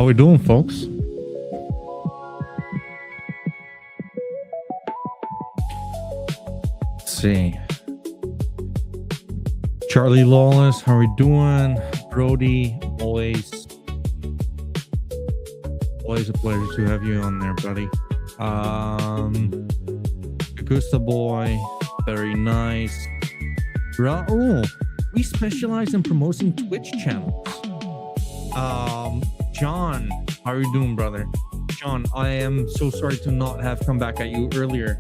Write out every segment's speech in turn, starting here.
How we doing, folks? Let's see. Charlie Lawless, how we doing? Brody, always a pleasure to have you on there, buddy. Augusta Boy, very nice. Raul, we specialize in promoting Twitch channels. John, how are you doing, brother? John, I am so sorry to not have come back at you earlier.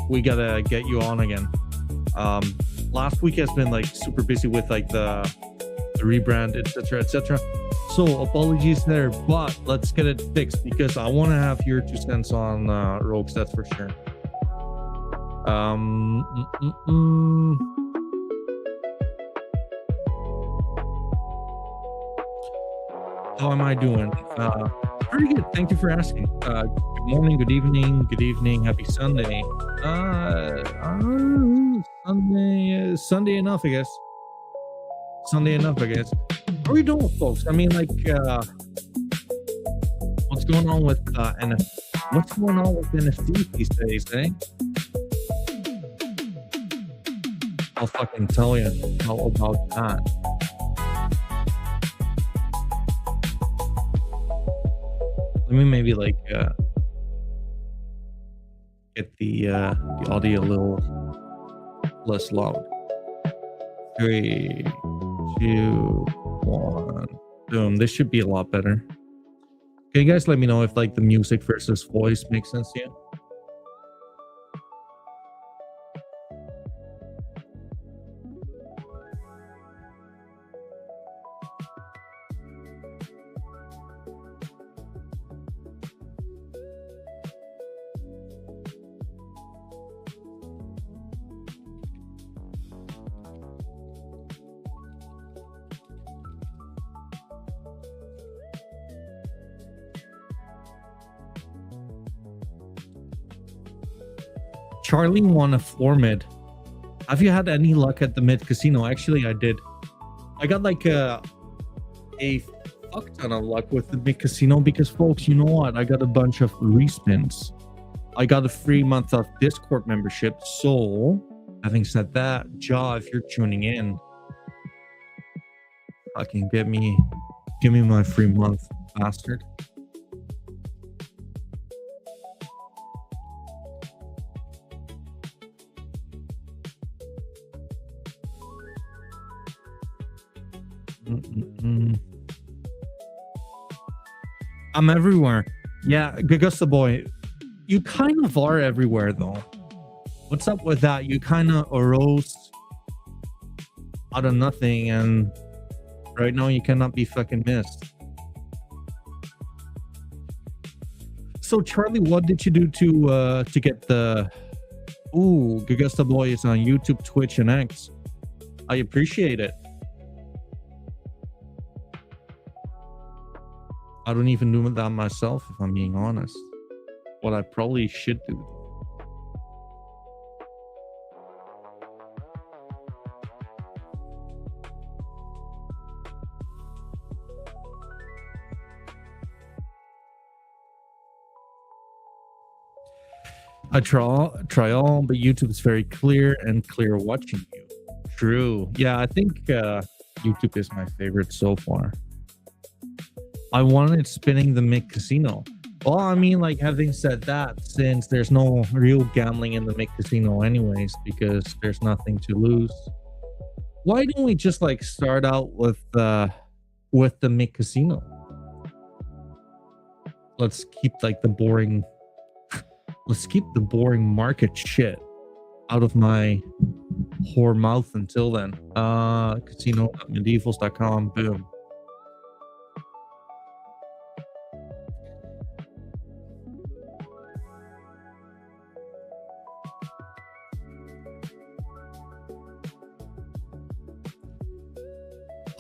We gotta get you on again. Last week has been like super busy with like the rebrand, etc., etc. So apologies there, but let's get it fixed because I want to have your 2 cents on Rogues, that's for sure. How am I doing? Pretty good. Thank you for asking. Good morning, good evening, happy Sunday. Sunday enough, I guess. How are we doing, folks? I mean, like, what's going on with NFTs these days, eh? I'll fucking tell you how about that. Let me maybe like get the audio a little less loud. 3, 2, 1. Boom. This should be a lot better. Can you guys let me know if like the music versus voice makes sense to you? Charlie won a floor mid. Have you had any luck at the mid casino? Actually, I did. I got like a fuck ton of luck with the big casino because, folks, you know what? I got a bunch of respins. I got a free month of Discord membership. So, having said that, Ja, if you're tuning in, fucking give me my free month, bastard. I'm everywhere. Yeah, Gagusta boy, you kind of are everywhere though. What's up with that? You kind of arose out of nothing, and right now you cannot be fucking missed. So Charlie, what did you do to get the? Ooh, Gagusta boy is on YouTube, Twitch, and X. I appreciate it. I don't even do that myself, if I'm being honest. What I probably should do. I try all, but YouTube is very clear and clear watching you. True. Yeah, I think YouTube is my favorite so far. I wanted spinning the Mick Casino. Well, I mean, like, having said that, since there's no real gambling in the Mick Casino anyways, because there's nothing to lose, why don't we just like start out with the Mick Casino? Let's keep like the boring market shit out of my whore mouth until then. Casino.medievals.com. Boom.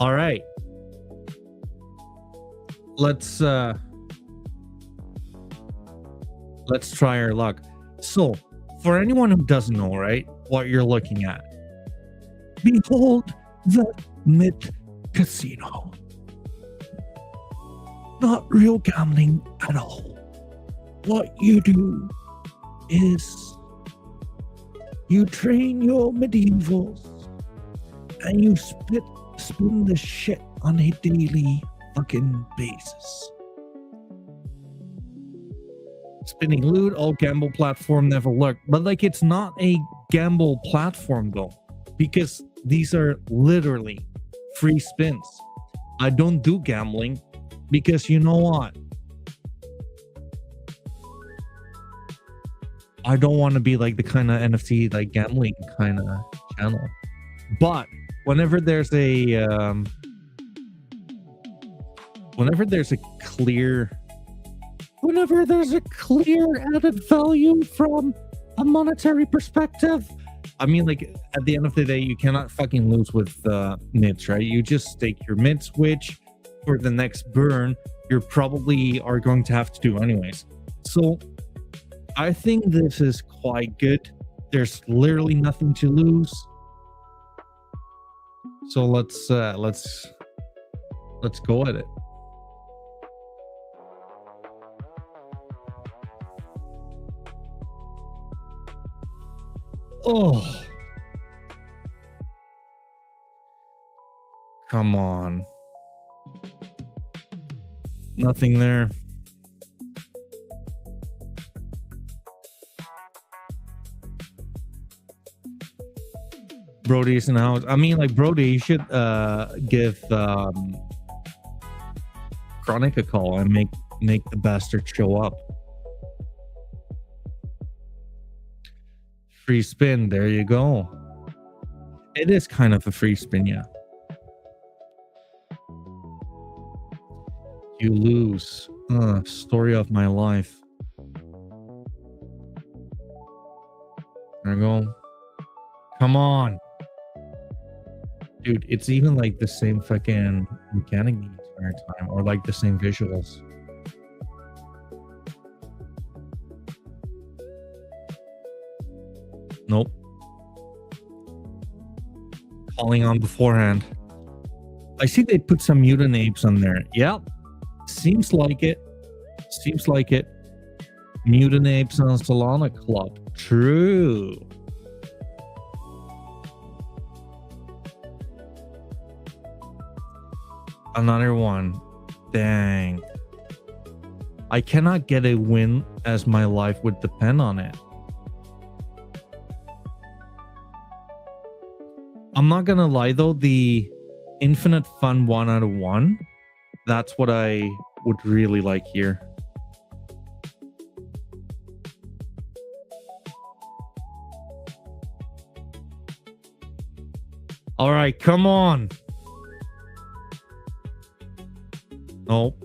All right. Let's try our luck. So, for anyone who doesn't know, right, what you're looking at, behold the Mid Casino. Not real gambling at all. What you do is you train your medievals and you spin the shit on a daily fucking basis. Spinning loot, all gamble platform never looked. But like, it's not a gamble platform though, because these are literally free spins. I don't do gambling because you know what? I don't want to be like the kind of NFT like gambling kind of channel. But whenever there's a clear added value from a monetary perspective, I mean, like, at the end of the day, you cannot fucking lose with mids, right? You just stake your mids, which for the next burn you probably are going to have to do anyways. So I think this is quite good. There's literally nothing to lose. So let's go at it. Oh, come on. Nothing there. Brody's in the house. I mean, like, Brody, you should give Chronic a call and make the bastard show up. Free spin, there you go. It is kind of a free spin, yeah. You lose. Story of my life. There you go. Come on. Dude, it's even like the same fucking mechanic the entire time, or like the same visuals. Nope. Calling on beforehand. I see they put some mutant apes on there. Yep. Seems like it. Seems like it. Mutant apes on Solana Club. True. Another one. Dang. I cannot get a win as my life would depend on it. I'm not gonna lie though, the infinite fun 1 out of 1, that's what I would really like here. All right, come on. Nope.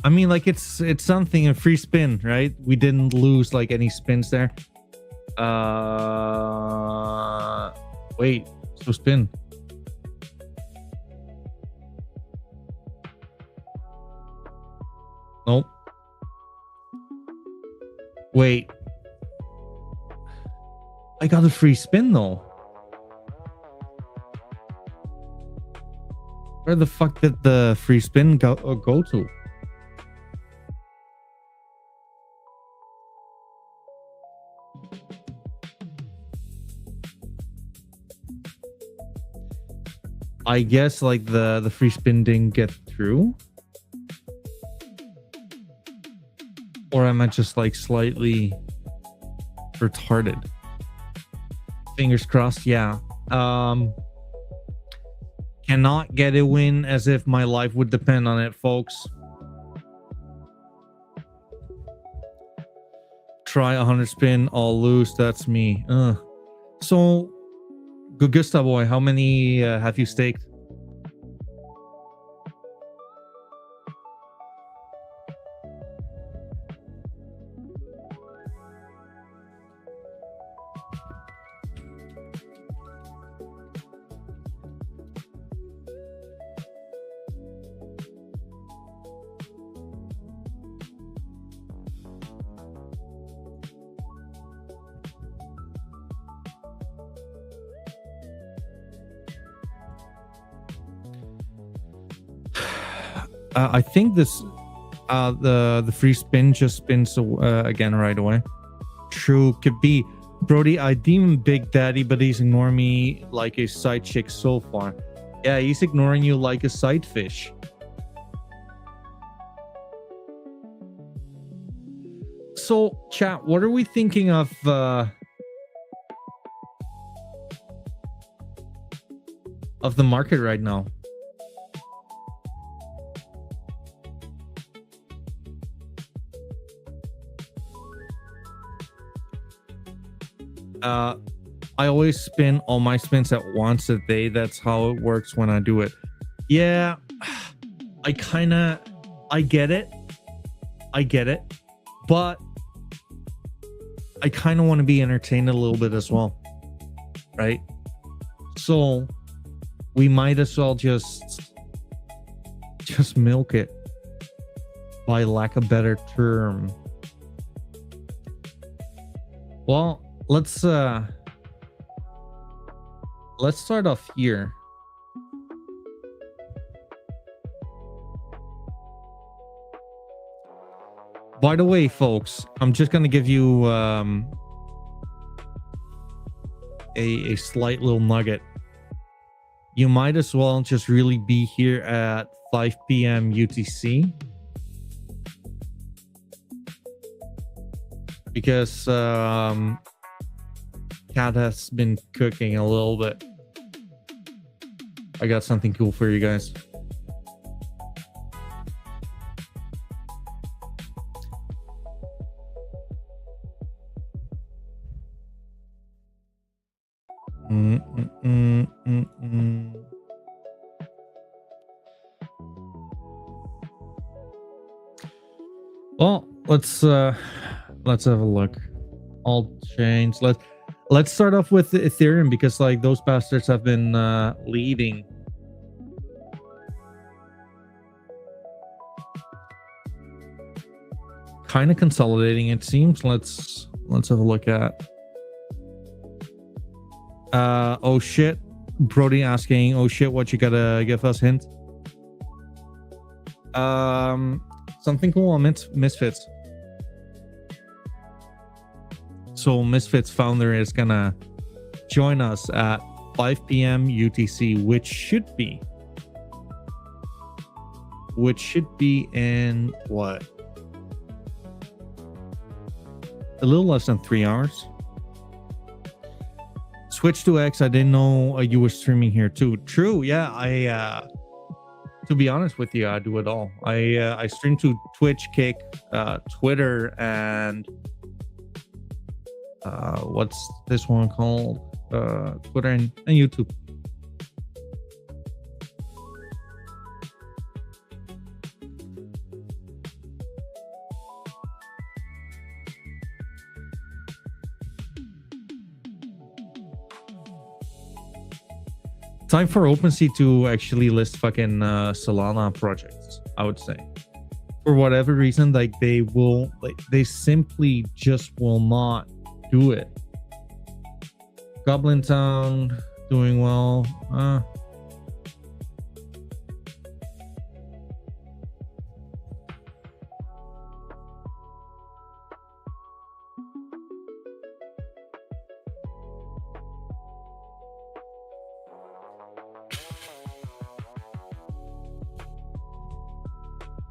I mean, like it's something, a free spin, right? We didn't lose like any spins there. Wait, so spin. Nope. Wait. I got a free spin though. Where the fuck did the free spin go to? I guess like the free spin didn't get through. Or am I just like slightly retarded? Fingers crossed, yeah. Cannot get a win as if my life would depend on it, folks. Try 100 spin, all lose, that's me. So, Gusta boy, how many have you staked? I think this the free spin just spins again right away. True, could be. Brody, I deem him Big Daddy, but he's ignoring me like a side chick so far. Yeah, he's ignoring you like a side fish. So, chat, what are we thinking of the market right now? I always spin all my spins at once a day. That's how it works when I do it. Yeah, I get it. But I kind of want to be entertained a little bit as well, right? So we might as well just milk it, by lack of a better term. Well, let's start off here. By the way, folks, I'm just gonna give you a slight little nugget. You might as well just really be here at 5 p.m. UTC, because Cat has been cooking a little bit. I got something cool for you guys. Well, let's have a look. All chains. Let's start off with Ethereum, because like those bastards have been leading kind of consolidating, it seems. Let's have a look at. Oh shit, Brody asking, oh shit, what you gotta give us hint? Something cool on Misfits. So Misfits founder is gonna join us at 5 p.m. UTC, which should be in what? A little less than 3 hours. Switch to X. I didn't know you were streaming here too. True. Yeah. To be honest with you, I do it all. I stream to Twitch, Kick, Twitter, and what's this one called? Twitter and YouTube. Time for OpenSea to actually list fucking Solana projects, I would say. For whatever reason, like they simply just will not do it. Goblin Town doing well.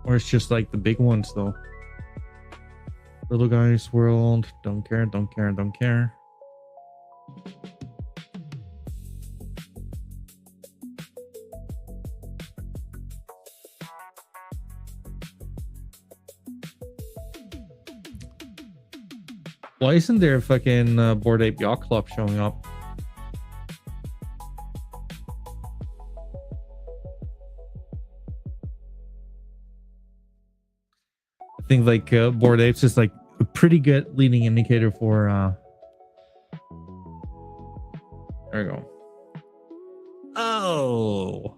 Or it's just like the big ones though. Little Guys World, don't care. Why isn't there a fucking Bored Ape Yacht Club showing up? I think like Bored Apes is like a pretty good leading indicator for there we go. Oh,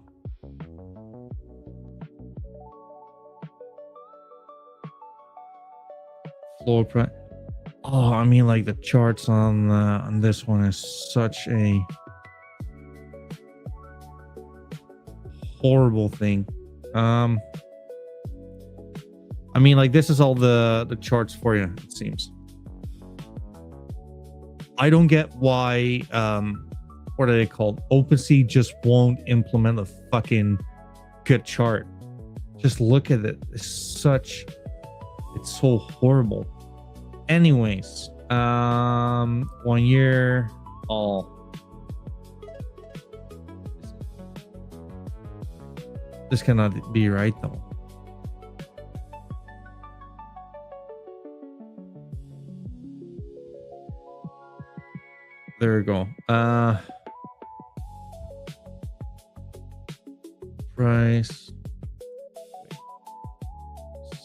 floor price. Oh, I mean, like the charts on this one is such a horrible thing. I mean, like this is all the charts for you, it seems. I don't get why what are they called? OpenSea just won't implement a fucking good chart. Just look at it. It's so horrible. Anyways, 1 year all. This cannot be right though. There we go. Price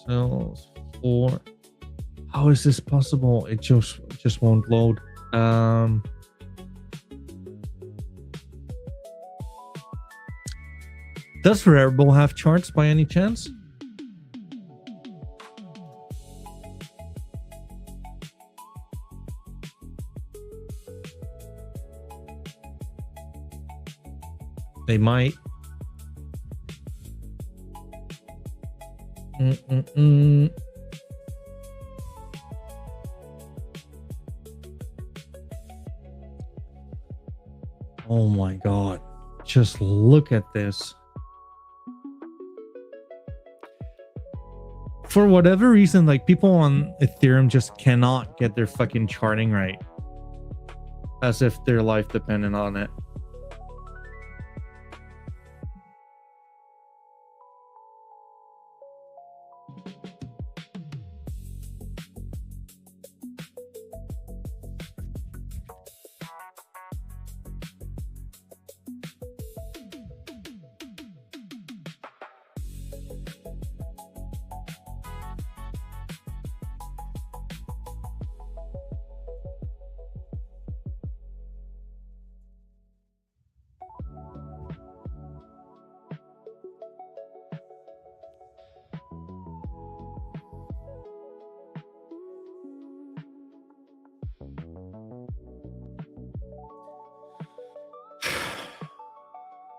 sells for. How is this possible? It just won't load. Does Rarible have charts by any chance? They might. Oh my god. Just look at this. For whatever reason, like people on Ethereum just cannot get their fucking charting right. As if their life depended on it.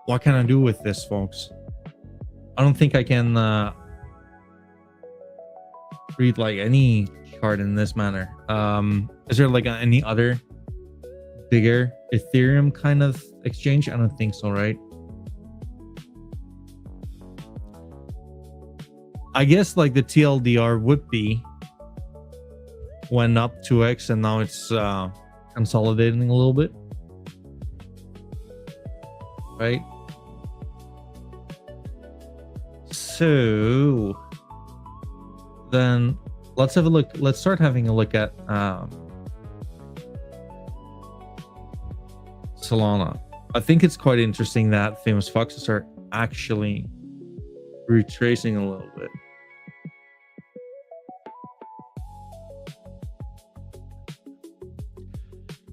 what can I do with this, folks? I don't think I can read like any chart in this manner. Is there like any other bigger Ethereum kind of exchange? I don't think so, right? I guess like the TLDR would be went up 2x and now it's consolidating a little bit, right? So then let's have a look. Let's start having a look at Solana. I think it's quite interesting that famous foxes are actually retracing a little bit.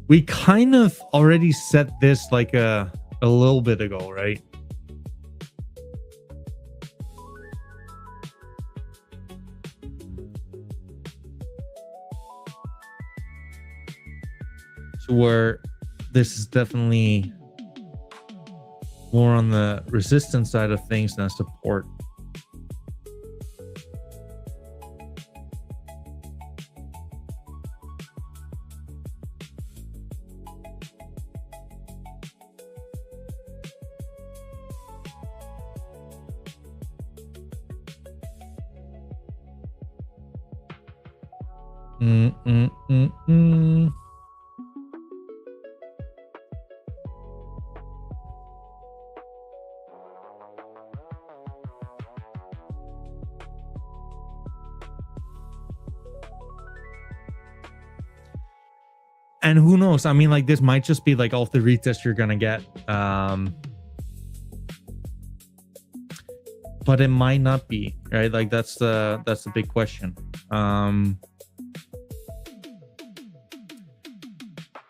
We kind of already set this like a little bit ago, right? So where this is definitely more on the resistance side of things than support. And who knows? I mean, like this might just be like all the retests you're gonna get, but it might not be, right? Like that's the big question.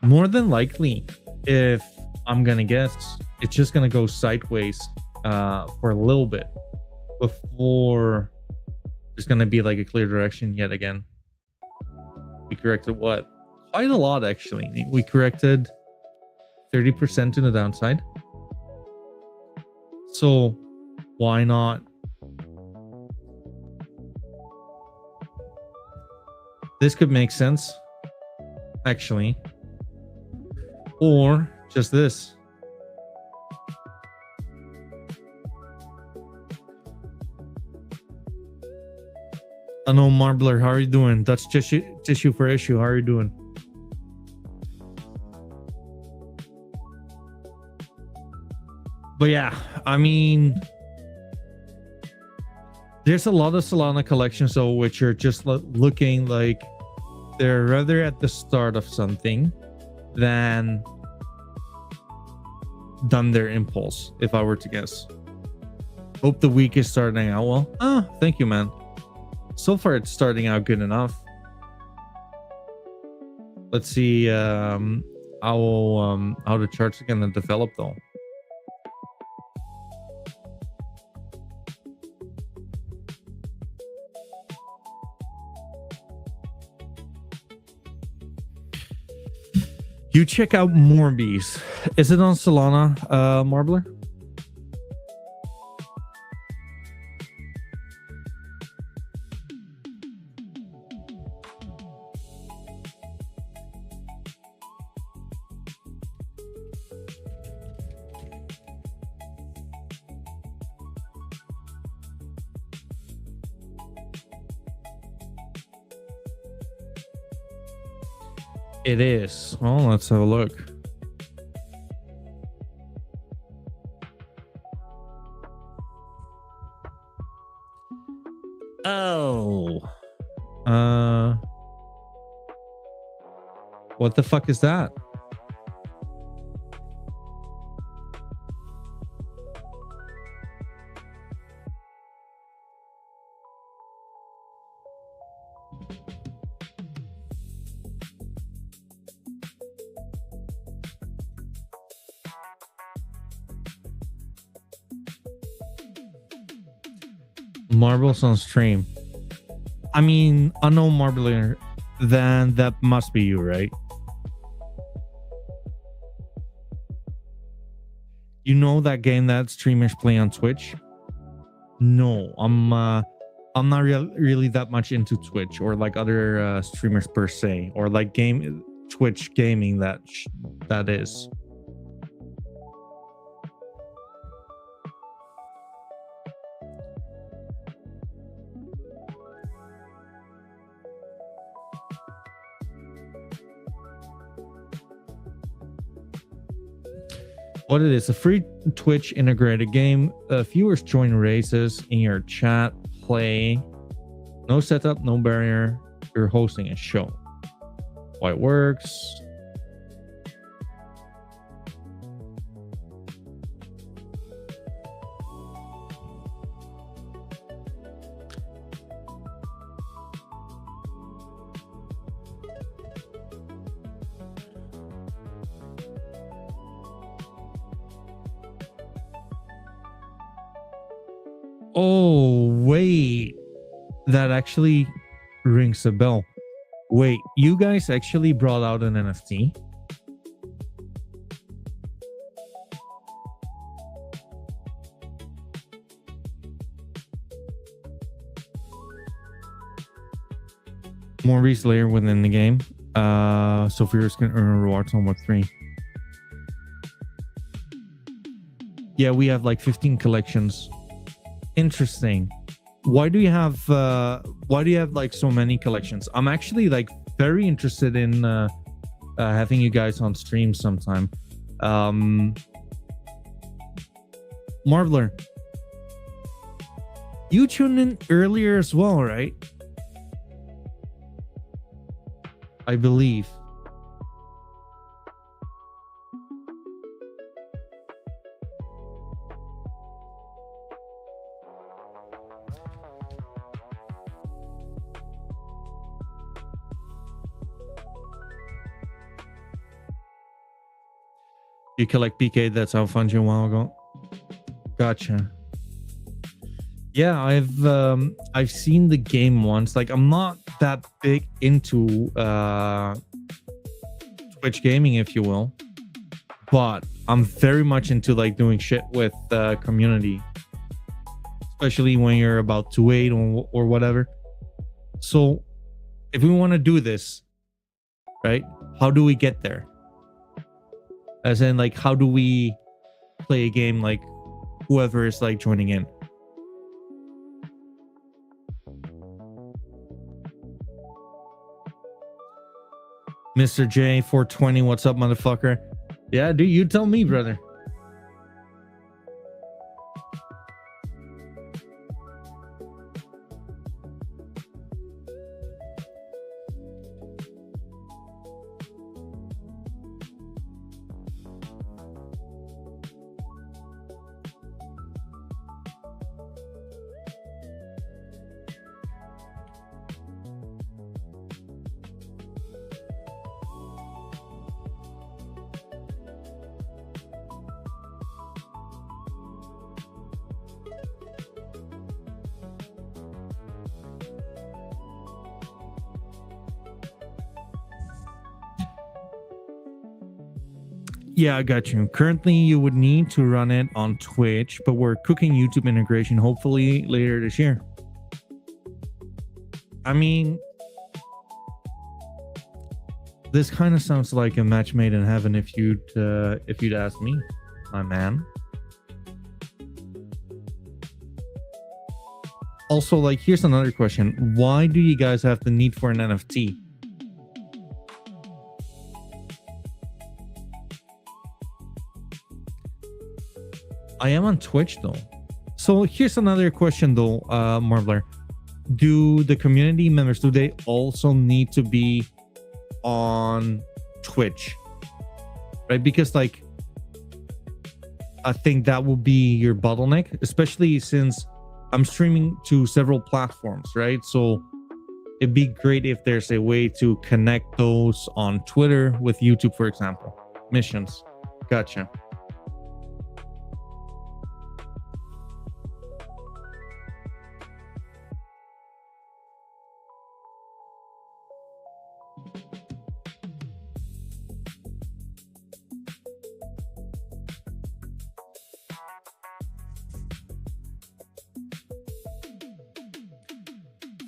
More than likely, if I'm gonna guess, it's just gonna go sideways for a little bit before there's gonna be like a clear direction yet again. We corrected what? Quite a lot, actually. We corrected 30% to the downside. So why not? This could make sense, actually. Or just this. I know, Marbler, how are you doing? That's tissue for issue. How are you doing? But yeah, I mean, there's a lot of Solana collections though, which are just looking like they're rather at the start of something than done their impulse, if I were to guess. Hope the week is starting out well. Oh, thank you, man. So far, it's starting out good enough. Let's see how the charts are gonna develop though. You check out Morbies. Is it on Solana, Marbler? It is. Well, let's have a look. Oh. What the fuck is that? Marbles on stream. I mean, unknown Marbler, then that must be you, right? You know that game that streamers play on Twitch? No, I'm not really that much into Twitch or like other streamers per se, or like game Twitch gaming that is. What it is, a free Twitch integrated game. Viewers join races in your chat, play. No setup, no barrier. You're hosting a show. Why it works. Oh, wait. That actually rings a bell. Wait, you guys actually brought out an NFT? More reads later within the game. So viewers can earn rewards on Web3. Yeah, we have like 15 collections. Interesting. Why do you have like so many collections? I'm actually like very interested in having you guys on stream sometime. Marveler, you tuned in earlier as well, right? I believe. You collect PK, that's how fun you a while ago. Gotcha. Yeah, I've seen the game once. Like, I'm not that big into Twitch gaming, if you will, but I'm very much into like doing shit with the community, especially when you're about to wait or whatever. So if we want to do this, right, how do we get there? As in, like, how do we play a game like whoever is like joining in? Mr. J 420, what's up, motherfucker? Yeah, dude, you tell me, brother. Yeah, I got you. Currently, you would need to run it on Twitch, but we're cooking YouTube integration hopefully later this year. I mean, this kind of sounds like a match made in heaven if you'd ask me, my man. Also, like, here's another question. Why do you guys have the need for an NFT? I am on Twitch though. So here's another question though, Marveler. Do the community members, do they also need to be on Twitch? Right? Because like, I think that will be your bottleneck, especially since I'm streaming to several platforms, right? So it'd be great if there's a way to connect those on Twitter with YouTube, for example. Missions. Gotcha.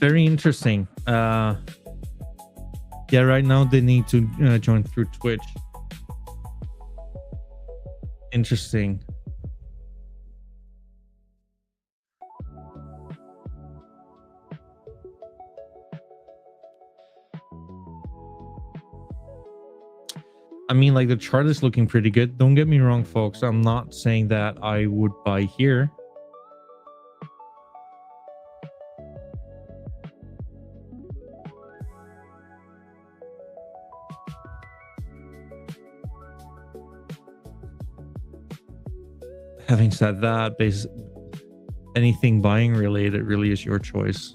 Very interesting. Yeah, right now they need to join through Twitch. Interesting. I mean, like, the chart is looking pretty good. Don't get me wrong, folks. I'm not saying that I would buy here. Having said that, anything buying related really is your choice.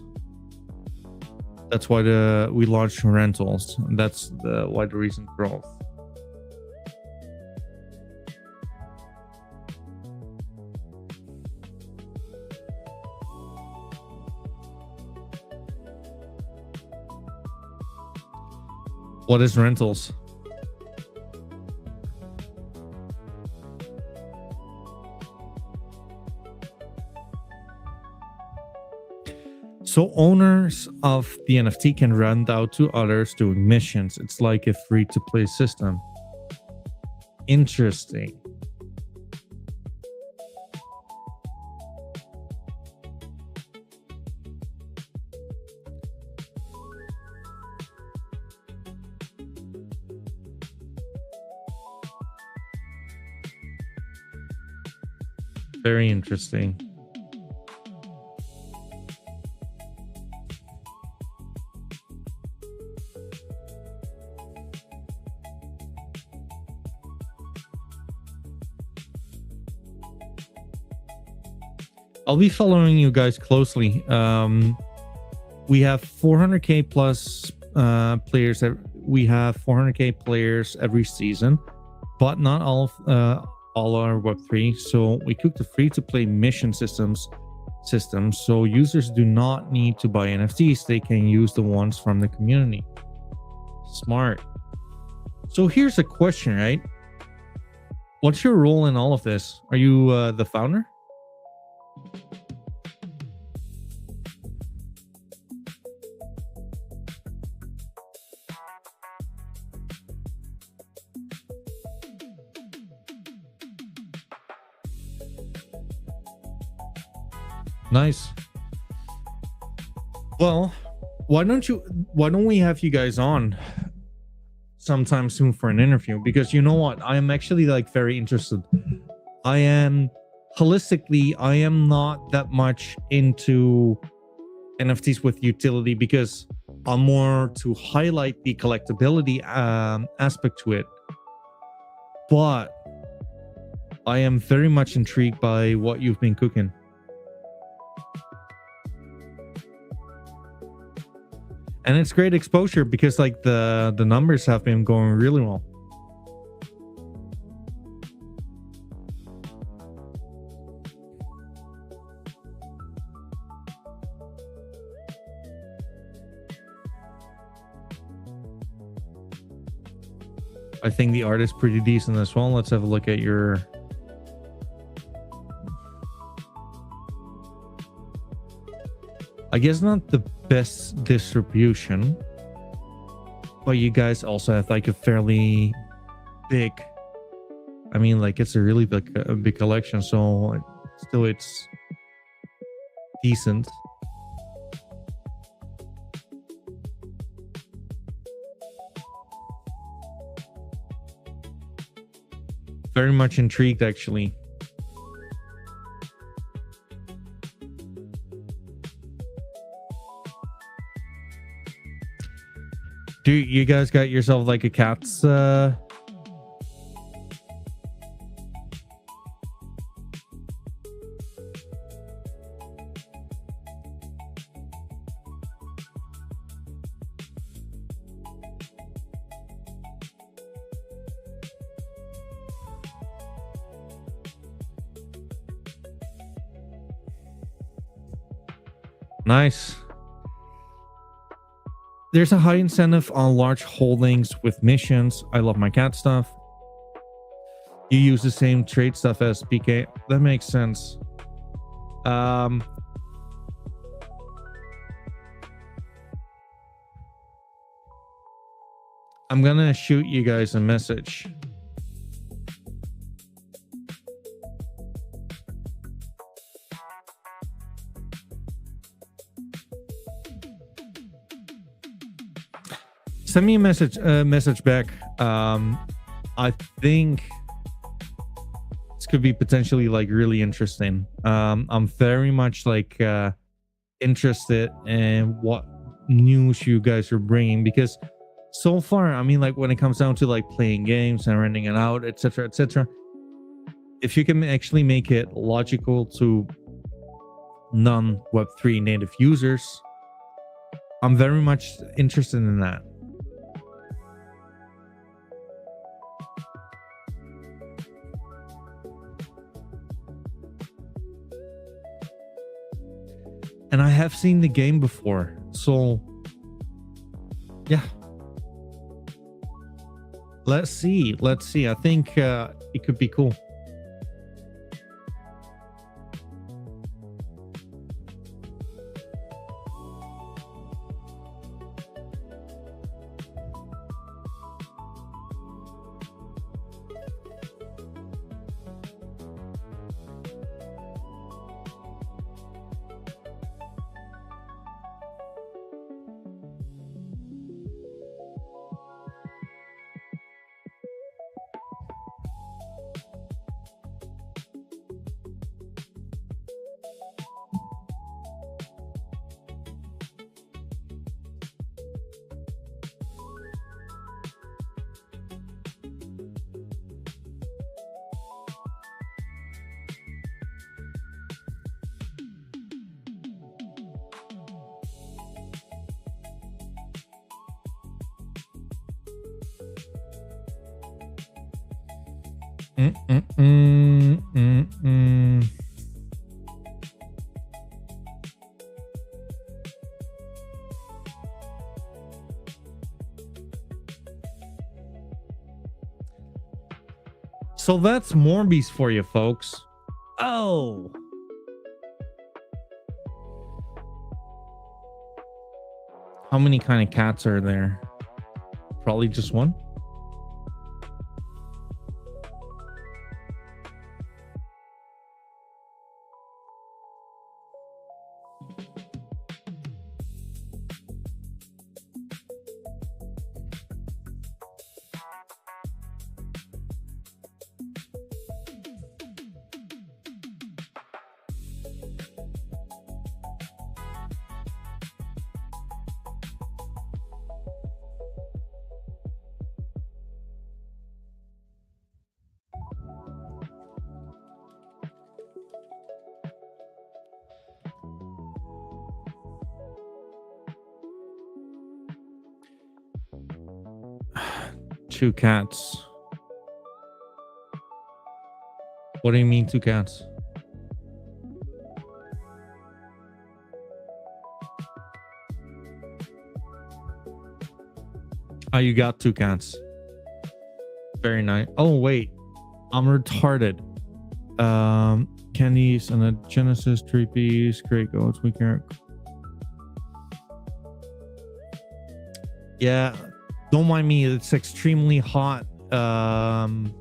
That's why we launched rentals. That's why the recent growth. What is rentals? So owners of the NFT can rent out to others doing missions. It's like a free-to-play system. Interesting. Very interesting. I'll be following you guys closely. We have 400k plus players. We have 400k players every season, but not all are Web3. So we took the free-to-play mission systems. So users do not need to buy NFTs. They can use the ones from the community. Smart. So here's a question, right? What's your role in all of this? Are you the founder? Nice. Well, why don't we have you guys on sometime soon for an interview? Because you know what, I am actually like very interested. I am not that much into NFTs with utility, because I'm more to highlight the collectability aspect to it. But I am very much intrigued by what you've been cooking. And it's great exposure because like the numbers have been going really well. I think the art is pretty decent as well. Let's have a look at your... I guess not the best distribution, but you guys also have like a fairly big... I mean, like it's a really big collection, so still it's decent. Very much intrigued, actually. Do you guys got yourself like a cat's Nice. There's a high incentive on large holdings with missions. I love my cat stuff. You use the same trade stuff as PK. That makes sense. I'm gonna shoot you guys a message. Send me a message back. I think this could be potentially like really interesting. I'm very much like interested in what news you guys are bringing, because so far, I mean, like when it comes down to like playing games and renting it out, etc., if you can actually make it logical to non Web3 native users, I'm very much interested in that. And I have seen the game before, so yeah. Let's see. I think it could be cool. So that's Morbius for you folks. Oh, how many kind of cats are there? Probably just one. Two cats. What do you mean two cats? Oh, you got two cats. Very nice. Oh wait, I'm retarded. Candies and a Genesis, Treepies, Great Goats, we can't. Yeah, don't mind me, it's extremely hot. And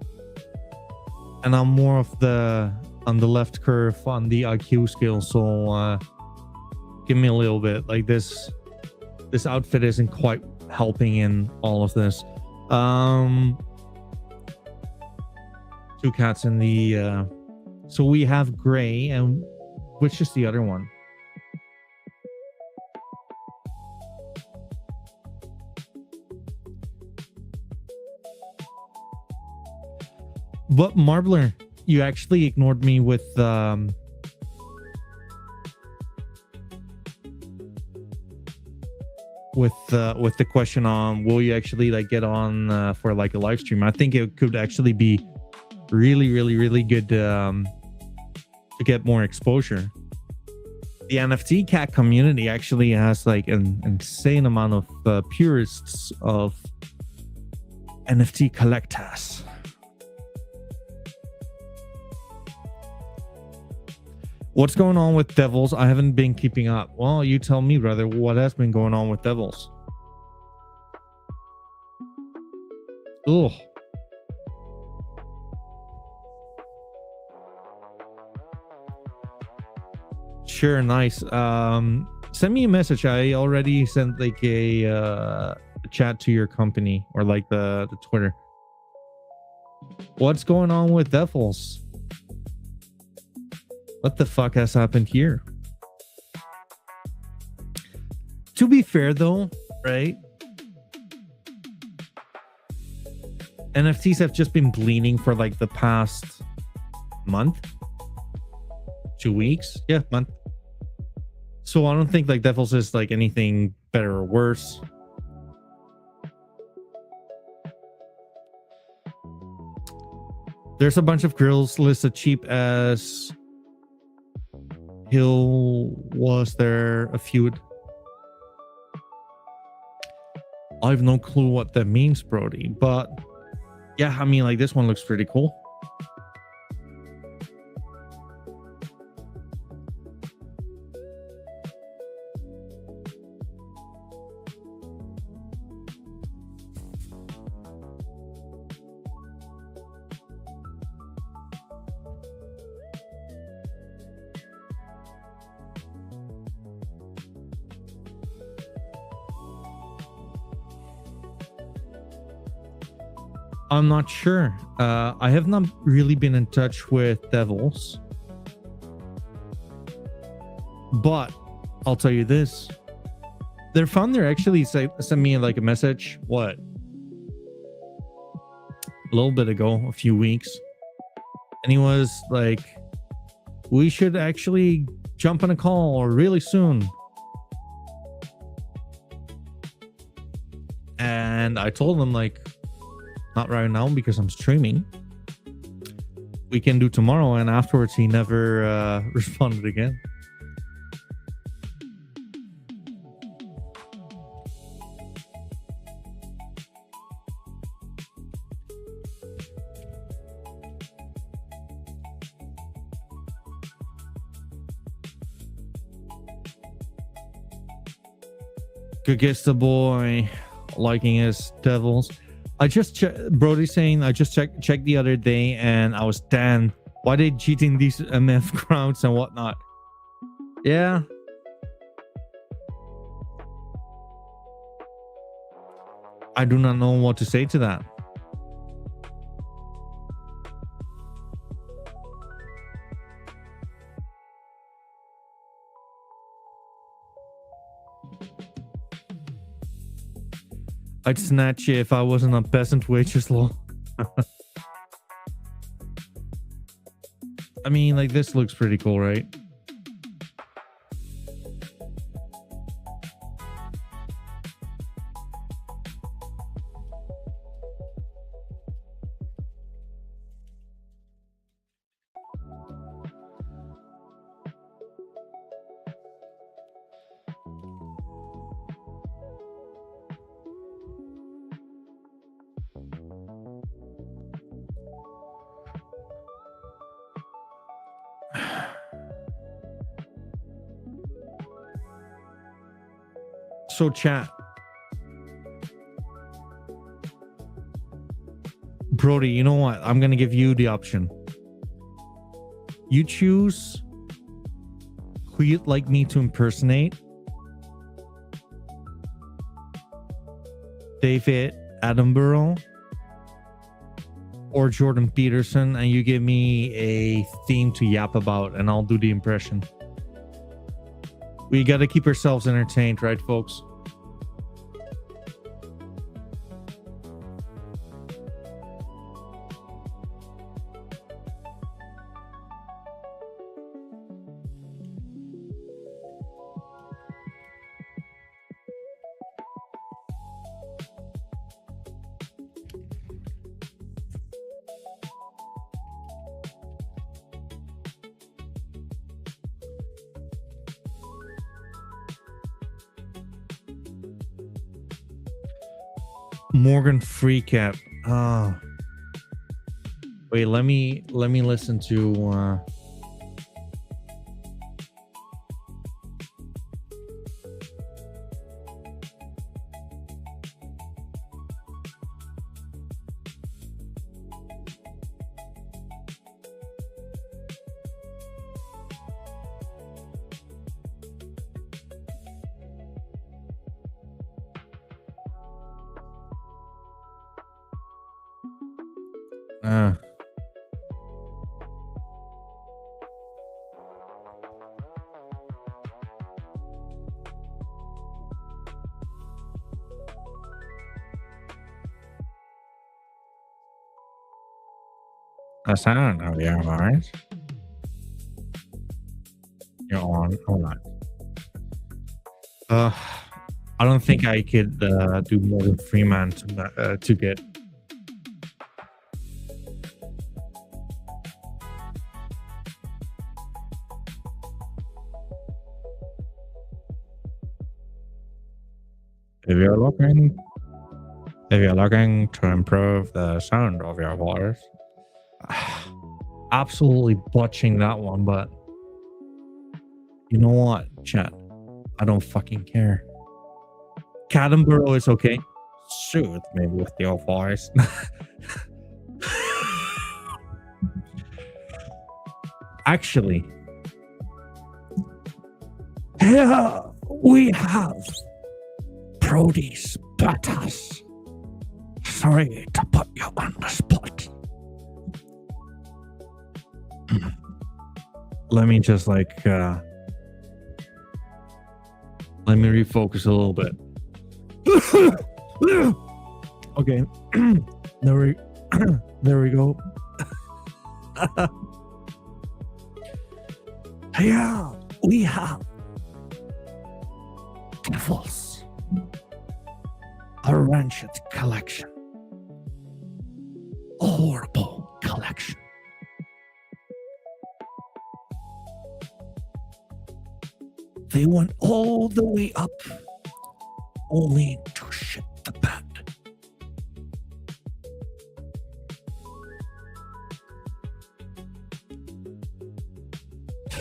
I'm more of the on the left curve on the IQ scale, so give me a little bit. Like this outfit isn't quite helping in all of this. Two cats in the so we have Gray, and which is the other one? But Marbler, you actually ignored me with the question on will you actually like get on for like a live stream. I think it could actually be really good to get more exposure. The NFT CAT community actually has like an insane amount of purists of NFT collectors. What's going on with Devils? I haven't been keeping up. Well, you tell me, brother, what has been going on with Devils? Oh, sure, nice. Send me a message. I already sent like a chat to your company or like the Twitter. What's going on with Devils? What the fuck has happened here? To be fair though, right? NFTs have just been bleeding for like the past month, 2 weeks. Yeah, month. So I don't think like Devils is like anything better or worse. There's a bunch of grills listed cheap as Hill. Was there a feud? I have no clue what that means, Brody. But yeah, I mean, like this one looks pretty cool. I'm not sure. I have not really been in touch with Devils. But I'll tell you this. Their founder actually sent me like a message, what? A little bit ago, a few weeks. And he was like, we should actually jump on a call really soon. And I told him like, not right now because I'm streaming. We can do tomorrow. And afterwards, he never responded again. Good guess, the boy liking his Devils. I just Brody saying I just checked the other day and I was damn. Why they cheating these MF crowds and whatnot? Yeah. I do not know what to say to that. I'd snatch you if I wasn't a peasant waitress law. I mean, like, this looks pretty cool, right? So chat, Brody, you know what? I'm gonna give you the option. You choose who you'd like me to impersonate. David Attenborough or Jordan Peterson, and you give me a theme to yap about, and I'll do the impression. We got to keep ourselves entertained, right, folks? Morgan Freecap. Wait, let me listen to Uh, the sound of your voice. You're on. Hold on. Uh, I don't think I could do more than 3 man to get. If you're looking, if you're looking to improve the sound of your voice, absolutely botching that one. But you know what, chat? I don't fucking care. Caddenborough is okay. Soothe me with your voice. Actually, here we have produce butters. Sorry to put you on the spot. Let me just let me refocus a little bit. Okay. There we go. Here we have Devils, a wretched collection, a horrible collection. They went all the way up, only to shit the bed.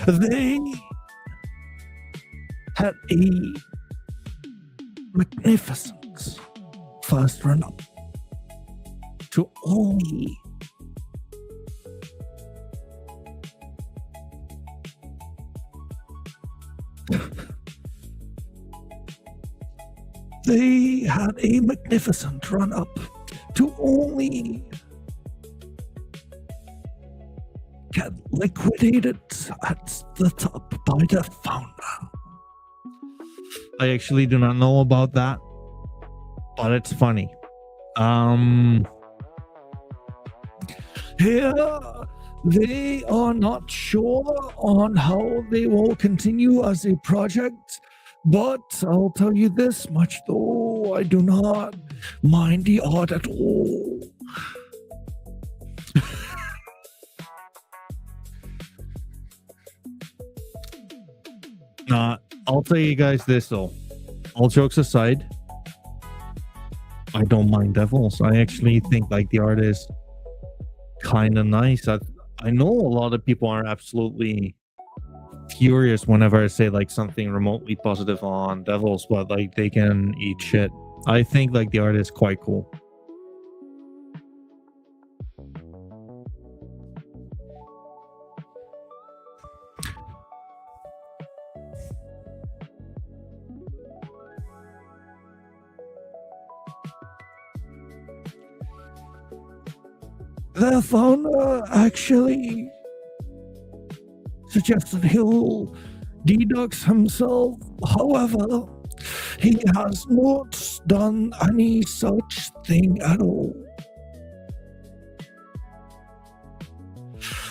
They had a magnificent first run-up to only they had a magnificent run-up to only get liquidated at the top by the founder. I actually do not know about that, but it's funny. Here they are not sure on how they will continue as a project, but I'll tell you this much though, I do not mind the art at all. Nah, I'll tell you guys this though. All jokes aside, I don't mind Devils. I actually think like the art is kind of nice. I know a lot of people are absolutely furious whenever I say like something remotely positive on Devils, but like they can eat shit. I think like the art is quite cool. The founder actually suggested he'll deduct himself. However, he has not done any such thing at all.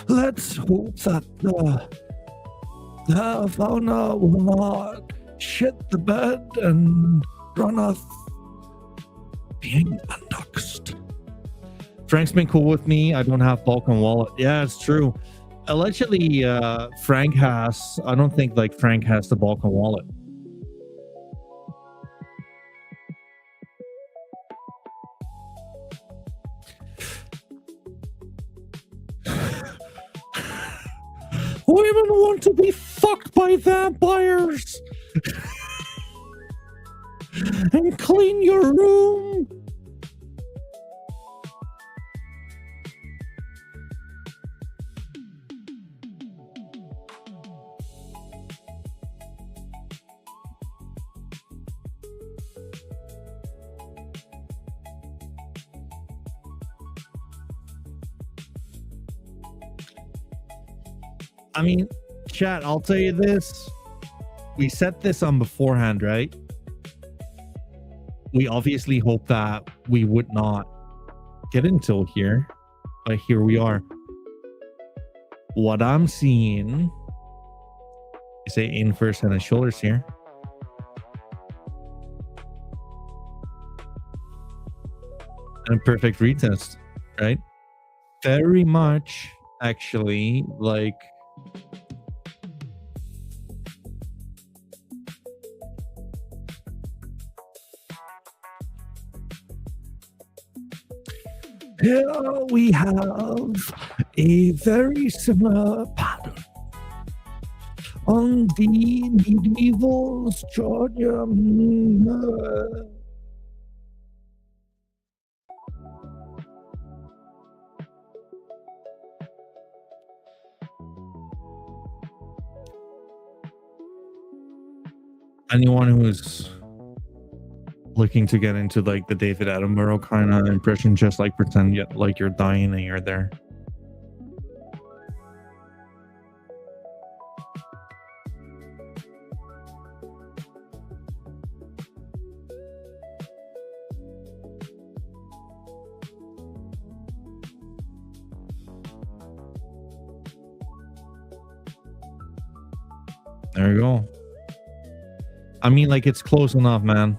Let's hope that the founder will not shit the bed and run off being undoxed. Frank's been cool with me. I don't have Balkan wallet. Yeah, it's true. Allegedly, Frank has. I don't think like Frank has the Balkan wallet. Women want to be fucked by vampires and clean your room. I mean, chat, I'll tell you this. We set this on beforehand, right? We obviously hope that we would not get until here, but here we are. What I'm seeing is a inverse and a shoulders here. And a perfect retest, right? Very much actually like here we have a very similar pattern on the medievals, Georgia. Anyone who's looking to get into like the David Attenborough kind of impression, just like pretend like you're dying and you're there. There you go. I mean, like, it's close enough, man.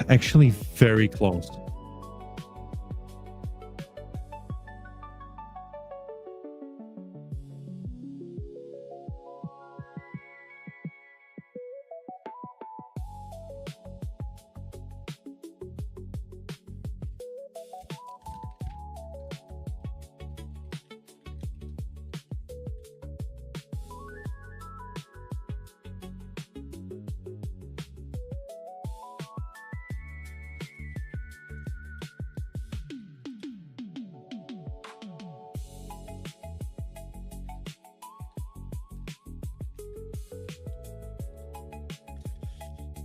Actually, very close.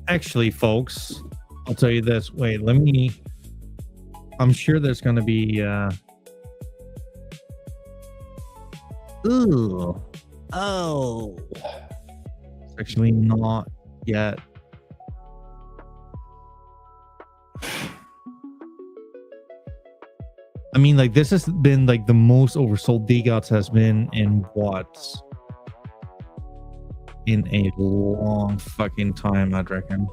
Actually, folks, I'll tell you this. Wait, let me. I'm sure there's going to be. Ooh. Oh. It's actually not yet. I mean, like, this has been like the most oversold DGOTS has been in what? In a long fucking time, I'd reckon.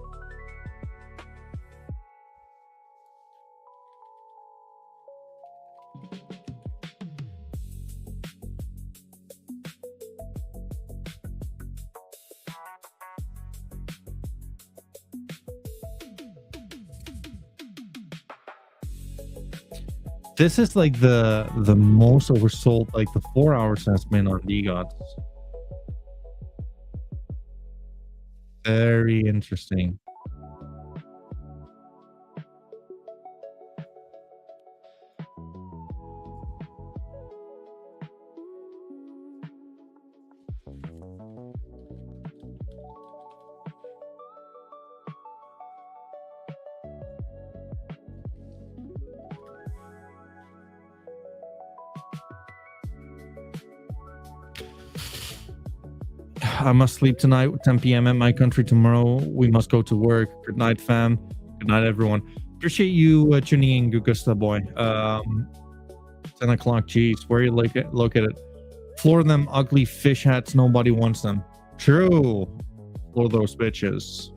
This is like the most oversold, like the 4 hours has been on DGOTS. Very interesting. I must sleep tonight, 10 p.m. at my country tomorrow. We must go to work. Good night, fam. Good night, everyone. Appreciate you tuning in, Gugusta boy. 10 o'clock, geez. Where are you located? Floor them ugly fish hats. Nobody wants them. True. Floor those bitches.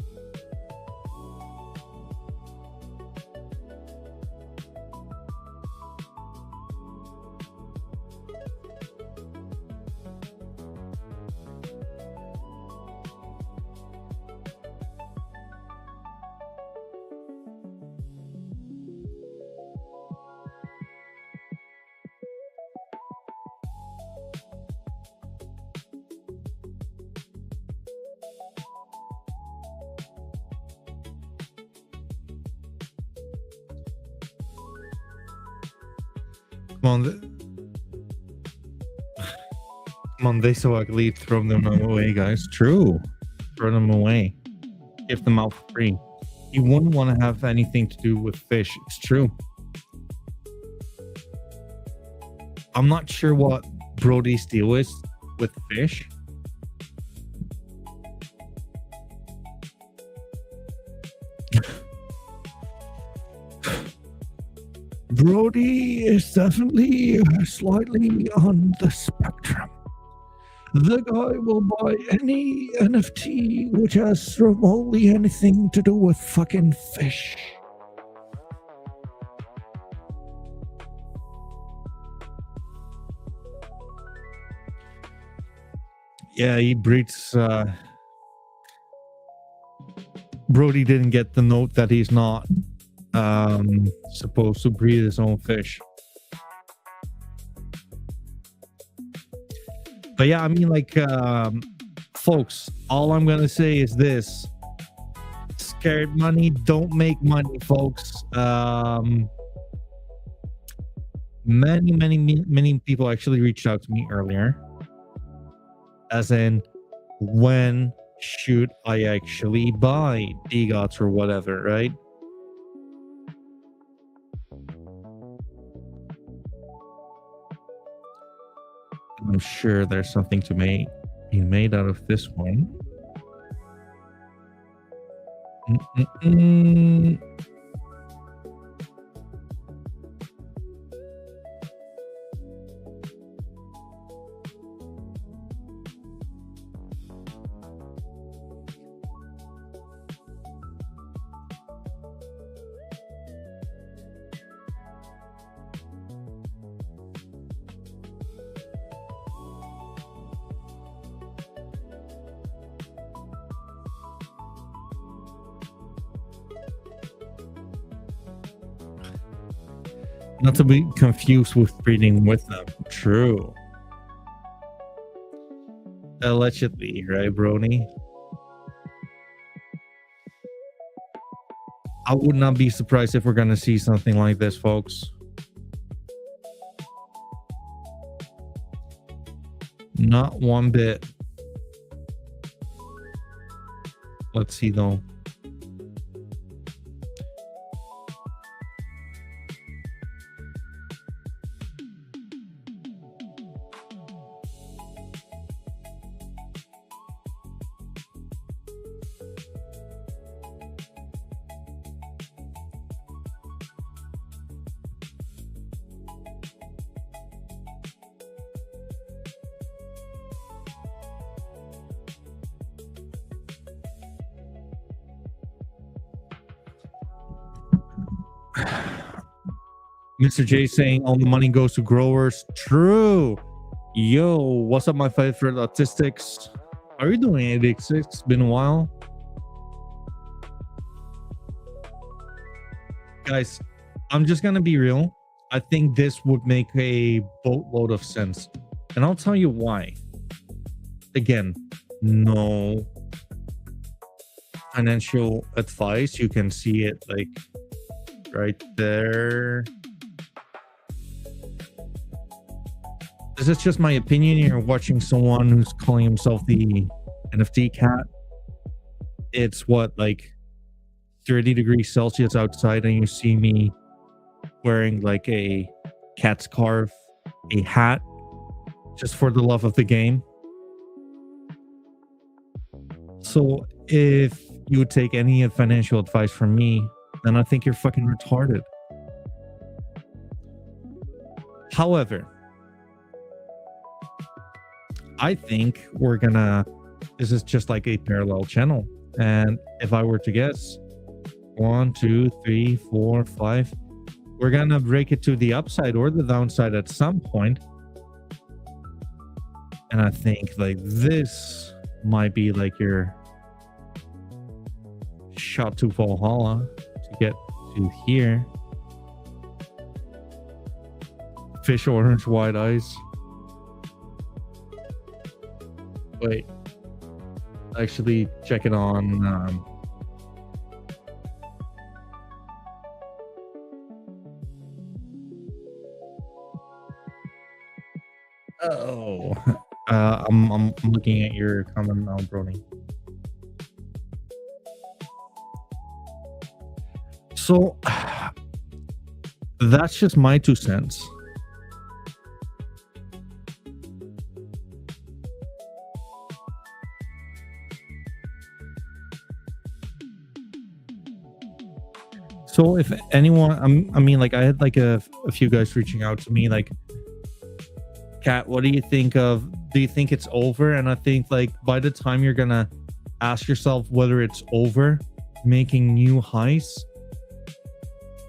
Come on, they so ugly. Throw them away, guys. True. throw them away, give them out for free. You wouldn't want to have anything to do with fish. It's true. I'm not sure what Brody's deal is with fish. Brody is definitely slightly on the spectrum. The guy will buy any NFT which has remotely anything to do with fucking fish. Yeah, he breeds. Brody didn't get the note that he's not supposed to breed his own fish. But yeah, I mean, like, folks, all I'm gonna say is this: scared money don't make money, folks. Many people actually reached out to me earlier, as in, when should I actually buy DGOTs or whatever, right? I'm sure there's something to be made out of this one. Not to be confused with breeding with them. True. Allegedly, right, Brony? I would not be surprised if we're gonna see something like this, folks. Not one bit. Let's see though. Mr. J saying all the money goes to growers. True. Yo, what's up, my favorite autistics? How are you doing, 86? Been a while. Guys, I'm just gonna be real. I think this would make a boatload of sense. And I'll tell you why. Again, no financial advice. You can see it like right there. This is just my opinion. You're watching someone who's calling himself the NFT CAT. It's what, like 30 degrees Celsius outside, and you see me wearing like a cat scarf, a hat, just for the love of the game. So if you would take any financial advice from me, then I think you're fucking retarded. However, I think this is just like a parallel channel. And if I were to guess, 1, 2, 3, 4, 5, we're gonna break it to the upside or the downside at some point. And I think like this might be like your shot to Valhalla to get to here. Fish orange, wide eyes. Wait, actually check it on I'm looking at your comment now, Brony. So that's just my 2 cents. So if anyone, I mean, like I had like a few guys reaching out to me, like, Kat, what do you think of? Do you think it's over? And I think like by the time you're gonna ask yourself whether it's over, making new highs,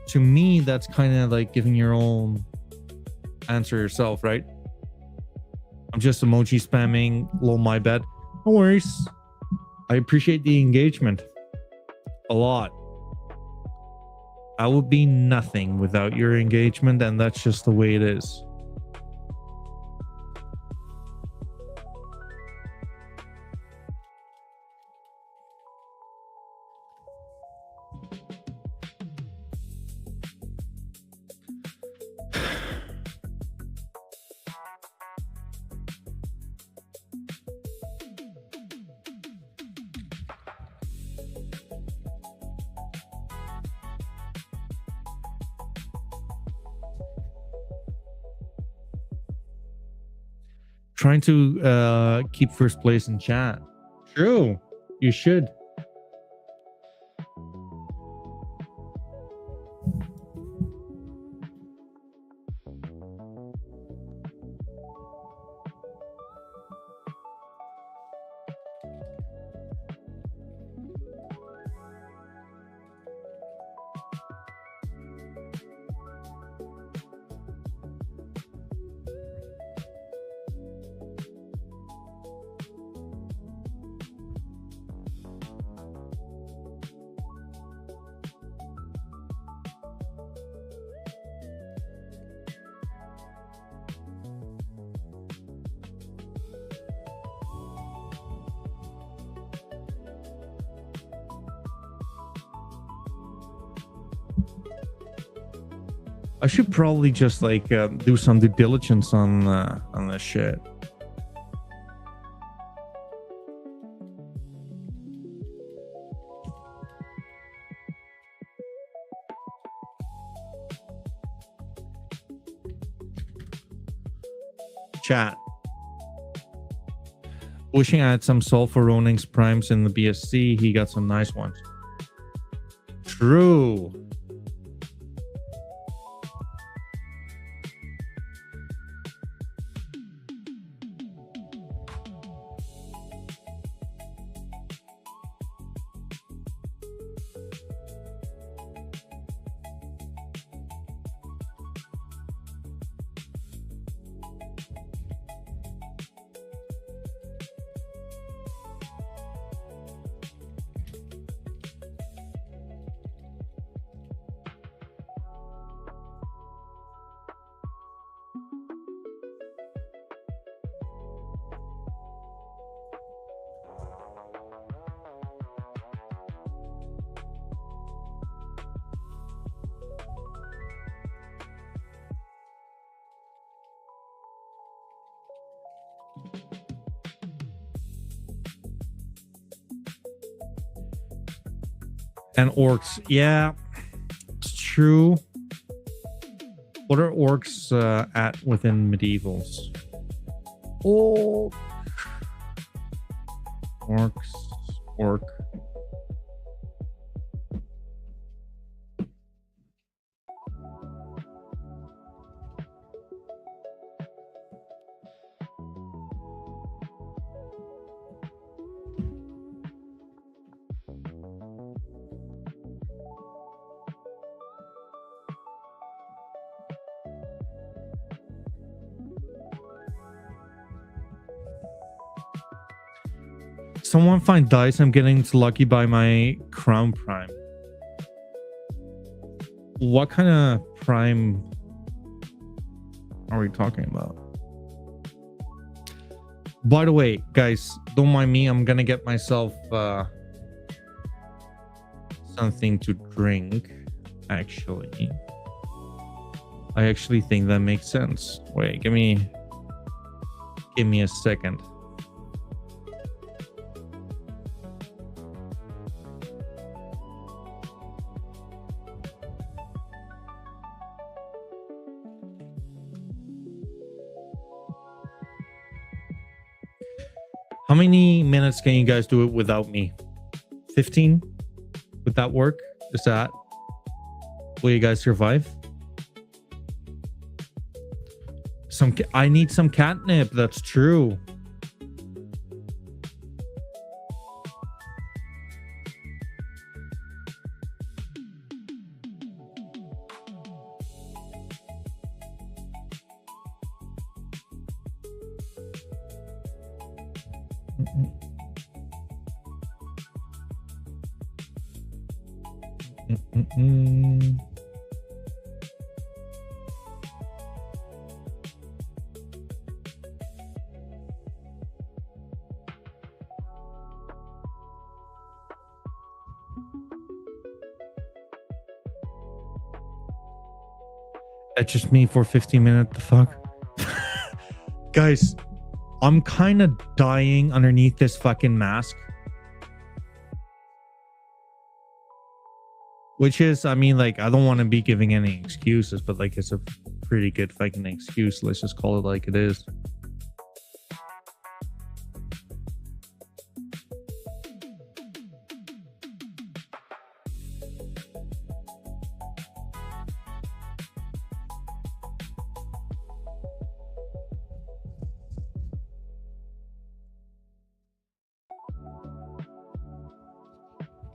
to me, that's kind of like giving your own answer yourself, right? I'm just emoji spamming. Lol, my bad. No worries. I appreciate the engagement a lot. I would be nothing without your engagement, and that's just the way it is. Trying to keep first place in chat. True. You should. I should probably just like do some due diligence on this shit. Chat. Wishing I had some soul for Roning's primes in the BSC. He got some nice ones. True. And orcs, yeah, it's true. What are orcs at within medievals? Oh, orc. Someone find dice. I'm getting lucky by my crown prime. What kind of prime are we talking about? By the way, guys, don't mind me. I'm gonna get myself something to drink. Actually, I actually think that makes sense. Wait, give me a second. How many minutes can you guys do it without me? 15? Would that work? Is that... Will you guys survive? I need some catnip. That's true. That's just me for 15 minutes. The fuck? Guys, I'm kind of dying underneath this fucking mask. Which is, I mean, like, I don't want to be giving any excuses, but like, it's a pretty good fucking excuse. Let's just call it like it is.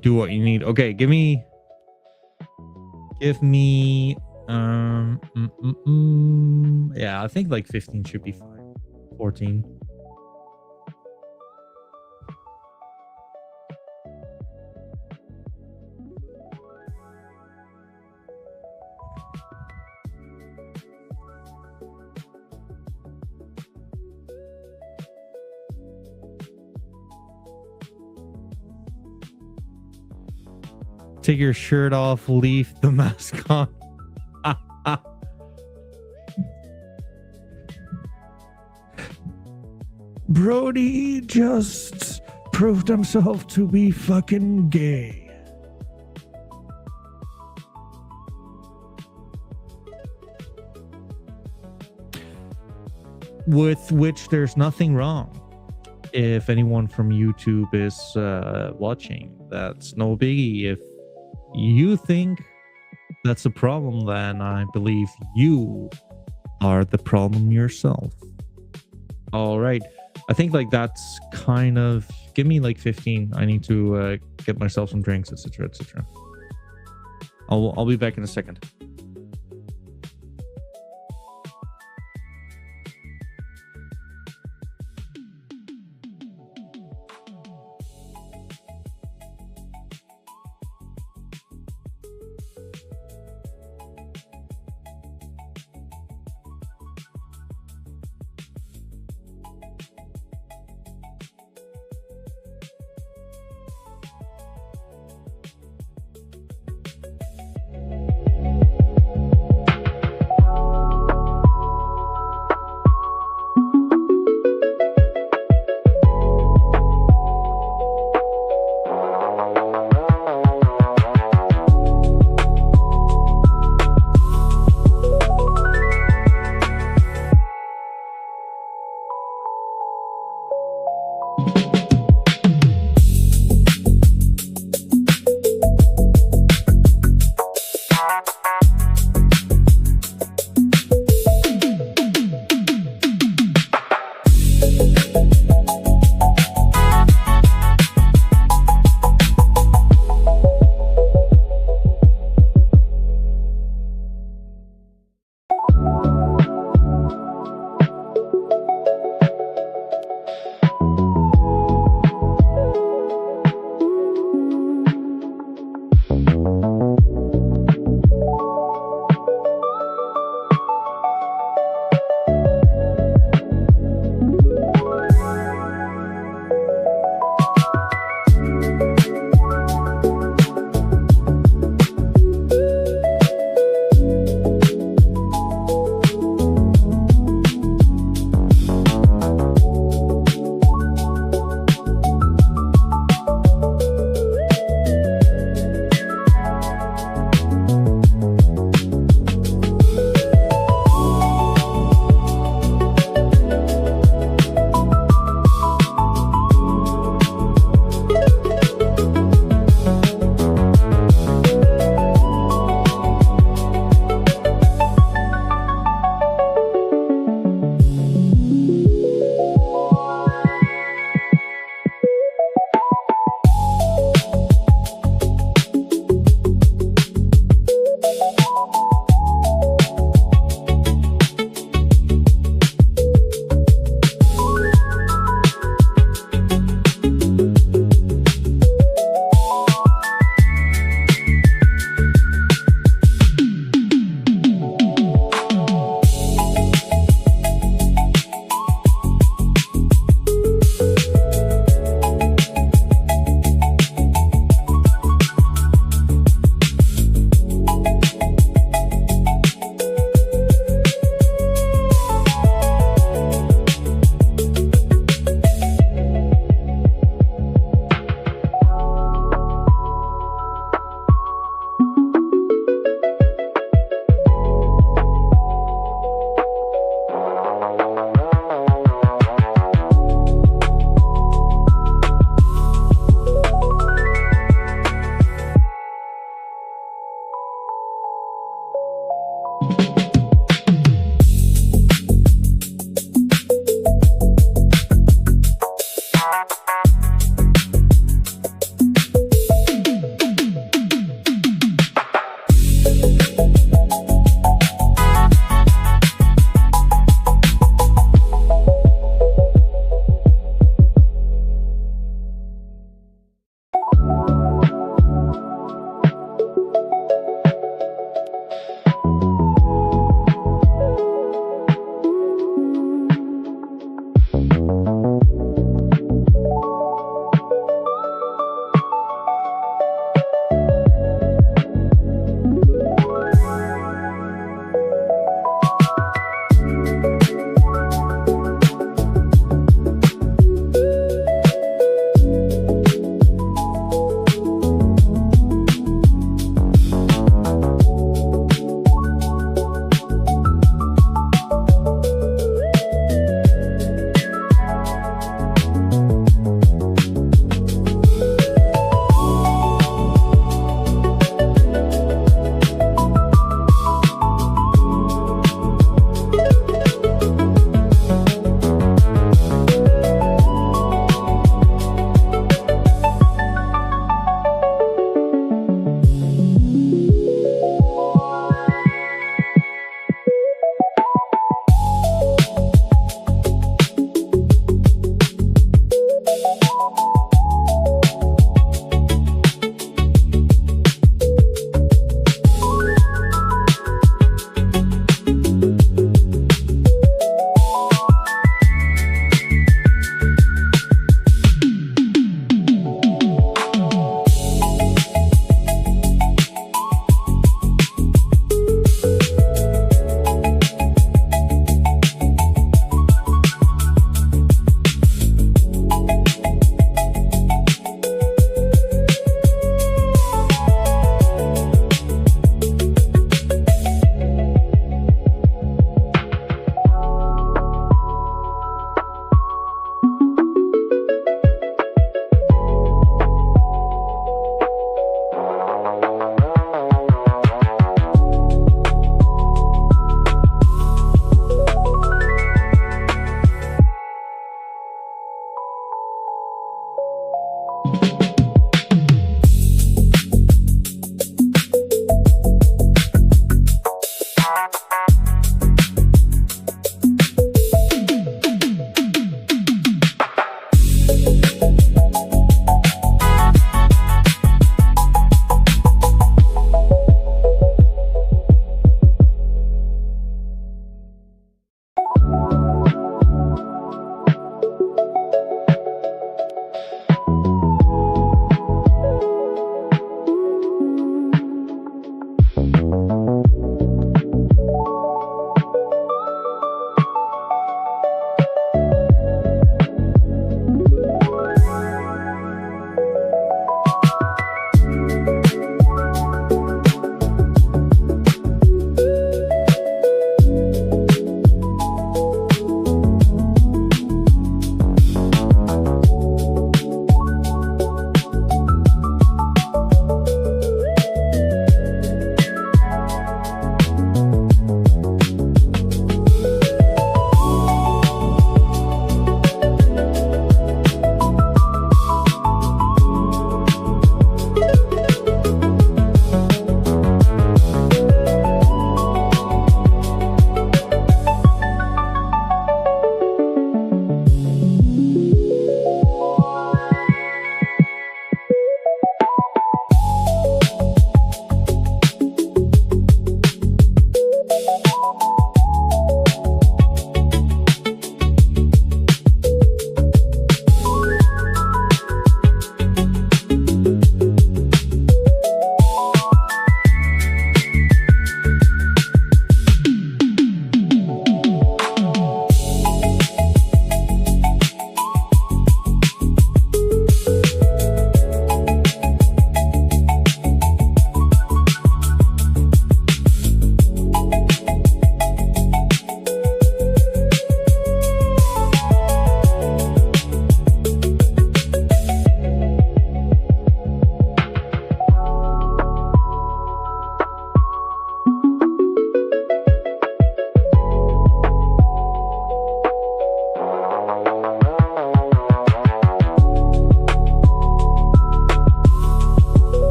Do what you need. Okay, give me yeah, I think like 15 should be fine. 14. Take your shirt off, leave the mask on. Brody just proved himself to be fucking gay. With which there's nothing wrong. If anyone from YouTube is watching, that's no biggie. If you think that's a problem, then I believe you are the problem yourself. All right. I think like that's kind of... Give me like 15. I need to get myself some drinks, etc., etc. I'll be back in a second.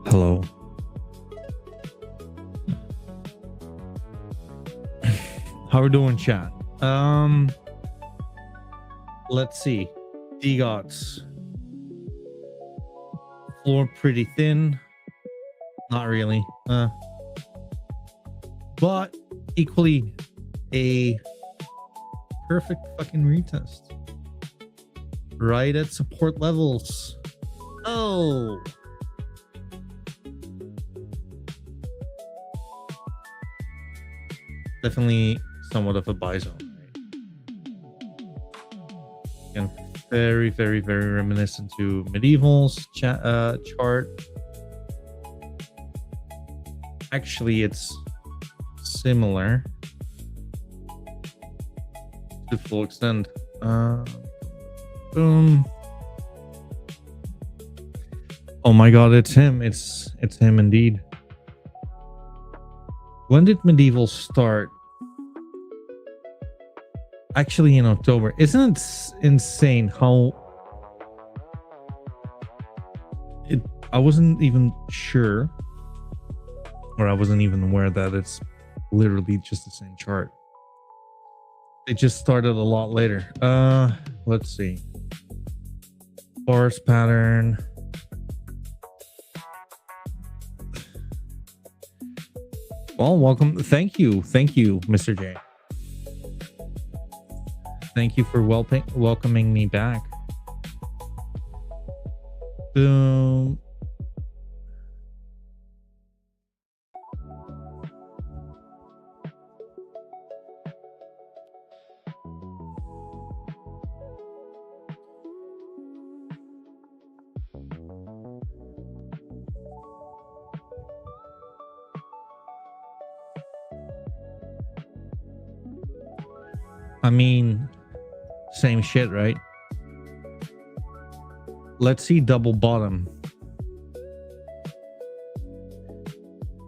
Hello. How we doing, chat? Let's see. DGOTS. Floor pretty thin. Not really. But equally a perfect fucking retest. Right at support levels. Oh. Definitely somewhat of a buy zone. Again, very, very, very reminiscent to Medieval's chart. Actually, it's similar to full extent. Boom. Oh my god, it's him. It's him indeed. When did Medieval start? Actually in October. Isn't it insane how I wasn't even sure, or I wasn't even aware that it's literally just the same chart. It just started a lot later. Let's see. Forest pattern. Well, welcome. Thank you, Mr. J. Thank you for welcoming me back. Boom. I mean, same shit, right? Let's see double bottom.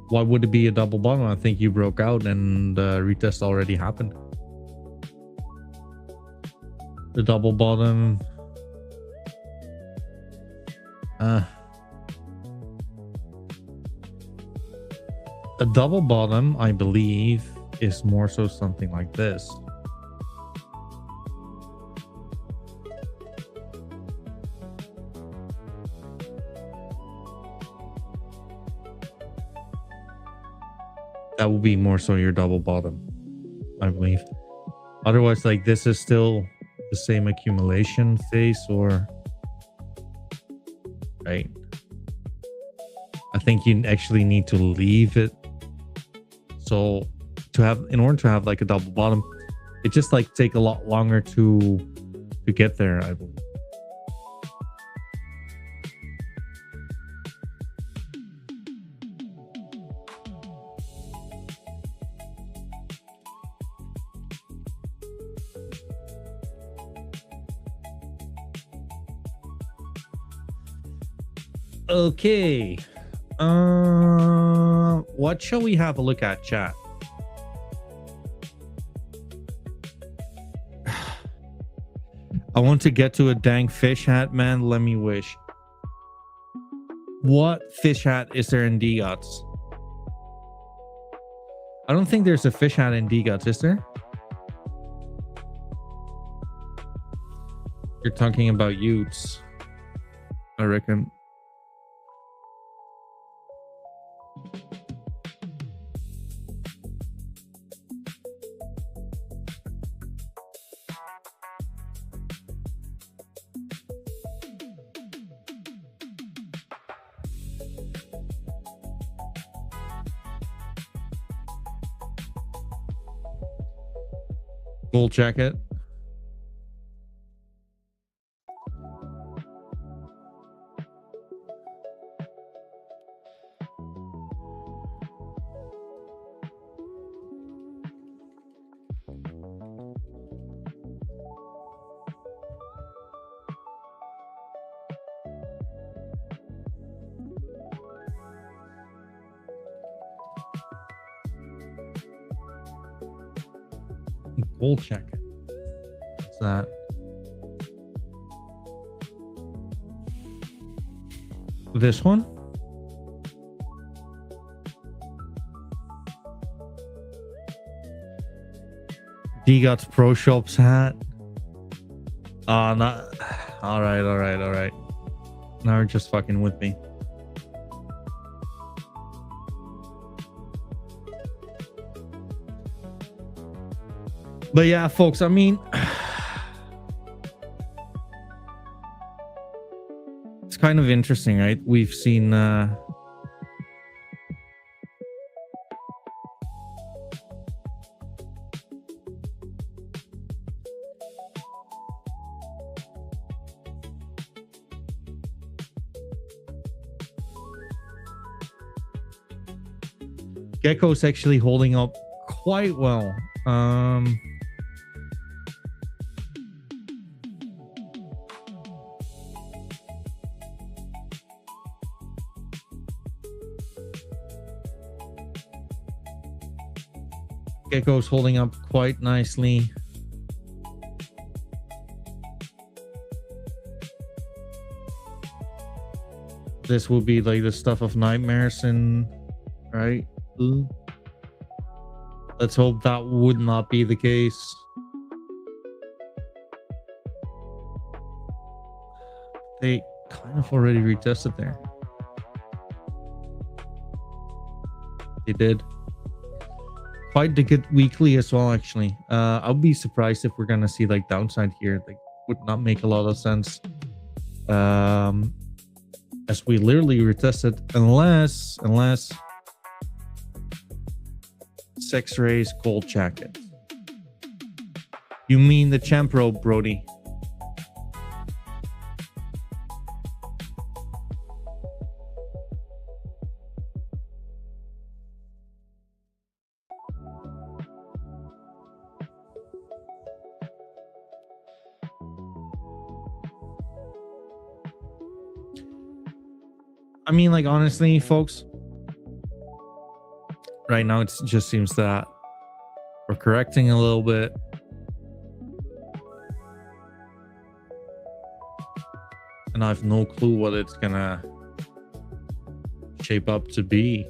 Why would it be a double bottom? I think you broke out and retest already happened. The double bottom. A double bottom, I believe, is more so something like this. That will be more so your double bottom, I believe. Otherwise, like this is still the same accumulation phase, or right? I think you actually need to leave it. So in order to have like a double bottom, it just like take a lot longer to get there, I believe. Okay. What shall we have a look at, chat? I want to get to a dang fish hat, man. Let me wish. What fish hat is there in DGOTS? I don't think there's a fish hat in DGOTS, is there? You're talking about Utes, I reckon. Gold jacket. Gold jacket. What's that? This one? DGOT's Pro Shops hat. Not. All right. Now you're just fucking with me. But yeah, folks, I mean, it's kind of interesting, right? We've seen Gecko's actually holding up quite well. Gecko's holding up quite nicely. This will be like the stuff of nightmares, and right? Ooh. Let's hope that would not be the case. They kind of already retested there. They did. Quite the good weekly as well, actually. I'll be surprised if we're gonna see like downside here. Like, would not make a lot of sense. As we literally retested, unless Sex Rays Gold Jacket. You mean the Champro, Brody? I mean, like, honestly, folks, right now it just seems that we're correcting a little bit. And I have no clue what it's gonna shape up to be.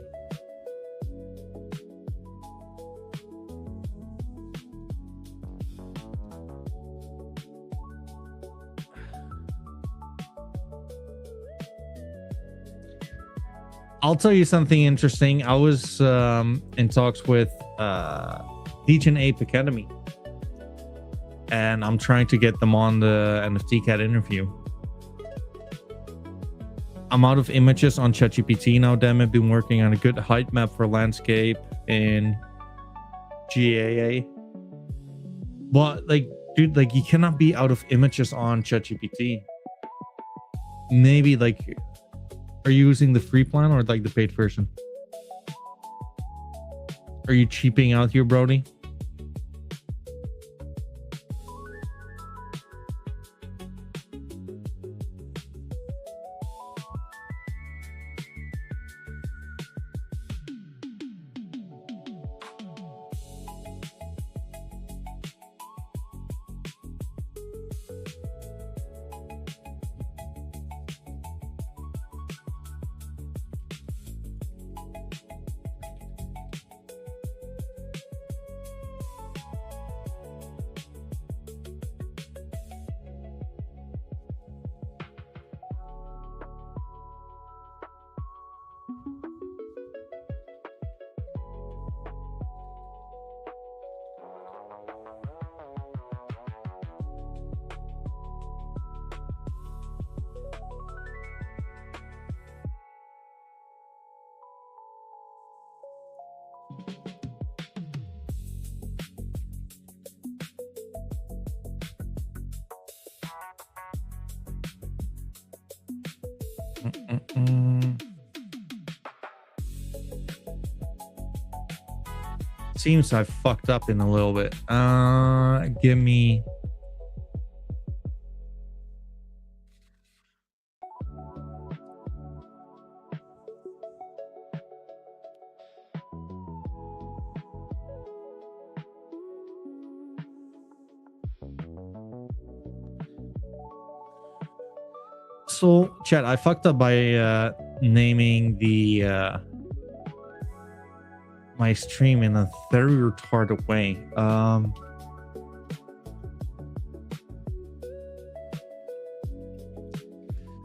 I'll tell you something interesting. I was in talks with Legion Ape Academy, and I'm trying to get them on the NFT CAT interview. I'm out of images on ChatGPT now. Damn, I've been working on a good height map for landscape in GAA. But like, dude, like you cannot be out of images on ChatGPT. Maybe like, are you using the free plan or like the paid version? Are you cheaping out here, Brody? Seems I fucked up in a little bit. Give me. So, chat, I fucked up by naming the my stream in a very retarded way.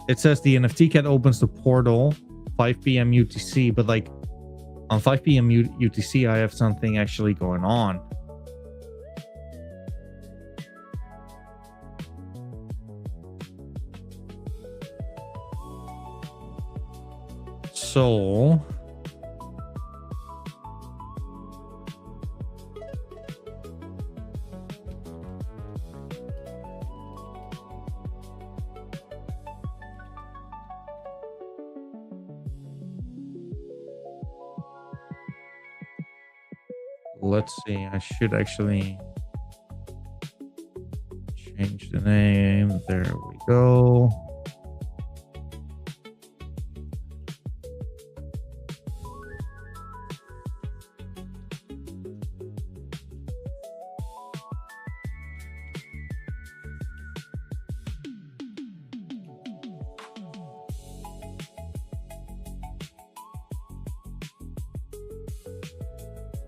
It says the NFT CAT opens the portal 5 p.m. UTC, but like on 5 p.m. UTC, I have something actually going on. So let's see, I should actually change the name. There we go.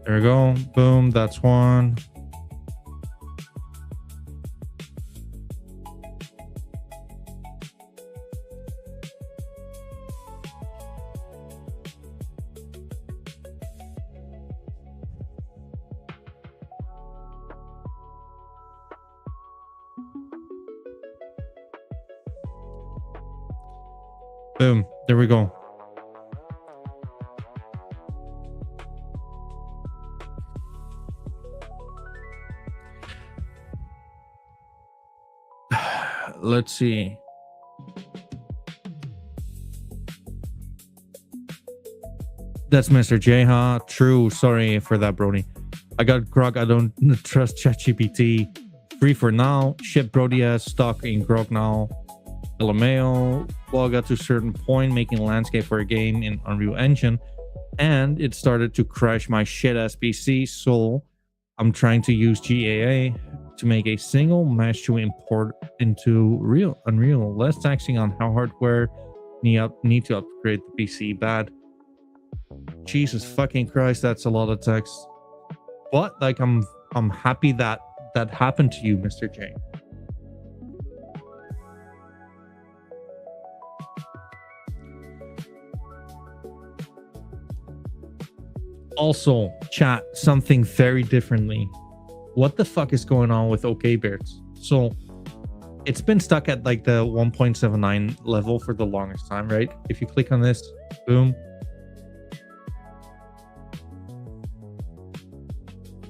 There we go. Boom. That's one. Boom. There we go. Let's see. That's Mr. J, huh? True. Sorry for that, Brody. I got Grog. I don't trust ChatGPT. Free for now. Ship Brody has stock in Grog now. LMAO. Well, I got to a certain point making a landscape for a game in Unreal Engine, and it started to crash my shit ass PC. So I'm trying to use GAA to make a single mesh to import into Unreal, less taxing on how hardware need to upgrade the PC. Bad. Jesus fucking Christ, that's a lot of text. But like, I'm happy that that happened to you, Mr. J. Also, chat, something very differently. What the fuck is going on with OK Bears? So it's been stuck at like the 1.79 level for the longest time, right? If you click on this, boom,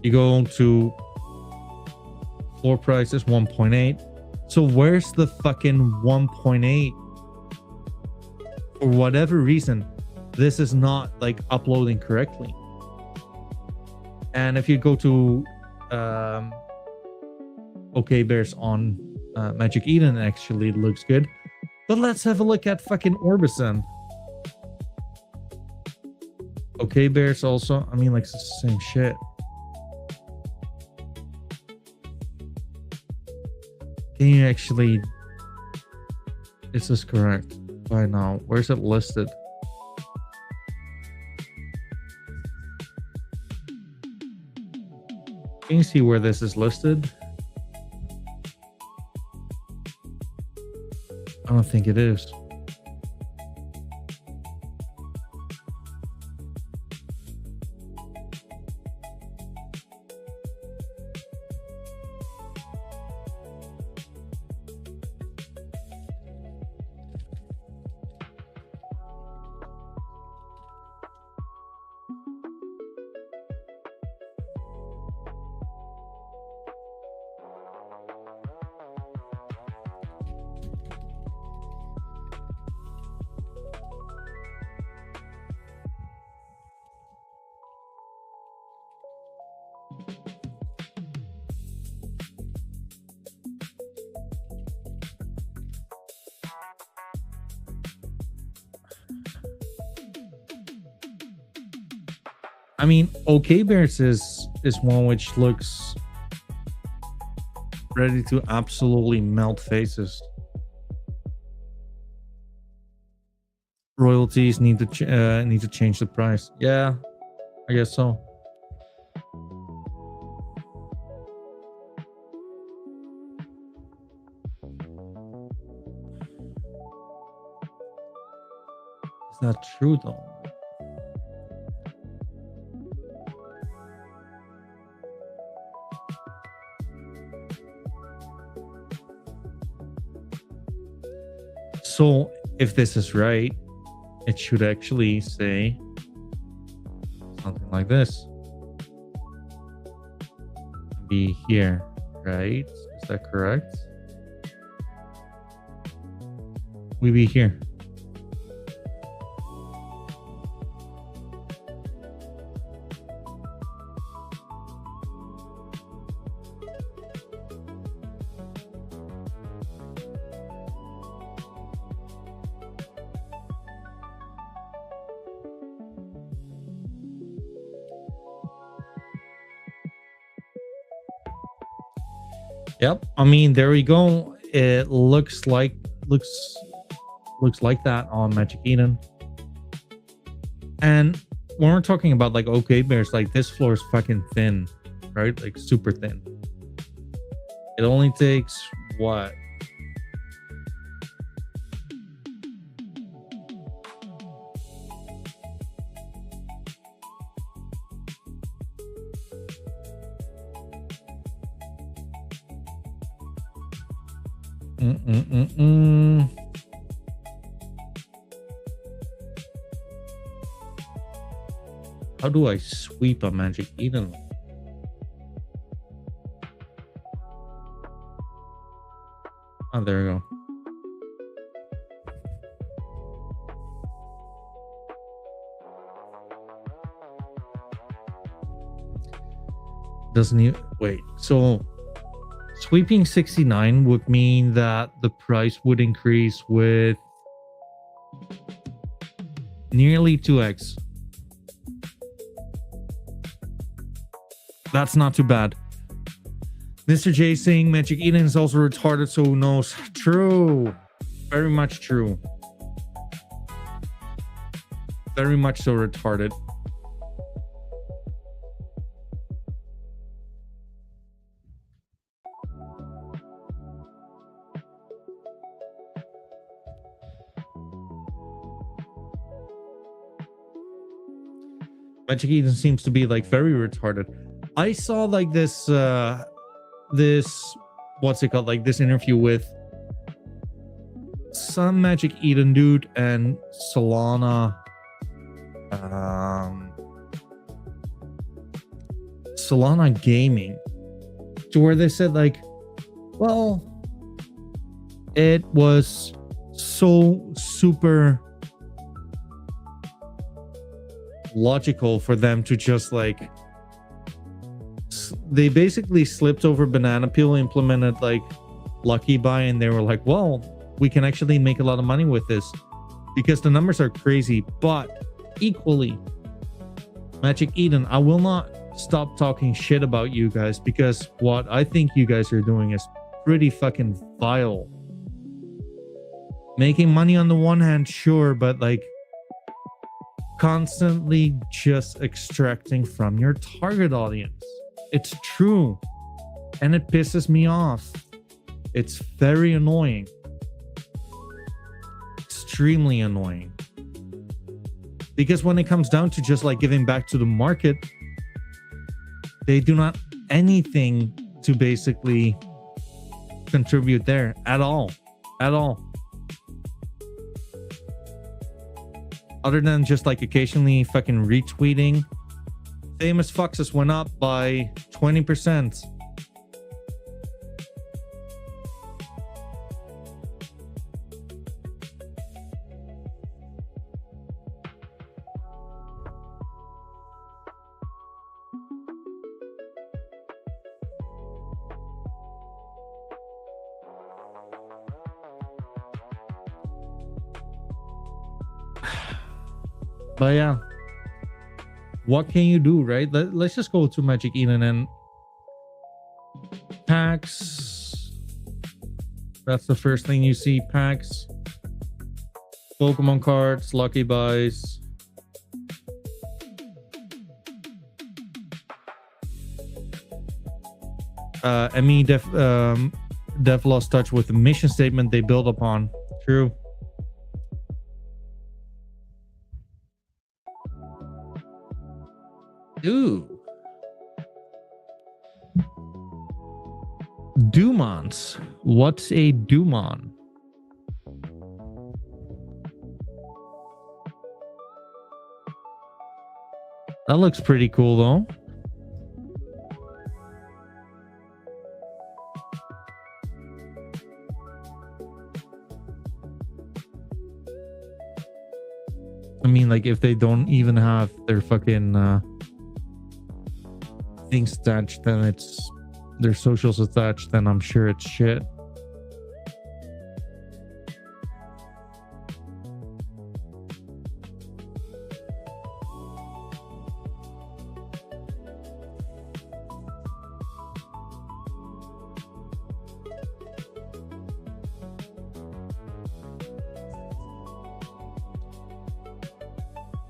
you go to floor price is 1.8. So where's the fucking 1.8? For whatever reason, this is not like uploading correctly. And if you go to OK Bears on Magic Eden, actually looks good. But let's have a look at fucking Orbison. OK Bears also, I mean, like, it's the same shit. Can you actually, is this correct by now? Where's it listed? Can you see where this is listed? I don't think it is. I mean, OK Bears is one which looks ready to absolutely melt faces. Royalties need to change the price. Yeah, I guess so. Is that true though? So if this is right, it should actually say something like this. Be here, right? Is that correct? We be here. Yep. I mean, there we go. It looks like that on Magic Eden. And when we're talking about like OK Bears, like this floor is fucking thin, right? Like super thin. It only takes what? How do I sweep a Magic Eden? Oh, there we go. Doesn't you wait? So sweeping 69 would mean that the price would increase with nearly 2x. That's not too bad. Mr. J saying Magic Eden is also retarded, so who knows? True. Very much true. Very much so retarded. Magic Eden seems to be like very retarded. I saw like this what's it called, like this interview with some Magic Eden dude and Solana Solana Gaming, to where they said like, well, it was so super logical for them to just like, they basically slipped over banana peel, implemented like lucky buy, and they were like, well, we can actually make a lot of money with this because the numbers are crazy. But equally, Magic Eden, I will not stop talking shit about you guys, because what I think you guys are doing is pretty fucking vile. Making money on the one hand, sure, but like constantly just extracting from your target audience. It's true, and it pisses me off. It's very annoying, extremely annoying, because when it comes down to just like giving back to the market, they do not anything to basically contribute there at all, other than just like occasionally fucking retweeting. Famous Foxes went up by 20%. But yeah, what can you do, right? Let's just go to Magic Eden and packs. That's the first thing you see. Packs, Pokemon cards, lucky buys. ME Dev lost touch with the mission statement they build upon. True. Ooh. Dumons. What's a Dumon? That looks pretty cool though. I mean, like, if they don't even have their fucking things attached, then it's their socials attached, then I'm sure it's shit.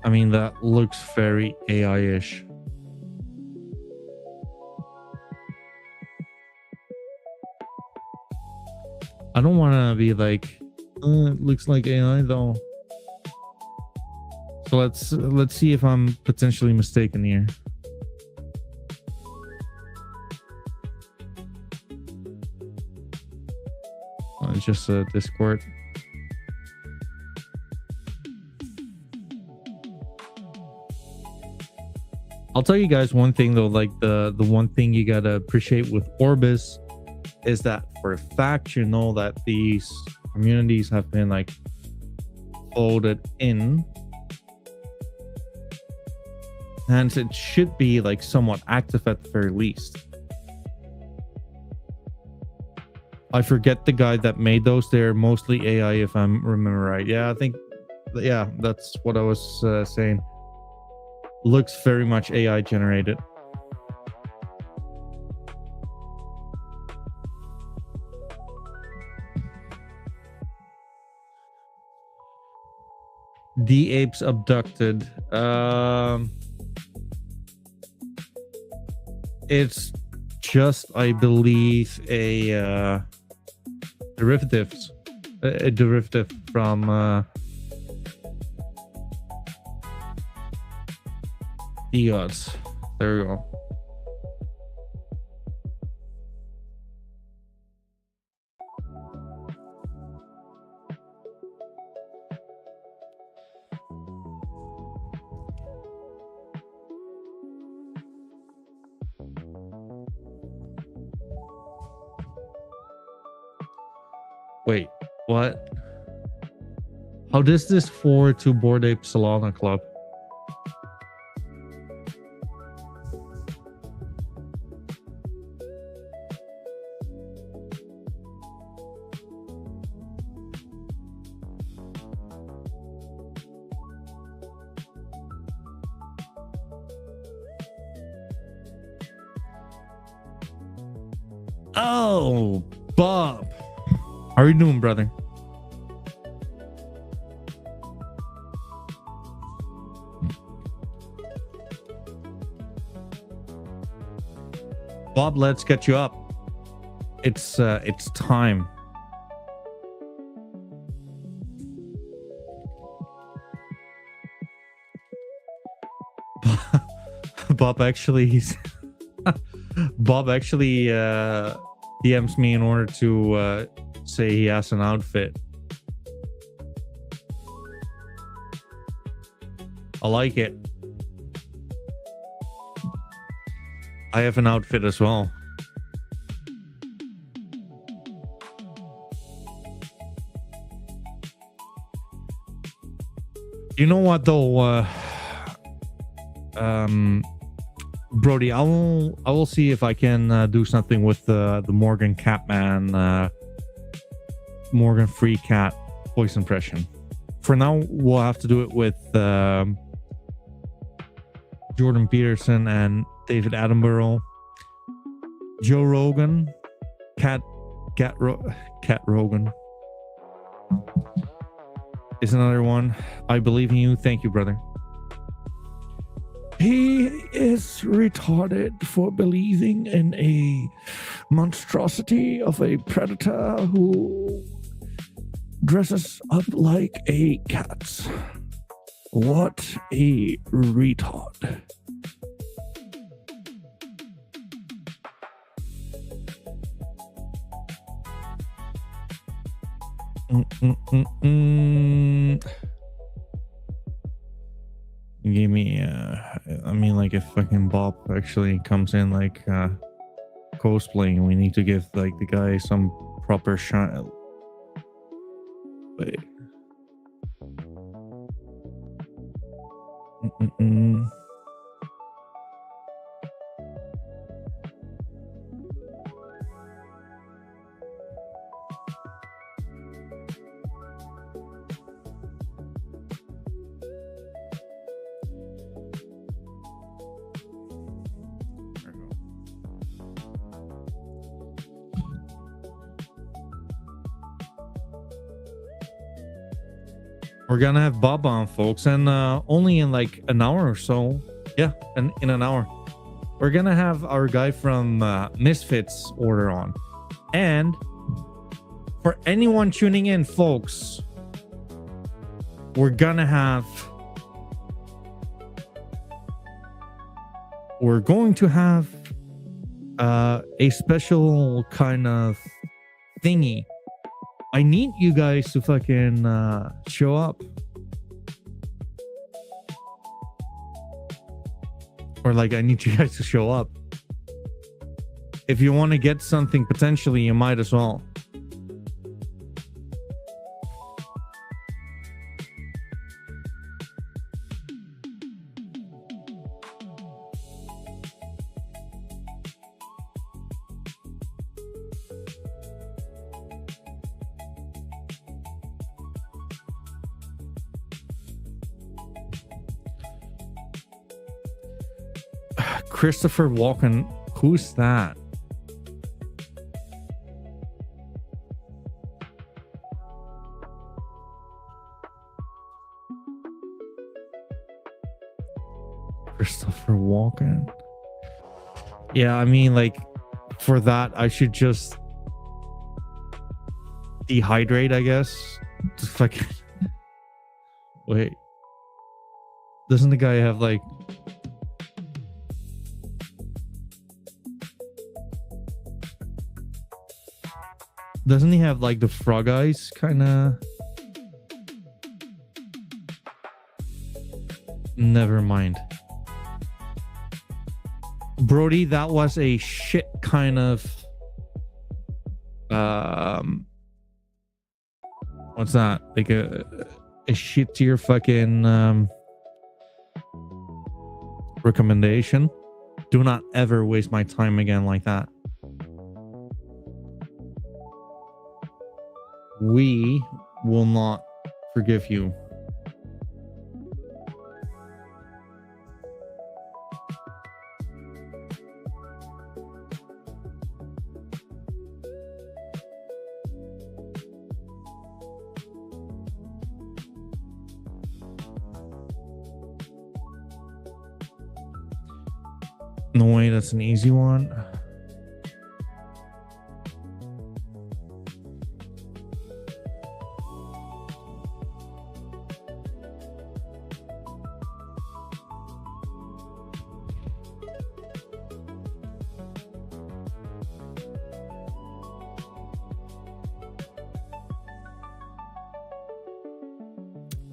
I mean, that looks very AI-ish. I don't want to be like, it looks like AI though. So let's see if I'm potentially mistaken here. Oh, it's just a Discord. I'll tell you guys one thing though, like the one thing you gotta appreciate with Orbis is that for a fact, you know, that these communities have been like folded in, hence it should be like somewhat active at the very least. I forget the guy that made those. They're mostly AI, if I remember right. Yeah, I think, yeah, that's what I was saying. Looks very much AI generated. The apes abducted. It's just, I believe, a derivative from EGOTs. There we go. Wait, what? How does this forward to Bored Ape Solana Club? Oh, Bob. How are you doing, brother? Bob, let's get you up. It's time. Bob actually Bob actually DMs me in order to say he has an outfit. I like it. I have an outfit as well. You know what though, Brody, I will see if I can do something with the Morgan Catman, Morgan Free Cat voice impression. For now, we'll have to do it with Jordan Peterson and David Attenborough, Joe Rogan, Cat Rogan is another one. I believe in you. Thank you, brother. He is retarded for believing in a monstrosity of a predator who dresses up like a cat. What a retard. Give me I mean, like, if fucking Bob actually comes in like cosplaying, we need to give like the guy some proper shine. Wait. We're gonna have Bob on, folks, and only in like an hour or so. Yeah, in an hour. We're gonna have our guy from Misfits order on. And for anyone tuning in, folks, we're going to have a special kind of thingy. I need you guys to fucking show up. Or like, I need you guys to show up. If you want to get something, potentially, you might as well. Christopher Walken, who's that? Christopher Walken. Yeah, I mean, like, for that, I should just dehydrate, I guess. Just fucking wait. Doesn't the guy have like Doesn't he have like the frog eyes kind of? Never mind. Brody, that was a shit kind of what's that? Like a shittier fucking recommendation. Do not ever waste my time again like that. We will not forgive you. No way, that's an easy one.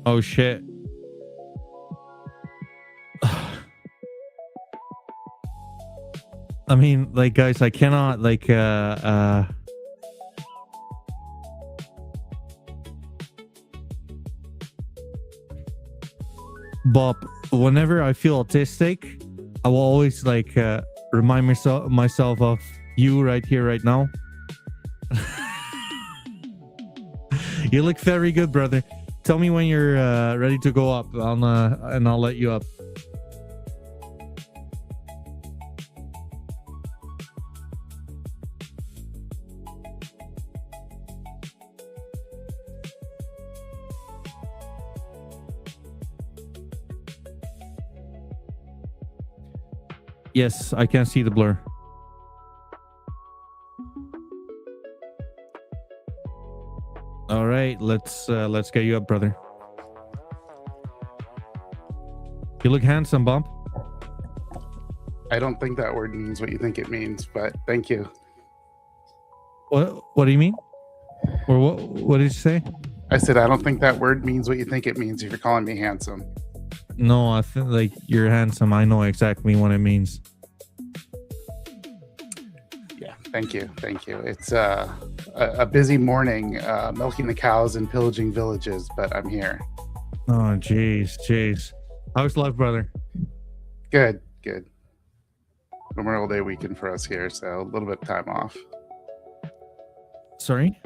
Oh shit. I mean, like, guys, I cannot, like, Bob, whenever I feel autistic, I will always, like, remind myself of you right here, right now. You look very good, brother. Tell me when you're ready to go up, and I'll let you up. Yes, I can see the blur. All right, let's get you up, brother. You look handsome, Bump. I don't think that word means what you think it means, but thank you. What do you mean? Or what did you say? I said I don't think that word means what you think it means if you're calling me handsome. No, I think like you're handsome. I know exactly what it means. Yeah, thank you. It's a busy morning, milking the cows and pillaging villages, but I'm here. Oh, jeez. How's life, brother? Good. Memorial Day weekend for us here, so a little bit of time off. Sorry?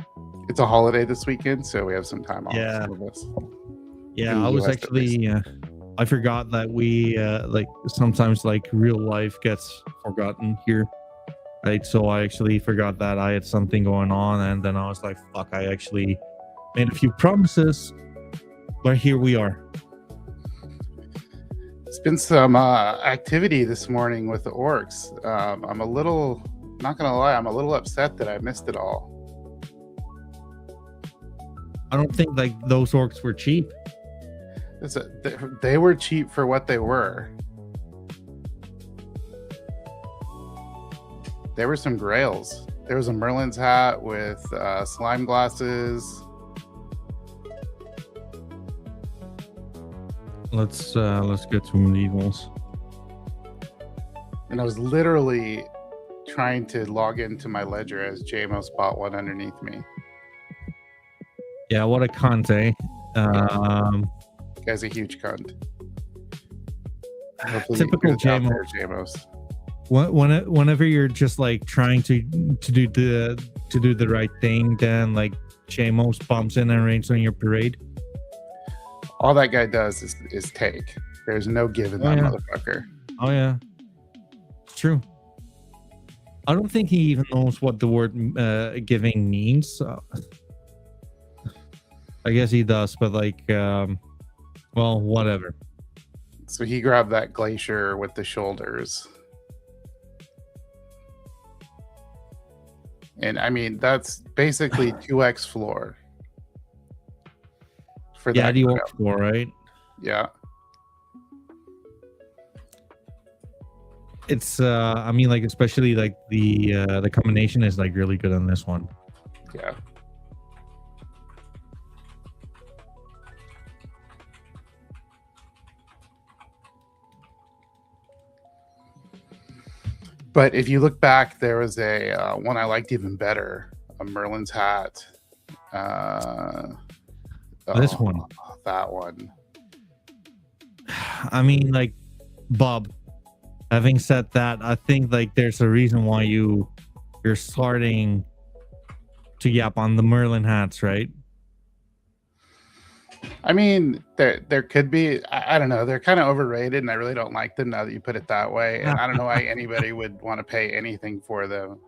It's a holiday this weekend, so we have some time off. Yeah. Some of us. Yeah, I was actually I forgot that we like sometimes like real life gets forgotten here. Right, so I actually forgot that I had something going on, and then I was like, fuck, I actually made a few promises, but here we are. It's been some activity this morning with the orcs. I'm a little, not gonna lie, I'm a little upset that I missed it all. I don't think like those orcs were cheap. They were cheap for what they were. There were some grails. There was a Merlin's hat with slime glasses. Let's get some needles. And I was literally trying to log into my ledger as JMO bought one underneath me. Yeah, what a cunt, eh? Guy's a huge cunt. Typical JMOs. Whenever you're just like trying to do the right thing, then like JMOs bumps in and rains on your parade. All that guy does is take. There's no give in that motherfucker. Oh yeah, it's true. I don't think he even knows what the word giving means. So I guess he does, but like, well, whatever. So he grabbed that glacier with the shoulders. And I mean, that's basically 2x floor. For yeah, that the orc floor, right? Yeah. It's I mean, like, especially like the combination is like really good on this one. Yeah. But if you look back, there was a one I liked even better, a Merlin's hat. This one. That one. I mean, like, Bob, having said that, I think like there's a reason why you're starting to yap on the Merlin hats, right? I mean, there could be. I don't know. They're kind of overrated, and I really don't like them now that you put it that way. And I don't know why anybody would want to pay anything for them.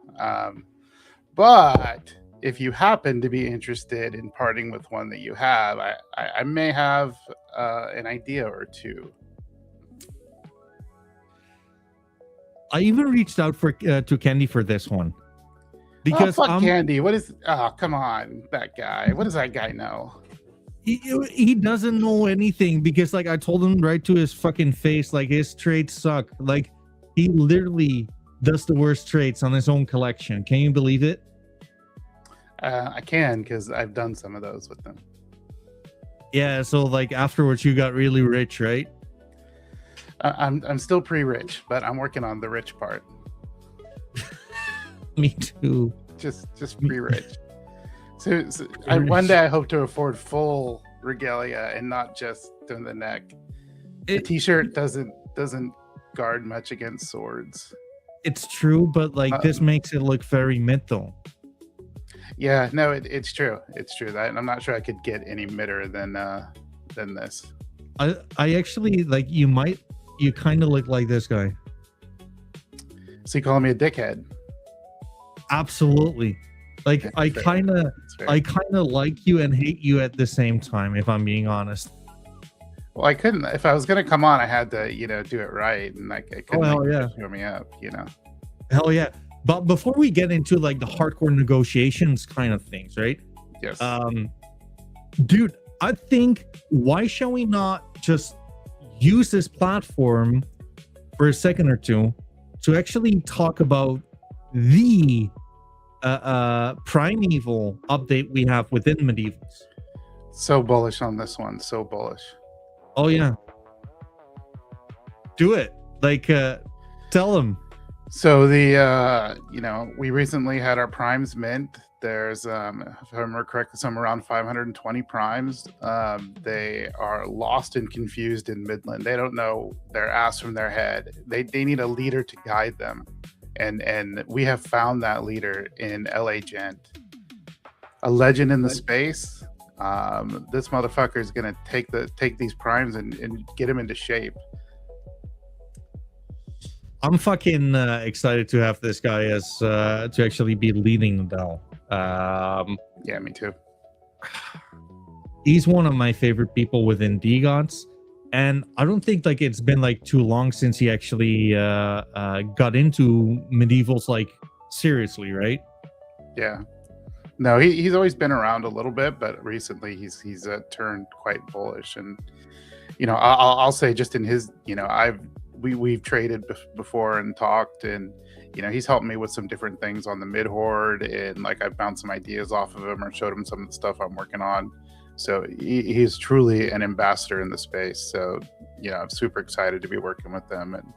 But if you happen to be interested in parting with one that you have, I may have an idea or two. I even reached out to Candy for this one because fuck Candy. What is? Oh, come on, that guy. What does that guy know? He doesn't know anything because like I told him right to his fucking face, like his trades suck. Like he literally does the worst trades on his own collection. Can you believe it? I can, because I've done some of those with them. Yeah, so like afterwards you got really rich, right? I'm still pre-rich, but I'm working on the rich part. Me too. Just pre-rich. So one day I hope to afford full regalia and not just doing the neck. The t-shirt doesn't guard much against swords. It's true, but like this makes it look very mid though. Yeah, no, it's true. It's true that I'm not sure I could get any midder than this. I actually like you kind of look like this guy. So you calling me a dickhead? Absolutely. Like I kind of like you and hate you at the same time, if I'm being honest. Well, I couldn't. If I was gonna come on, I had to, do it right, and like I couldn't show me up, Hell yeah! But before we get into like the hardcore negotiations kind of things, right? Yes. Dude, I think why shall we not just use this platform for a second or two to actually talk about the primeval update we have within Medievals. So bullish on this one. So bullish. Oh yeah. Do it. Like tell them. So the we recently had our primes mint. There's if I remember correctly, somewhere around 520 primes. They are lost and confused in Midland. They don't know their ass from their head. They need a leader to guide them. And we have found that leader in LA Gent, a legend in the space. This motherfucker is gonna take these primes and get them into shape. I'm fucking excited to have this guy as to actually be leading the DAO. Yeah, me too. He's one of my favorite people within DGOTS. And I don't think like it's been like too long since he actually got into Medievals like seriously, right? Yeah. No, he's always been around a little bit, but recently he's turned quite bullish. And I'll say just in his we've traded before and talked, and he's helped me with some different things on the mid horde, and like I've bounced some ideas off of him or showed him some of the stuff I'm working on. So he's truly an ambassador in the space. So, I'm super excited to be working with them and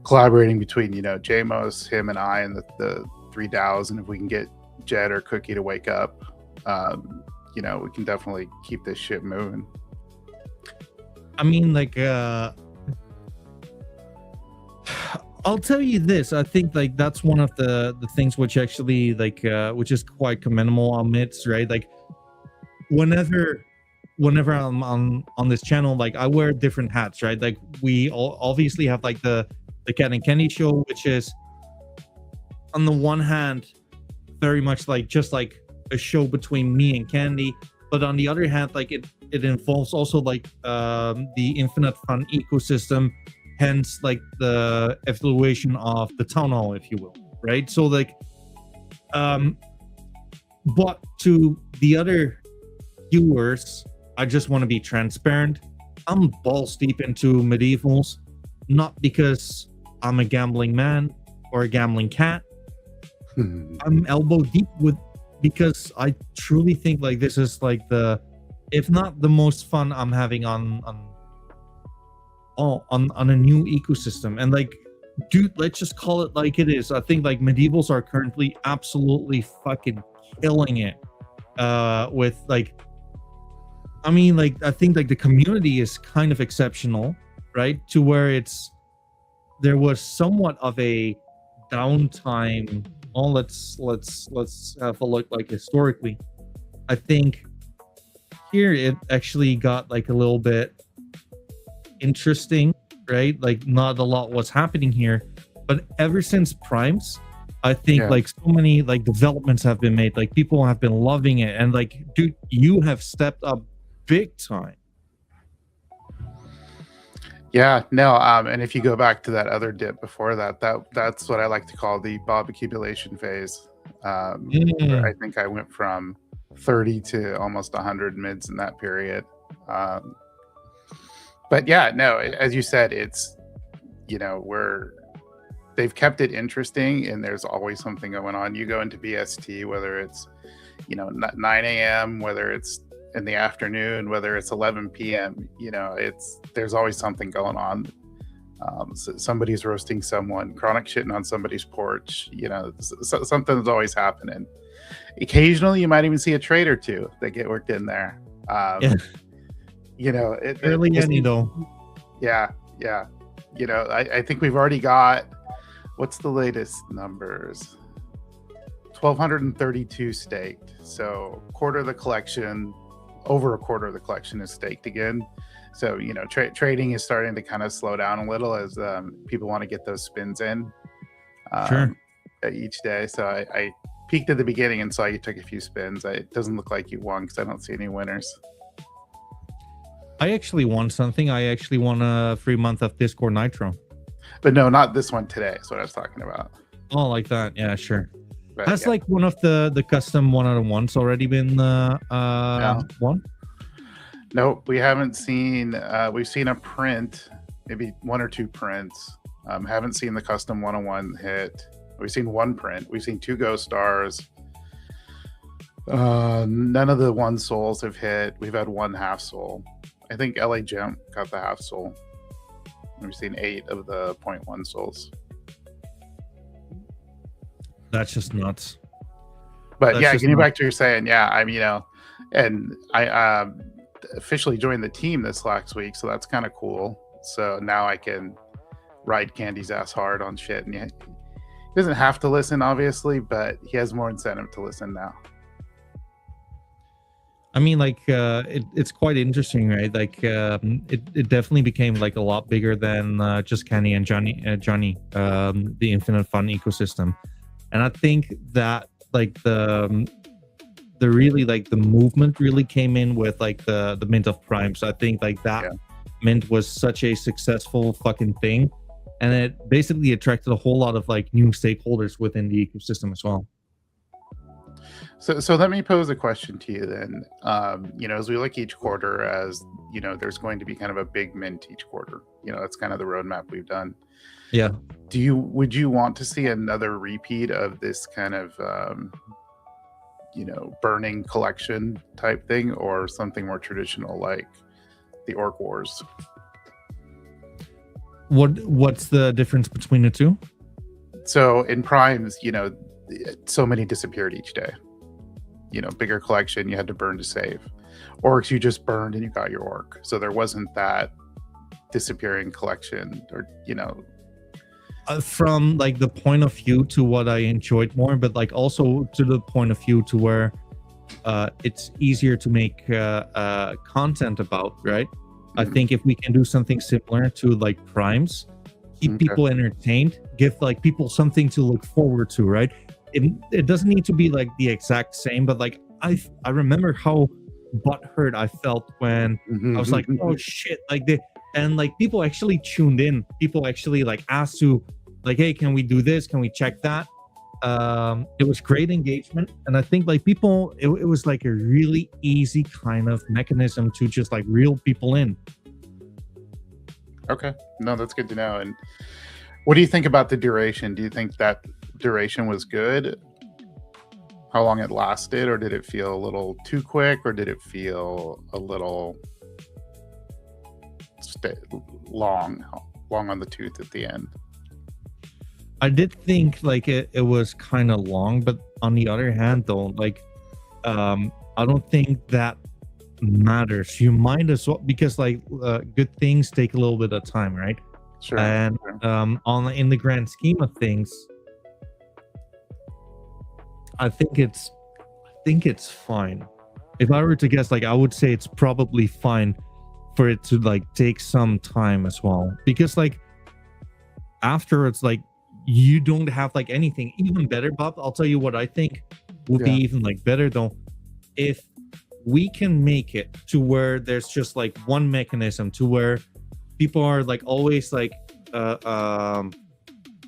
collaborating between, JMOS, him and I, and the 3 DAOs. And if we can get Jed or Cookie to wake up, we can definitely keep this shit moving. I mean, like, I'll tell you this. I think like that's one of the things which actually like, which is quite commendable on mids, right? Like, whenever I'm on this channel, like I wear different hats, right? Like we all obviously have like the Cat and Candy show, which is on the one hand very much like just like a show between me and Candy, but on the other hand, like it involves also like the Infinite Fun ecosystem, hence like the evaluation of the town hall, if you will, right? So like but to the other viewers, I just want to be transparent. I'm balls deep into Medievals, not because I'm a gambling man or a gambling cat. I'm elbow deep because I truly think like this is like the, if not the most fun I'm having on a new ecosystem. And like, dude, let's just call it like it is. I think like medievals are currently absolutely fucking killing it with like, I mean, like, I think like the community is kind of exceptional, right? To where there was somewhat of a downtime. Oh, let's have a look like historically. I think here it actually got like a little bit interesting, right? Like not a lot was happening here, but ever since Primes, I think like so many like developments have been made, like people have been loving it, and like, dude, you have stepped up big time. Yeah, no, and if you go back to that other dip before that, that's what I like to call the Bob accumulation phase. Where I think I went from 30 to almost 100 mids in that period. But yeah, no, as you said, it's, you know, they've kept it interesting, and there's always something going on. You go into BST, whether it's, you know, 9 a.m., whether it's in the afternoon, whether it's 11 p.m., you know, there's always something going on. So somebody's roasting someone, chronic shitting on somebody's porch, you know, something's always happening. Occasionally you might even see a trade or two that get worked in there. You know, yeah, you know, I think we've already got, what's the latest numbers? 1,232 staked. So quarter of the collection, over a quarter of the collection is staked again. So, you know, trading is starting to kind of slow down a little as people want to get those spins in each day. So I peeked at the beginning and saw you took a few spins. It doesn't look like you won because I don't see any winners. I actually won something. I actually won a free month of Discord Nitro. But no, not this one today. That's what I was talking about. Oh, like that. Yeah, sure. But, that's like one of the custom 1-on-1s already been won. Nope, we haven't seen. We've seen a print, maybe one or two prints. Haven't seen the custom 1-on-1 hit. We've seen one print. We've seen 2 ghost stars. None of the 1 souls have hit. We've had 1 half soul. I think LA Gem got the half soul. We've seen 8 of the 0.1 souls. That's just nuts. But that's, yeah, getting back to what you're saying, yeah, I'm, you know, and I officially joined the team this last week, so that's kind of cool. So now I can ride Candy's ass hard on shit, and he doesn't have to listen, obviously, but he has more incentive to listen now. I mean, like, it's quite interesting, right? Like, it definitely became like a lot bigger than just Candy and Johnny, the Infinite Fun ecosystem. And I think that like the really like the movement really came in with like the mint of Prime. So I think like that mint was such a successful fucking thing, and it basically attracted a whole lot of like new stakeholders within the ecosystem as well. So let me pose a question to you then. You know, as we look each quarter, as you know, there's going to be kind of a big mint each quarter. You know, that's kind of the roadmap we've done. Yeah. Would you want to see another repeat of this kind of you know, burning collection type thing, or something more traditional like the Orc Wars? What's the difference between the two? So in Primes, you know, so many disappeared each day. You know, bigger collection, you had to burn to save. Orcs, you just burned and you got your orc. So there wasn't that disappearing collection, or, you know. From like the point of view to what I enjoyed more, but like also to the point of view to where it's easier to make content about, right? I think if we can do something similar to like Primes, keep people entertained, give like people something to look forward to, right? It doesn't need to be like the exact same, but like I remember how butthurt I felt when I was like, oh shit, like like people actually tuned in. People actually like asked to like, hey, can we do this? Can we check that? It was great engagement, and I think like people, it was like a really easy kind of mechanism to just like reel people in. Okay, no, that's good to know. And what do you think about the duration? Do you think that duration was good? how long it lasted, or did it feel a little too quick, or did it feel a little long on the tooth at the end? I did think like it was kind of long, but on the other hand, though, like I don't think that matters. You might as well, because like good things take a little bit of time, right? Sure. And on in the grand scheme of things, I think it's fine. If I were to guess, like I would say it's probably fine for it to like take some time as well, because like afterwards, like you don't have like anything. Even better, Bob, I'll tell you what I think would be even like better though, if we can make it to where there's just like one mechanism to where people are like always like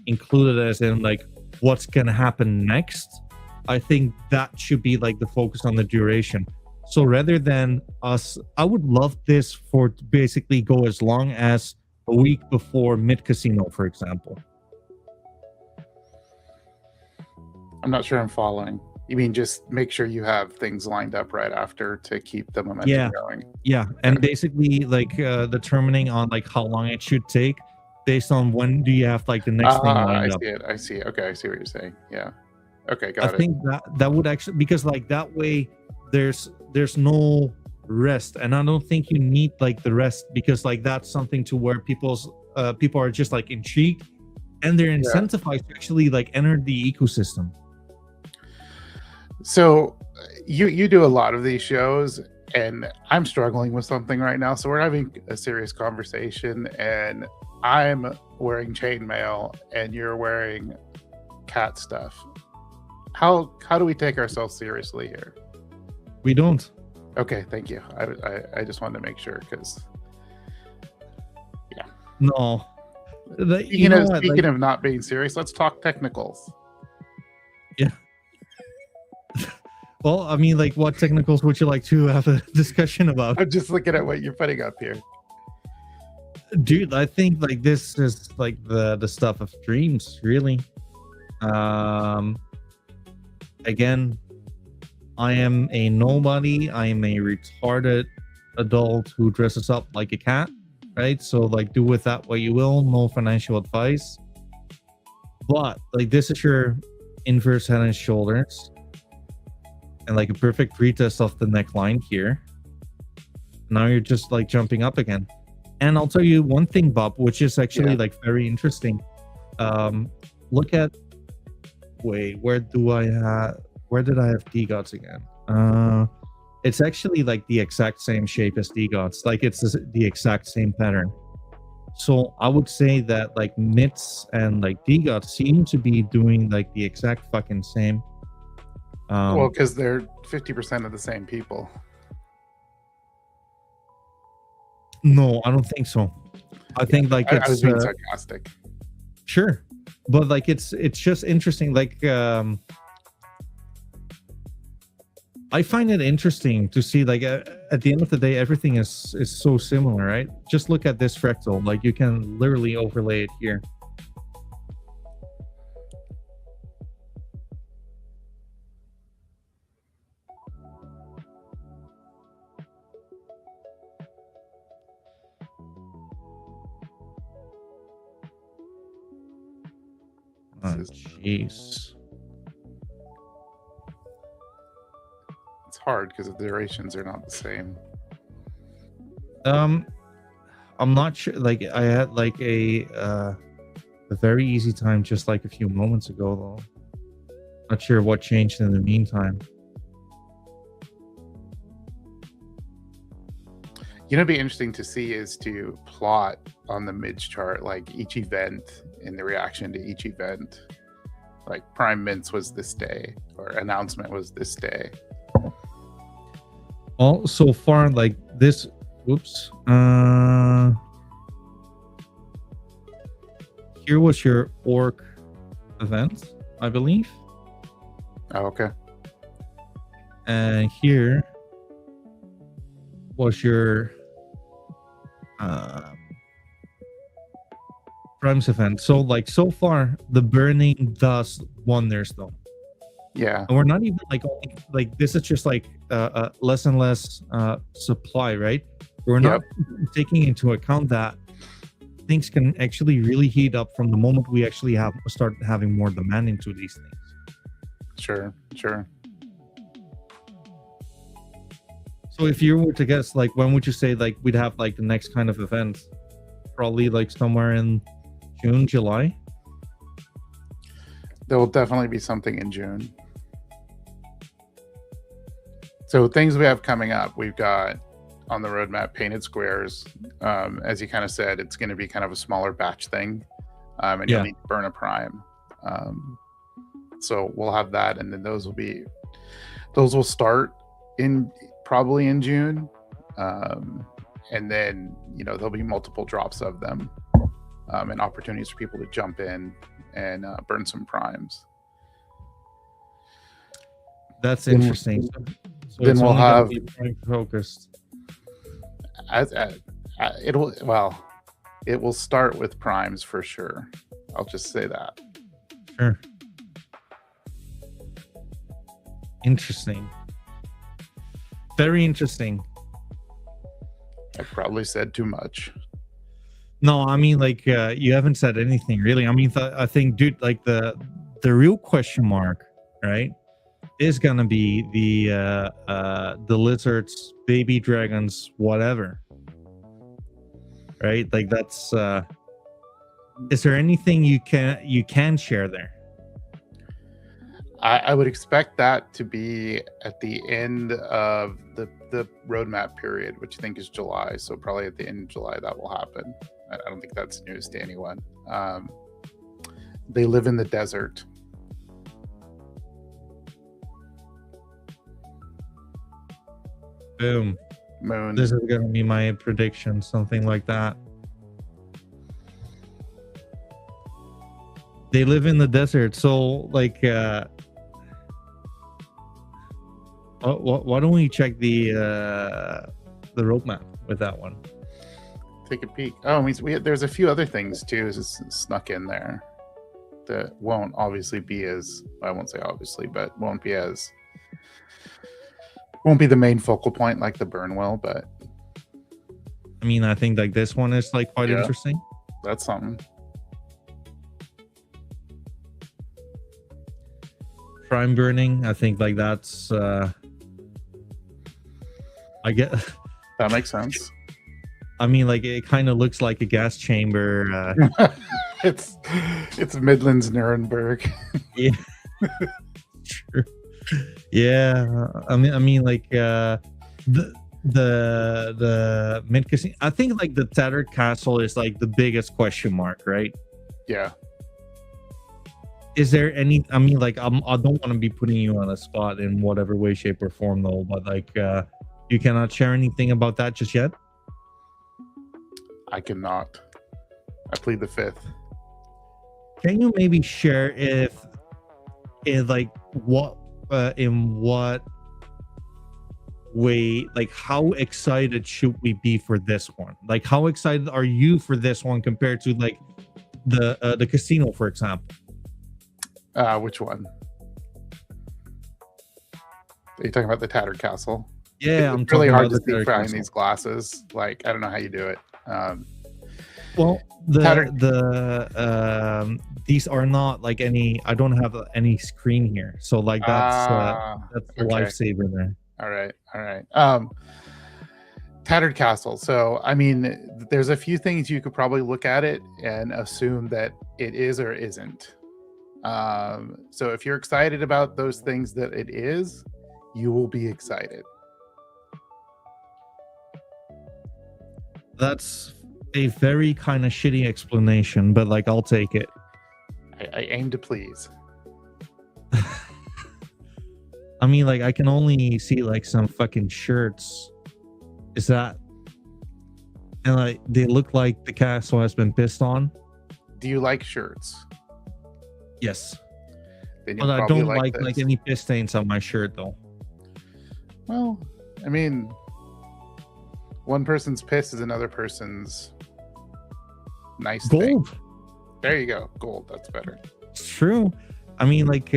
included as in like what's gonna happen next. I think that should be like the focus on the duration. So rather than us, I would love this for to basically go as long as a week before mid casino, for example. I'm not sure I'm following. You mean just make sure you have things lined up right after to keep the momentum going? Yeah, and basically like determining on like how long it should take based on when do you have like the next thing lined up. I see it. Okay, I see what you're saying. Yeah. Okay, I got it. think that would actually, because like that way there's no rest, and I don't think you need like the rest, because like that's something to where people are just like intrigued and they're incentivized to actually like enter the ecosystem. So you do a lot of these shows, and I'm struggling with something right now. So we're having a serious conversation, and I'm wearing chainmail, and you're wearing cat stuff. How do we take ourselves seriously here? We don't. Okay, thank you. I just wanted to make sure, because no. Speaking of not being serious, let's talk technicals. Yeah. Well, I mean, like, what technicals would you like to have a discussion about? I'm just looking at what you're putting up here. Dude, I think like this is like the stuff of dreams, really. Again, I am a nobody. I am a retarded adult who dresses up like a cat, right? So like do with that what you will. No financial advice. But like this is your inverse head and shoulders. And like a perfect retest of the neckline here. Now you're just like jumping up again. And I'll tell you one thing, Bob, which is actually like very interesting. Look at, wait, where did I have D-Gods again? It's actually like the exact same shape as D-Gods. Like it's the exact same pattern. So I would say that like Mitts and like D-Gods seem to be doing like the exact fucking same. Well, because they're 50% of the same people. No, I don't think so. I think like I was being sarcastic. Sure, but like it's just interesting. Like I find it interesting to see like at the end of the day, everything is so similar, right? Just look at this fractal. Like you can literally overlay it here. Oh, jeez. It's hard because the durations are not the same. I'm not sure. Like I had like a very easy time just like a few moments ago, though. Not sure what changed in the meantime. You know, it'd be interesting to see is to plot on the mids chart, like each event and the reaction to each event. Like prime mints was this day, or announcement was this day. Well, so far, like this, whoops. Here was your orc event, I believe. Oh, okay. And here was your Primes event. So like so far the burning does wonders though. Yeah. And we're not even like only, like this is just like less and less supply, right? We're not taking into account that things can actually really heat up from the moment we actually start having more demand into these things. Sure. So if you were to guess, like, when would you say like we'd have like the next kind of event? Probably like somewhere in June, July. There will definitely be something in June. So things we have coming up, we've got on the roadmap painted squares. As you kind of said, it's going to be kind of a smaller batch thing, and you'll need to burn a prime. So we'll have that, and then those will start in probably in June, and then there'll be multiple drops of them, and opportunities for people to jump in and burn some primes. That's interesting. So then we'll have focused. It will start with primes for sure. I'll just say that. Sure. Interesting. Very interesting. I probably said too much. No, I mean, like, you haven't said anything really. I mean, I think, dude, like the real question mark, right, is gonna be the lizards, baby dragons, whatever. Right? Like that's is there anything you can share there? I would expect that to be at the end of the roadmap period, which I think is July. So probably at the end of July that will happen. I don't think that's news to anyone. They live in the desert. Boom. Moon. This is gonna be my prediction, something like that. They live in the desert, so like why don't we check the roadmap with that one? Take a peek. Oh, there's a few other things too snuck in there that won't obviously be as, I won't say obviously, but won't be the main focal point like the burn will, but I mean, I think like this one is like quite interesting. That's something. Prime burning, I think like that's I get that makes sense. I mean, like it kind of looks like a gas chamber. It's Midlands Nuremberg. Yeah. Sure. Yeah, I mean, like the mid casino. I think like the Tattered Castle is like the biggest question mark, right? Yeah. Is there any? I mean, like I don't want to be putting you on a spot in whatever way, shape, or form, though. But like, you cannot share anything about that just yet. I cannot. I plead the fifth. Can you maybe share if like what? In what way, like how excited should we be for this one? Like how excited are you for this one compared to like the casino, for example? Which one? Are you talking about the Tattered Castle? Yeah, it's really hard to see behind these glasses. Like I don't know how you do it. Well, these are not like any. I don't have any screen here, so like that's a lifesaver there. All right. Tattered Castle. So I mean, there's a few things you could probably look at it and assume that it is or isn't. So if you're excited about those things that it is, you will be excited. That's a very kind of shitty explanation, but like I'll take it. I aim to please. I mean, like I can only see like some fucking shirts. Is that? And like they look like the castle has been pissed on. Do you like shirts? Yes. But I don't like any piss stains on my shirt though. Well, I mean, one person's piss is another person's nice gold thing. There you go. Gold. That's better. It's true. I mean, like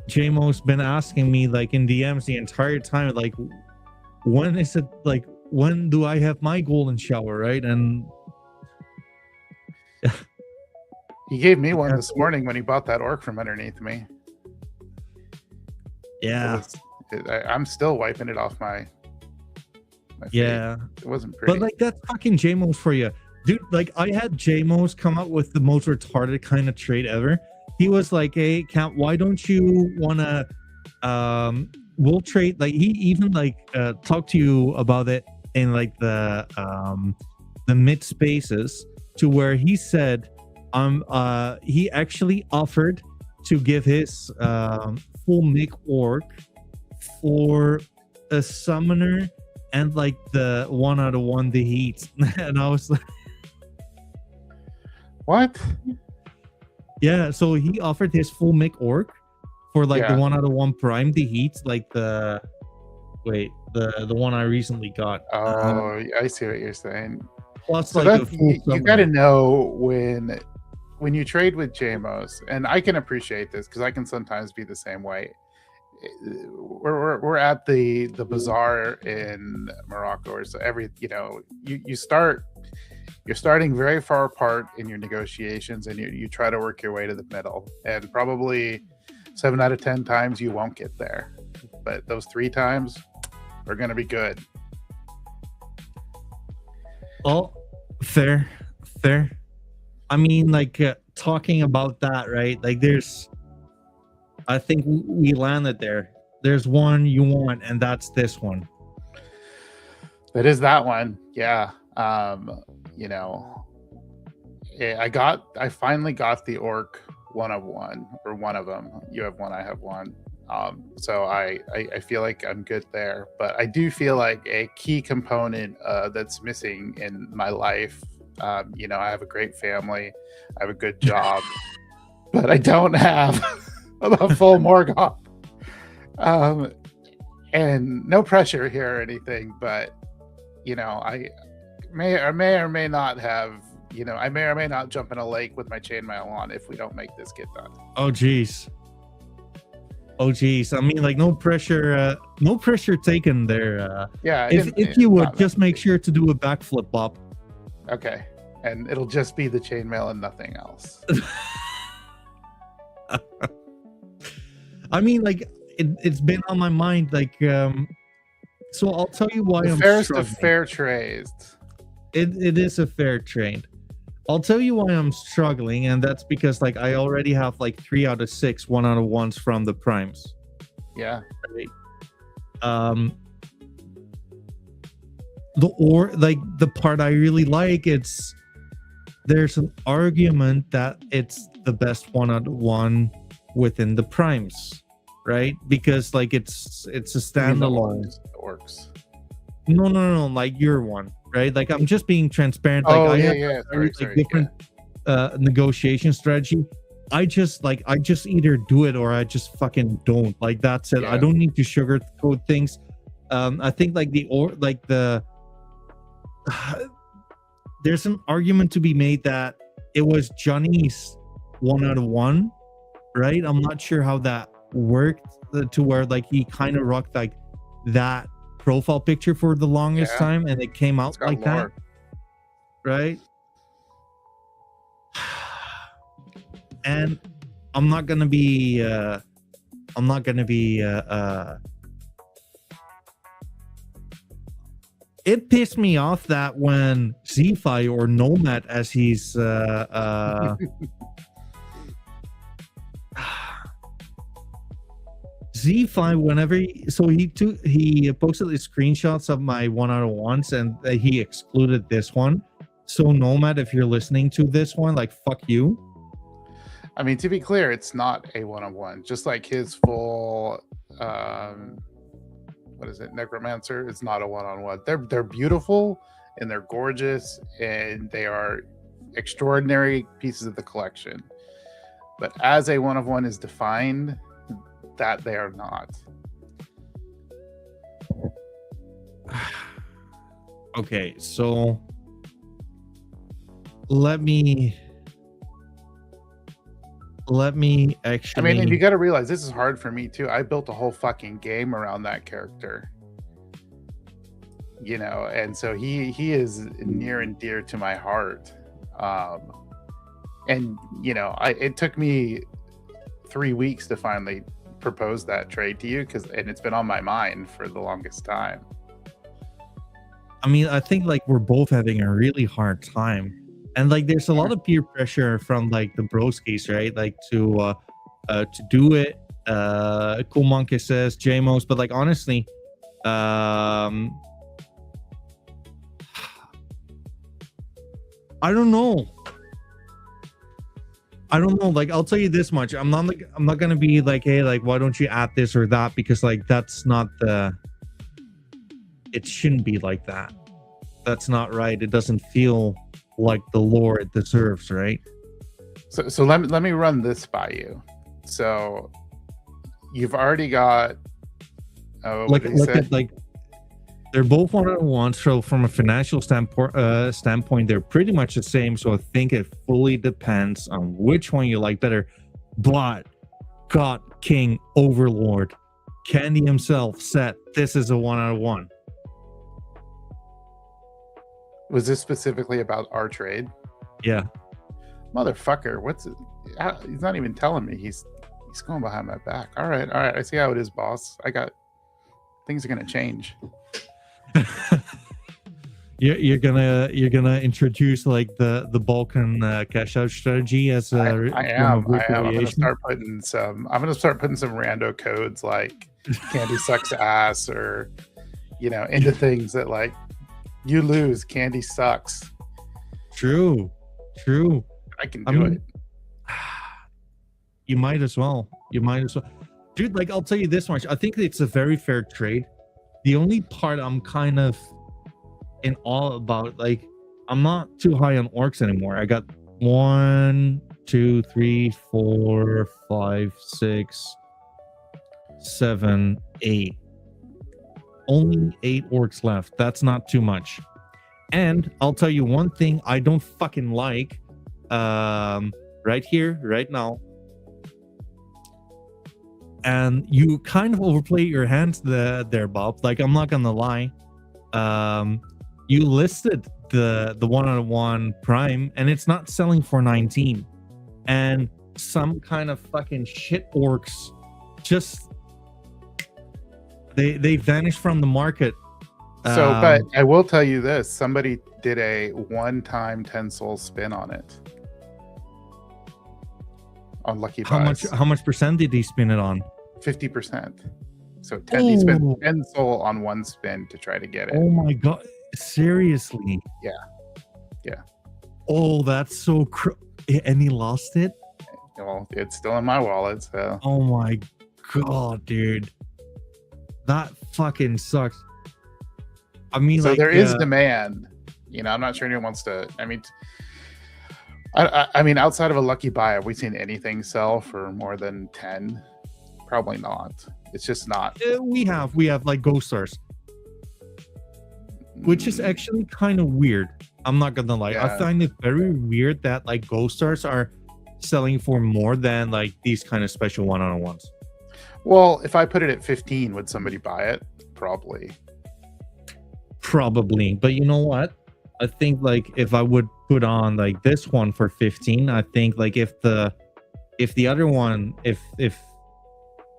JMO's been asking me like in DMs the entire time, like, when is it, like, when do I have my golden shower, right? And He gave me one this morning when he bought that orc from underneath me. yeah, I'm still wiping it off my face. yeah. It wasn't pretty. But like, that's fucking JMO's for you, dude. Like, I had JMO's come up with the most retarded kind of trade ever. He was like, "Hey, Count, why don't you wanna we'll trade?" Like, he even like talked to you about it in like the mid spaces, to where he said he actually offered to give his full Mick orc for a summoner and like the 1/1 the heat. And I was like, what? yeah, so he offered his full Mick orc for like the Yeah. 1/1 prime the heat, like the one I recently got. Oh, I see what you're saying. Plus So like a that's, full you got to know when you trade with JMOs, and I can appreciate this because I can sometimes be the same way. We're at the bazaar in Morocco, or so you're starting very far apart in your negotiations, and you try to work your way to the middle, and probably 7 out of 10 times you won't get there, but those 3 times are going to be good. Oh, fair. I mean, like, talking about that, right? Like, I think we landed there. There's one you want, and that's this one. That is that one. Yeah. I finally got the orc 1/1, or one of them. You have one, I have one. So I feel like I'm good there, but I do feel like a key component that's missing in my life. I have a great family, I have a good job, but I don't have a full Morgoth. And no pressure here or anything, but I may or may not have. I may or may not jump in a lake with my chainmail on if we don't make this get done. Oh geez. I mean, like, no pressure taken there. Yeah. If you would just make sure to do a backflip, Bob. Okay, and it'll just be the chainmail and nothing else. I mean, like, it's been on my mind, like, so I'll tell you why The I'm fairest struggling. of fair trades. It is a fair trade. I'll tell you why I'm struggling, and that's because, like, I already have like 3 out of 6 1/1s from the primes. Yeah. Right? The part I really like, there's an argument that it's the best 1/1 within the primes, right? Because like it's a standalone. The orcs. No, like your one, right? Like, I'm just being transparent. Like, I have Sorry, different negotiation strategy. I just either do it or I just fucking don't. Like, that's it. Yeah. I don't need to sugarcoat things. I think like there's an argument to be made that it was Johnny's 1/1, right? I'm not sure how that worked to where like he kind of rocked like that profile picture for the longest time, and it came out like that, right? And I'm not gonna be it pissed me off that when Z-Fi, or Nomad as he's Z-Fi, whenever he posted the screenshots of my 1/1s, and he excluded this one. So Nomad, if you're listening to this one, like, fuck you. I mean, to be clear, it's not a 1/1. Just like his full what is it, Necromancer, it's not a 1/1. They're beautiful and they're gorgeous and they are extraordinary pieces of the collection. But as a 1/1 is defined, that they are not. Okay, so let me let me I actually. mean, and you got to realize this is hard for me too. I built a whole fucking game around that character, you know, and so he is near and dear to my heart. And you know, it took me 3 weeks to finally propose that trade to you and it's been on my mind for the longest time. I mean, I think like we're both having a really hard time, and like there's a lot of peer pressure from like the broskies, right? Like to do it. Cool Monkey says JMOs, but like honestly, I don't know. Like, I'll tell you this much. I'm not gonna be like, hey, like, why don't you add this or that? Because like that's not it shouldn't be like that. That's not right. It doesn't feel like the lore it deserves, right? So let me run this by you. So you've already got like they're both one-on-one. So from a financial standpoint, they're pretty much the same. So I think it fully depends on which one you like better. But God King Overlord, Candy himself said this is a one-on-one. Was this specifically about our trade? Yeah. Motherfucker, what's it? He's not even telling me. He's going behind my back. All right. I see how it is, boss. Things are gonna change. You're gonna introduce like the Balkan cash out strategy as a I am. I'm gonna start putting some rando codes like Candy sucks ass, or you know, into things that like you lose, Candy sucks. True. I can do it. You might as well. Dude, like I'll tell you this much. I think it's a very fair trade. The only part I'm kind of in awe about, like, I'm not too high on orcs anymore. I got 1, 2, 3, 4, 5, 6, 7, 8. Only 8 orcs left. That's not too much. And I'll tell you one thing I don't fucking like. Right here, right now. And you kind of overplay your hands there, Bob. Like, I'm not gonna lie. You listed the one-on-one prime, and it's not selling for 19. And some kind of fucking shit orcs just they vanish from the market. So, but I will tell you this: somebody did a one-time 10 soul spin on it. On Lucky Buys. How much percent did he spin it on? 50%. So 10, he spent 10 soul on one spin to try to get it. Oh my god! Seriously? Yeah. Oh, that's so and he lost it. Well, it's still in my wallet. So. Oh my god, dude, that fucking sucks. I mean, so like, there is demand. You know, I'm not sure anyone wants to. I mean. I mean, outside of a Lucky Buy, have we seen anything sell for more than 10? Probably not. It's just not. We have like Ghost Stars, which is actually kind of weird. I'm not gonna lie. Yeah. I find it very weird that like Ghost Stars are selling for more than like these kind of special one-on-ones. Well, if I put it at 15, would somebody buy it? Probably. But you know what? I think like if I would put on like this one for 15, I think like if the other one, if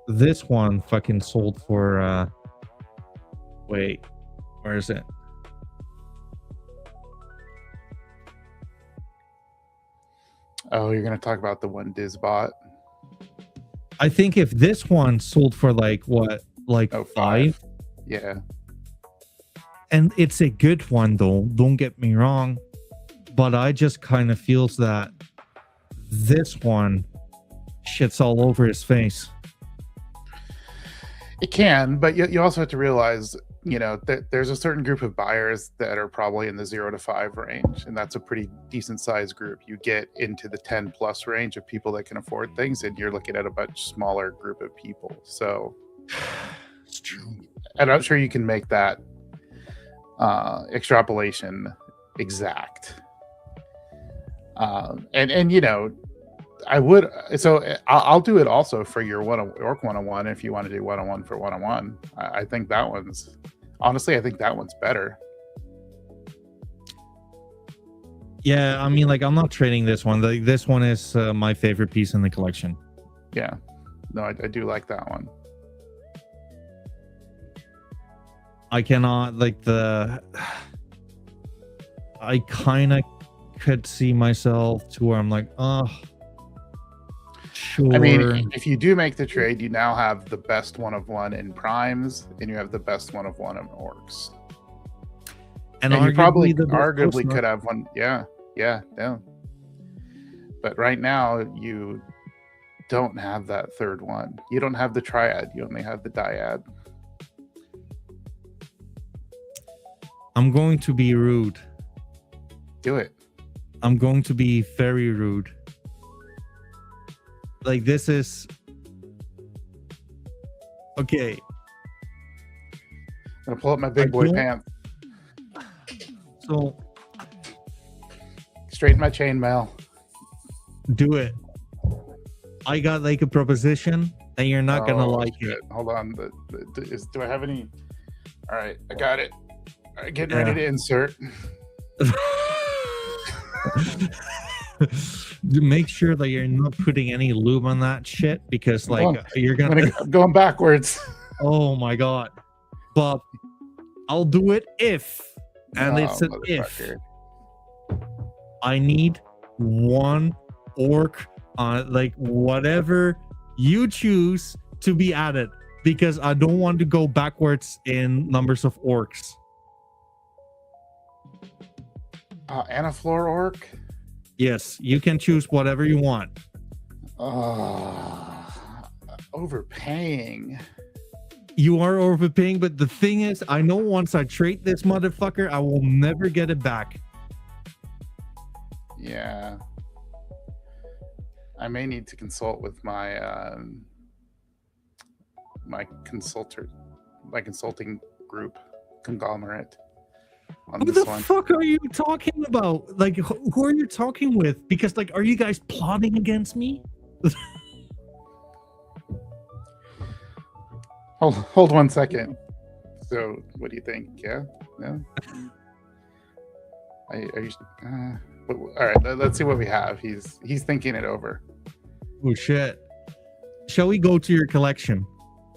this one fucking sold for wait, where is it? Oh, you're gonna talk about the one Dizbot? I think if this one sold for like what, like 5? Yeah. And it's a good one though, don't get me wrong, but I just kind of feels that this one shits all over his face. It can, but you also have to realize, you know, that there's a certain group of buyers that are probably in the 0 to 5 range, and that's a pretty decent sized group. You get into the 10 plus range of people that can afford things, and you're looking at a much smaller group of people. So It's true. I'm not sure you can make that extrapolation exact. And you know, I would. So I'll do it also for your orc 101 if you want to do 101 for 101. I think that one's honestly. I think that one's better. Yeah, I mean, like, I'm not trading this one. Like, this one is my favorite piece in the collection. Yeah, no, I do like that one. I cannot I kind of could see myself to where I'm like, oh, sure. I mean, if you do make the trade, you now have the best 1 of 1 in primes, and you have the best 1 of 1 in orcs. And you probably arguably could have one. Yeah. But right now, you don't have that third one. You don't have the triad. You only have the dyad. I'm going to be rude. Do it. I'm going to be very rude. Like, this is... Okay. I'm going to pull up my big boy pants. So... Straighten my chainmail. Do it. I got like a proposition and you're not gonna like it. Hold on. Do I have any? All right, I got it. All right, getting ready to insert. Make sure that you're not putting any lube on that shit, because like you're gonna I'm going backwards. Oh my god. But I'll do it if, and it's an if. I need 1 orc on, like, whatever you choose to be added, because I don't want to go backwards in numbers of orcs. Anaflor orc? Yes, you can choose whatever you want. Overpaying. You are overpaying, but the thing is, I know once I trade this motherfucker, I will never get it back. Yeah, I may need to consult with my my consulting group conglomerate on Who this the one. Fuck are you talking about? Like, who are you talking with? Because, like, are you guys plotting against me? Hold 1 second. So, what do you think? Yeah, no. All right, let's see what we have. He's thinking it over. Oh shit! Shall we go to your collection?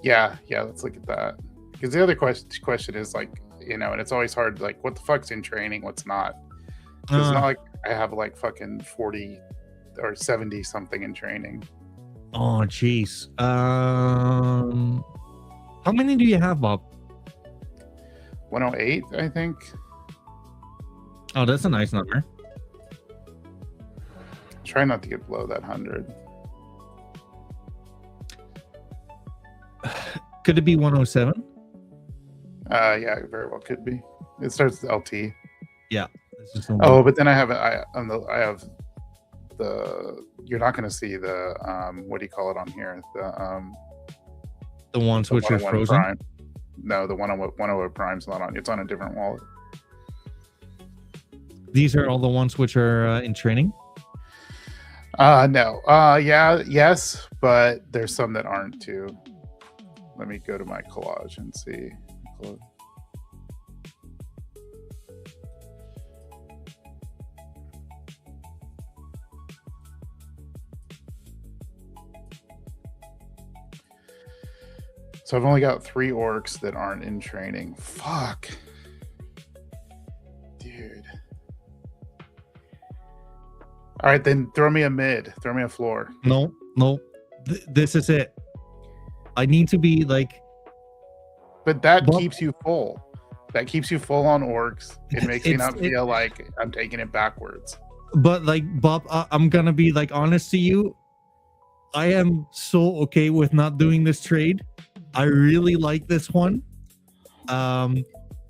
Yeah. Let's look at that. Because the other question is, like, you know, and it's always hard. Like, what the fuck's in training? What's not? It's not like I have like fucking 40 or 70 something in training. Oh jeez. How many do you have, Bob? 108, I think. Oh, that's a nice number. Try not to get below that 100. Could it be 107? Yeah, it very well could be. It starts with LT. Yeah. But then I have the. You're not going to see the what do you call it on here? The ones which are frozen. Prime. No, the 101 Prime's not on. It's on a different wallet. These are all the ones which are in training? No. Yes, but there's some that aren't too. Let me go to my collage and see. So I've only got 3 orcs that aren't in training. Fuck. Dude. All right, then throw me a mid. Throw me a floor. No. This is it. I need to be like... But that keeps you full. That keeps you full on orcs. It makes me not feel like I'm taking it backwards. But like, Bob, I'm going to be like honest to you. I am so okay with not doing this trade. I really like this one. I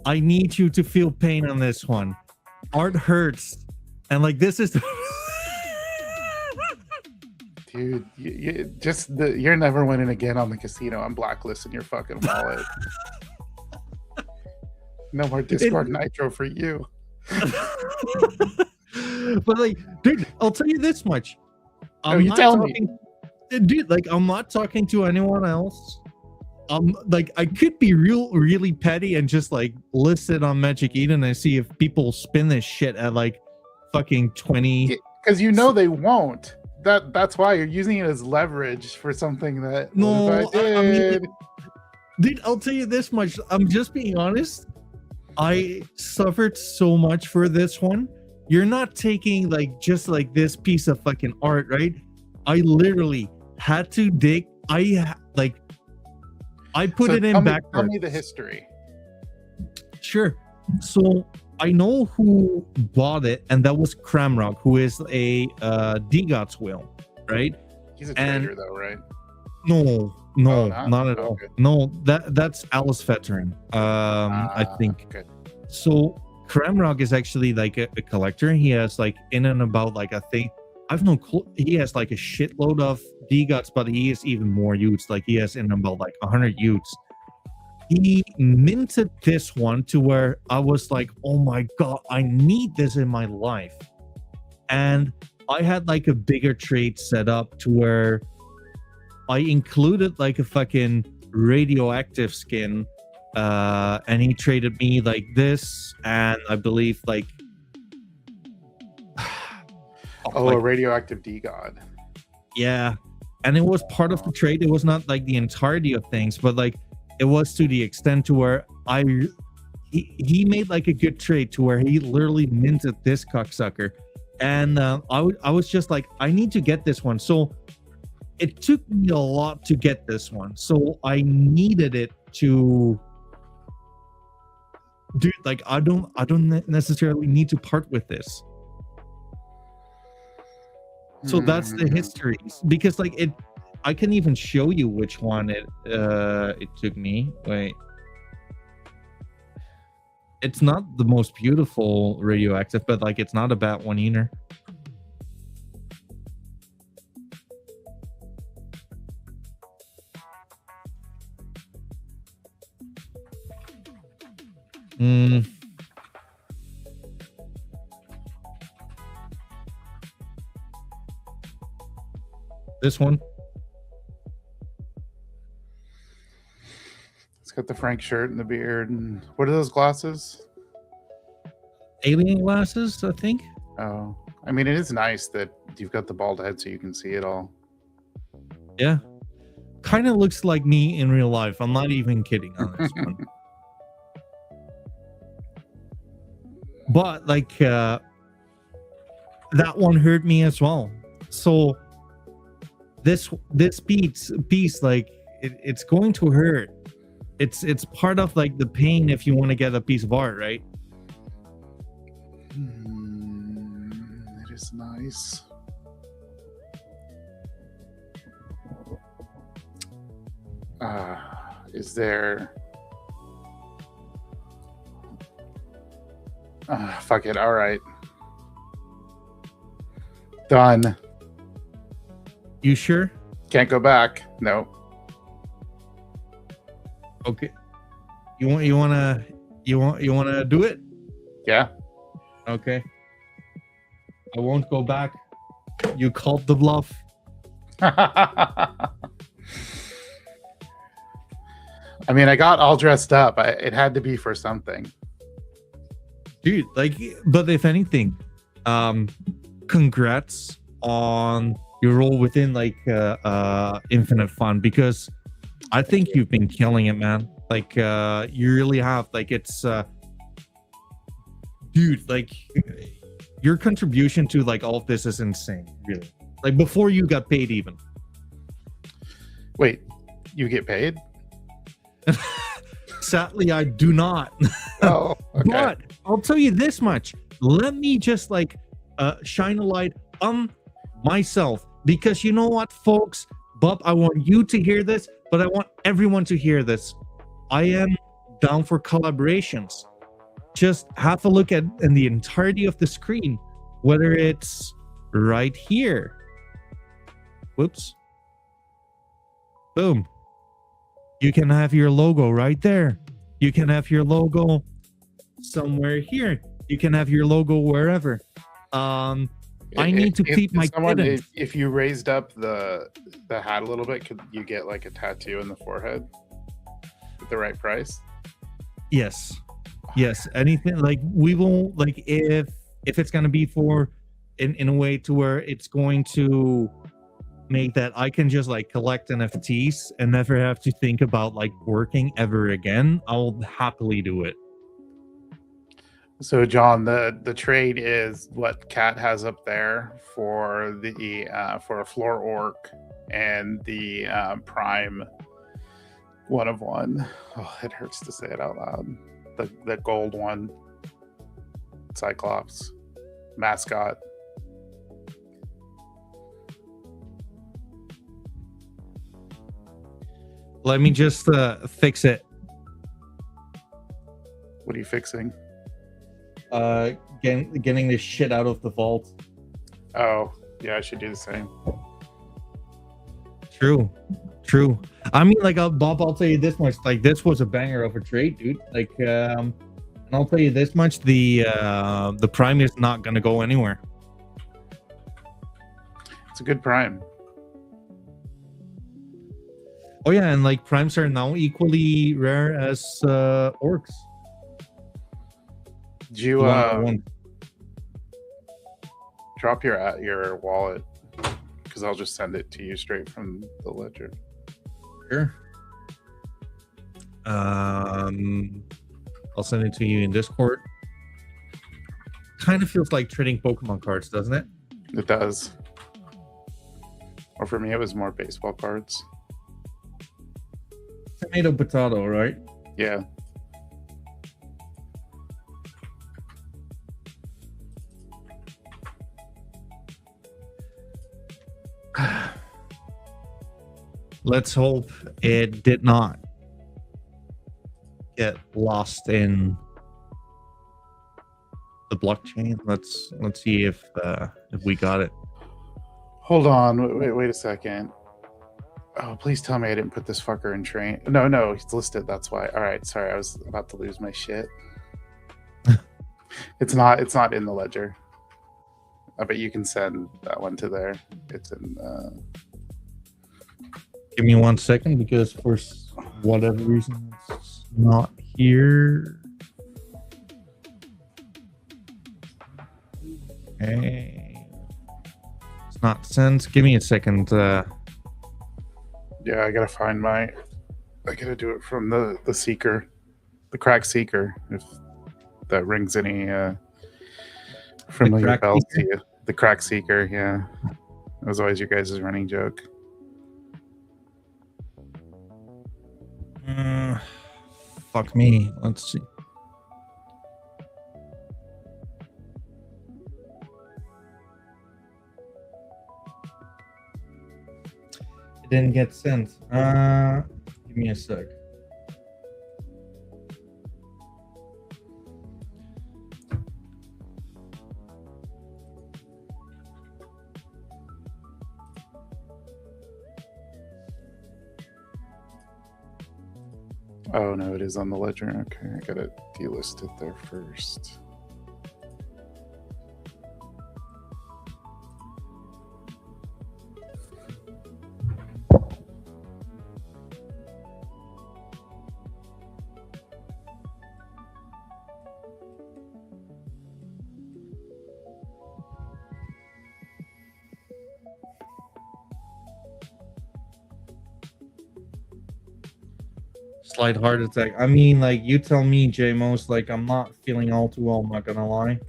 need you to feel pain on this one. Art hurts. And like, this is... Dude, you're never winning again on the casino. I'm blacklisting your fucking wallet. No more Discord Nitro for you. But like, dude, I'll tell you this much. I'm you not tell me. talking, dude. Like, I'm not talking to anyone else. Like, I could be really petty and just like list it on Magic Eden and see if people spin this shit at like fucking 20. Because you know they won't. That's why you're using it as leverage for something that. No, what if I I mean, did? dude, I'll tell you this much. I'm just being honest. I suffered so much for this one. You're not taking like just like this piece of fucking art, right? I literally had to dig. I put it in backwards. Tell me the history. Sure. So I know who bought it, and that was Cramrock, who is a DGOTS whale, right? He's a trader, though, right? No, not at all. Okay. No, that's Alice Veteran. I think. Okay. So Cramrock is actually like a collector. He has like in and about like I think I've no clue. He has like a shitload of DGOTS, but he has even more Utes. Like he has in about like 100 Utes. He minted this one to where I was like, oh my god, I need this in my life. And I had like a bigger trade set up to where I included like a fucking radioactive skin, and he traded me like this, and I believe like a radioactive D-God. Yeah, and it was part of the trade. It was not like the entirety of things, but like it was to the extent to where he made like a good trade to where he literally minted this cocksucker, and I was just like, I need to get this one. So it took me a lot to get this one. So I needed it to, dude. Like I don't necessarily need to part with this. So that's the history, because like it, I can even show you which one it took me. Wait, it's not the most beautiful radioactive, but like it's not a bad one either. This one. It's got the Frank shirt and the beard. And what are those glasses? Alien glasses, I think. Oh, I mean, it is nice that you've got the bald head so you can see it all. Yeah. Kind of looks like me in real life. I'm not even kidding on this one. But like that one hurt me as well. So this piece like it's going to hurt. It's part of like the pain if you want to get a piece of art, right? It is nice. Is there? Fuck it. All right. Done. You sure? Can't go back. No. Okay. You wanna do it? Yeah. Okay. I won't go back. You called the bluff. I mean, I got all dressed up. It had to be for something. Dude, like, but if anything, congrats on your role within like Infinite Fun, because I think you've been killing it, man. Like you really have. Like it's dude, like your contribution to like all of this is insane, really. Like before you got paid even. Wait, you get paid? Sadly, I do not. Oh, okay. But I'll tell you this much. Let me just like shine a light on myself, because you know what, folks? Bob, I want you to hear this, but I want everyone to hear this. I am down for collaborations. Just have a look at in the entirety of the screen, whether it's right here. Whoops. Boom. You can have your logo right there. You can have your logo somewhere here. You can have your logo wherever. I need to feed my kittens. If you raised up the hat a little bit, could you get like a tattoo in the forehead at the right price? Yes. Anything like we will like if it's gonna be for in a way to where it's going to make that I can just like collect NFTs and never have to think about like working ever again, I'll happily do it. So John, the trade is what Cat has up there for for a floor orc and the prime one of one. Oh, it hurts to say it out loud. The gold one, Cyclops mascot. Let me just fix it. What are you fixing? Getting this shit out of the vault. Oh, yeah, I should do the same. True. I mean, like, Bob, I'll tell you this much. Like, this was a banger of a trade, dude. Like, and I'll tell you this much: the prime is not gonna go anywhere. It's a good prime. Oh yeah, and like primes are now equally rare as orcs. Did you drop your wallet? Because I'll just send it to you straight from the ledger. Sure. I'll send it to you in Discord. Kind of feels like trading Pokemon cards, doesn't it? It does. Or for me, it was more baseball cards. Tomato, potato, right? Yeah. Let's hope it did not get lost in the blockchain. Let's see if we got it. Hold on. Wait a second. Oh, please tell me I didn't put this fucker in train. No, he's listed. That's why. All right. Sorry, I was about to lose my shit. It's not in the ledger. I bet you can send that one to there. It's in. Give me 1 second because for whatever reason it's not here. Okay. It's not sent. Give me a second. Yeah, I gotta find I gotta do it from the seeker, the crack seeker. If that rings any familiar bells to you, the crack seeker. Yeah, that was always your guys' running joke. Fuck me. Let's see. It didn't get sent. Give me a sec. Oh no, it is on the ledger. Okay, I gotta delist it there first. Slight heart attack. I mean, like, you tell me, J-Most, like, I'm not feeling all too well, I'm not gonna lie.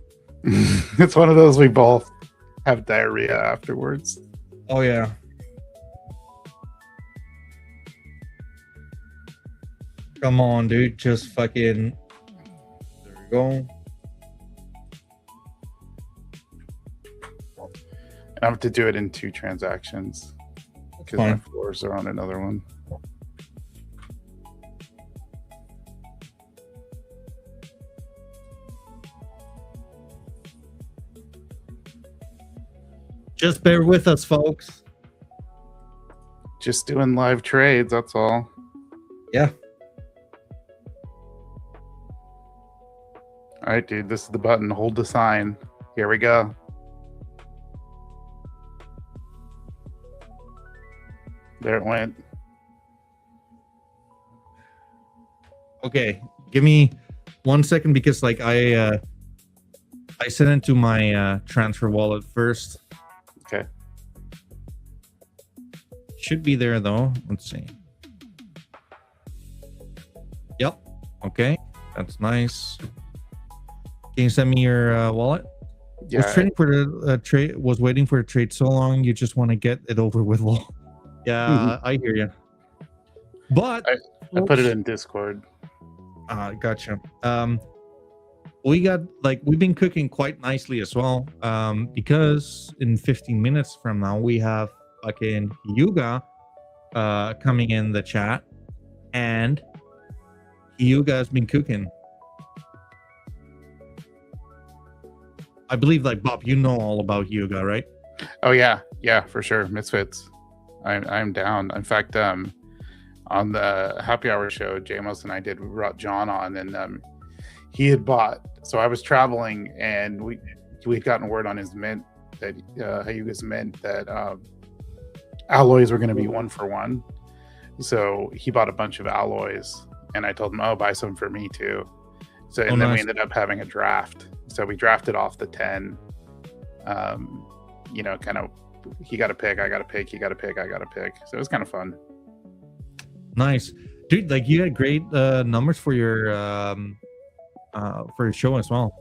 It's one of those we both have diarrhea afterwards. Oh, yeah. Come on, dude. Just fucking... There you go. I have to do it in 2 transactions because my floors are on another one. Just bear with us, folks. Just doing live trades, that's all. Yeah. All right, dude, this is the button. Hold the sign. Here we go. There it went. Okay, give me 1 second because like I sent it to my transfer wallet first. Okay. Should be there though. Let's see. Yep. Okay, that's nice. Can you send me your wallet? Yeah. Was trading for the trade. Was waiting for a trade so long. You just want to get it over with. Yeah, I hear you. But I put it in Discord. Gotcha. We've been cooking quite nicely as well. Because in 15 minutes from now we have fucking Yuga coming in the chat, and Yuga has been cooking. I believe, like, Bob, you know all about Yuga, right? Oh yeah, for sure. Misfits. I'm down. In fact, on the happy hour show, Jamos and I did, we brought John on, and he had bought. So I was traveling, and we'd gotten word on his mint that Yuga's mint that alloys were going to be 1 for 1. So he bought a bunch of alloys, and I told him, "Oh, buy some for me too." So and then nice. we ended up having a draft. So we drafted off the 10. Kind of, he got a pick, I got a pick, he got a pick, I got a pick. So it was kind of fun. Nice, dude. Like, you had great numbers for your show as well.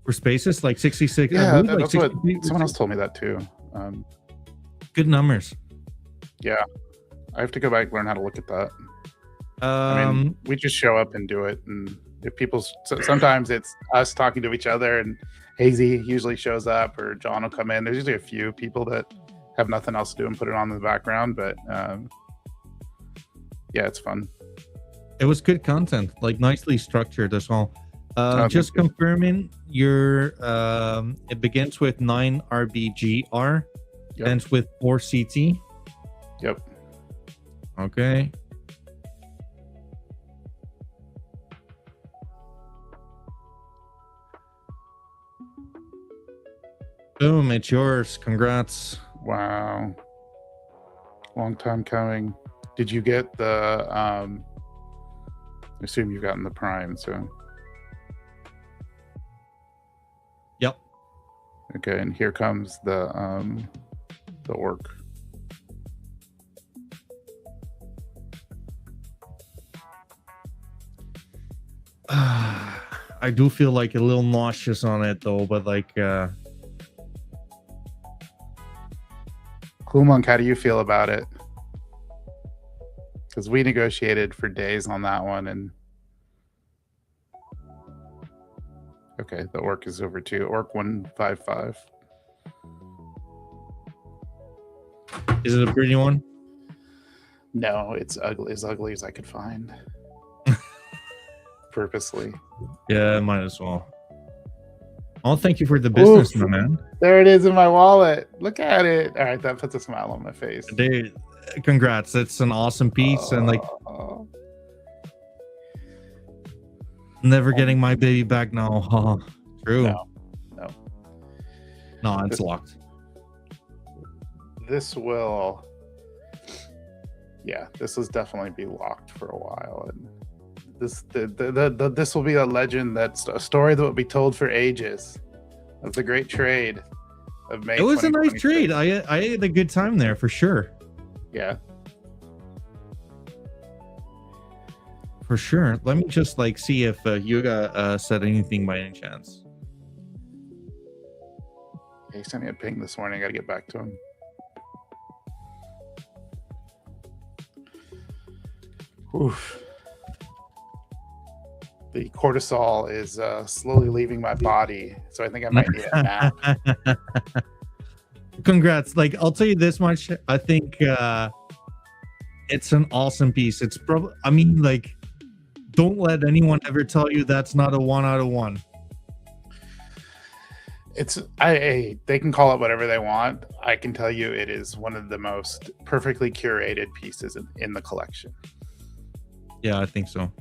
For spaces, like 66. Yeah, like that's what someone else told me that too. Good numbers. Yeah, I have to go back and learn how to look at that. I mean, we just show up and do it, and if people, sometimes it's us talking to each other, and Hazy usually shows up, or John will come in. There's usually a few people that have nothing else to do and put it on in the background, but yeah, it's fun. It was good content, like nicely structured as well. Just confirming your it begins with 9 RBGR, ends with 4 CT. Yep. Okay. Boom, it's yours. Congrats. Wow. Long time coming. Did you get the I assume you've gotten the Prime, so. Yep. Okay, and here comes the orc. I do feel like a little nauseous on it though, but like Cool Monk, how do you feel about it? Because we negotiated for days on that one, and okay, the orc is over too. Orc 155. Is it a pretty one? No, it's ugly as I could find. Purposely. Yeah, might as well. Oh, thank you for the business, my man. There it is in my wallet. Look at it. All right, that puts a smile on my face. Dude, congrats. It's an awesome piece, and like never getting my baby back now. Oh, true. No, it's locked. This will definitely be locked for a while, and this will be a legend, that's a story that will be told for ages, of the great trade of May. It was a nice trade. I had a good time there for sure. Yeah, for sure. Let me just like see if Yuga said anything by any chance. He sent me a ping this morning. I gotta get back to him. Oof. The cortisol is slowly leaving my body, so I think I might need a nap. Congrats. Like, I'll tell you this much. I think it's an awesome piece. It's probably, I mean, like, don't let anyone ever tell you that's not a 1 out of 1. They can call it whatever they want. I can tell you it is one of the most perfectly curated pieces in the collection. Yeah, I think so.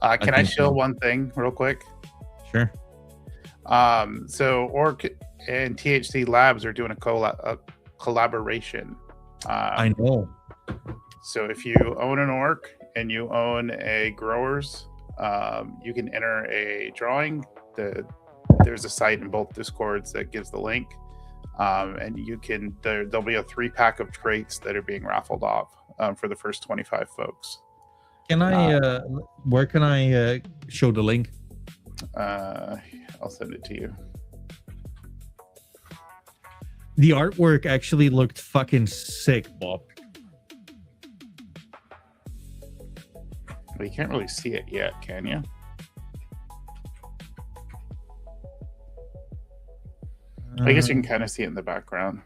Can I shill one thing real quick? Sure. So Orc and THC Labs are doing a collaboration. I know. So if you own an orc and you own a growers, you can enter a drawing. There's a site in both Discords that gives the link, and you can. There'll be a 3-pack of traits that are being raffled off for the first 25 folks. Can I? Where can I show the link? I'll send it to you. The artwork actually looked fucking sick, Bob. But you can't really see it yet, can you? I guess you can kind of see it in the background.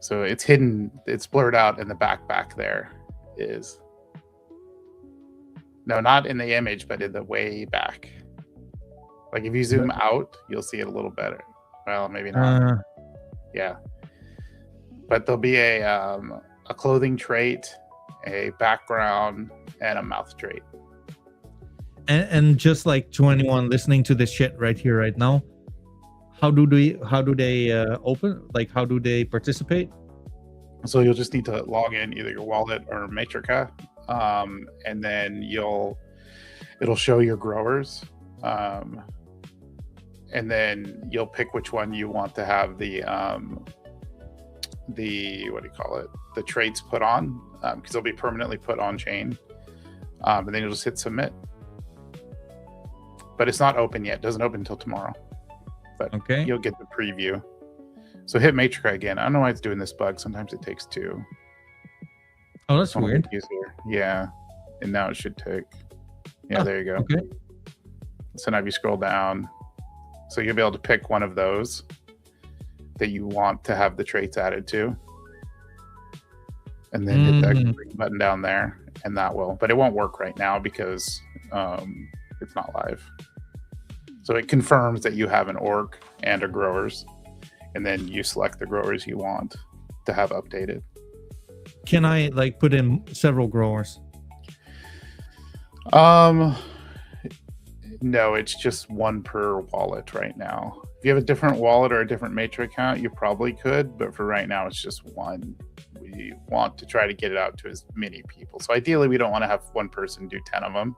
So it's hidden, it's blurred out in the back there is. No, not in the image, but in the way back. Like if you zoom out, you'll see it a little better. Well, maybe not. Yeah. But there'll be a clothing trait, a background, and a mouth trait. And just like to anyone listening to this shit right here, right now, how do they open? Like, how do they participate? So you'll just need to log in either your wallet or Matrica, and then it'll show your growers, and then you'll pick which one you want to have the what do you call it? The traits put on, because they'll be permanently put on chain, and then you'll just hit submit. But it's not open yet. It doesn't open until tomorrow. But okay, you'll get the preview. So hit Matrica again. I don't know why it's doing this bug. Sometimes it takes 2. Oh, that's weird. Yeah. And now it should take. Yeah, there you go. Okay. So now if you scroll down, so you'll be able to pick one of those that you want to have the traits added to. And then hit that green button down there, and that will. But it won't work right now because it's not live. So it confirms that you have an orc and a growers, and then you select the growers you want to have updated. Can I like put in several growers? No, it's just one per wallet right now. If you have a different wallet or a different Matrix account, you probably could, but for right now, it's just one. We want to try to get it out to as many people. So ideally, we don't want to have one person do 10 of them,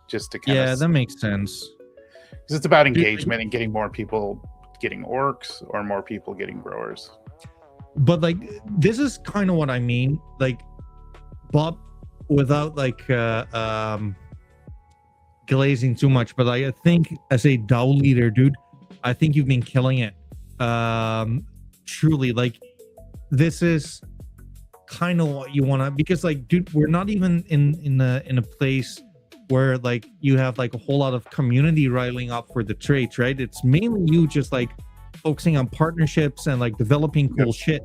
just to kind of. That makes sense. Because it's about engagement and getting more people getting orcs or more people getting growers. But like, this is kind of what I mean. Like, Bob, without like glazing too much, but I think as a DAO leader, dude, I think you've been killing it. Truly, like, this is kind of what you want to, because like, dude, we're not even in a place where like you have like a whole lot of community riling up for the traits, right? It's mainly you just like focusing on partnerships and like developing cool shit.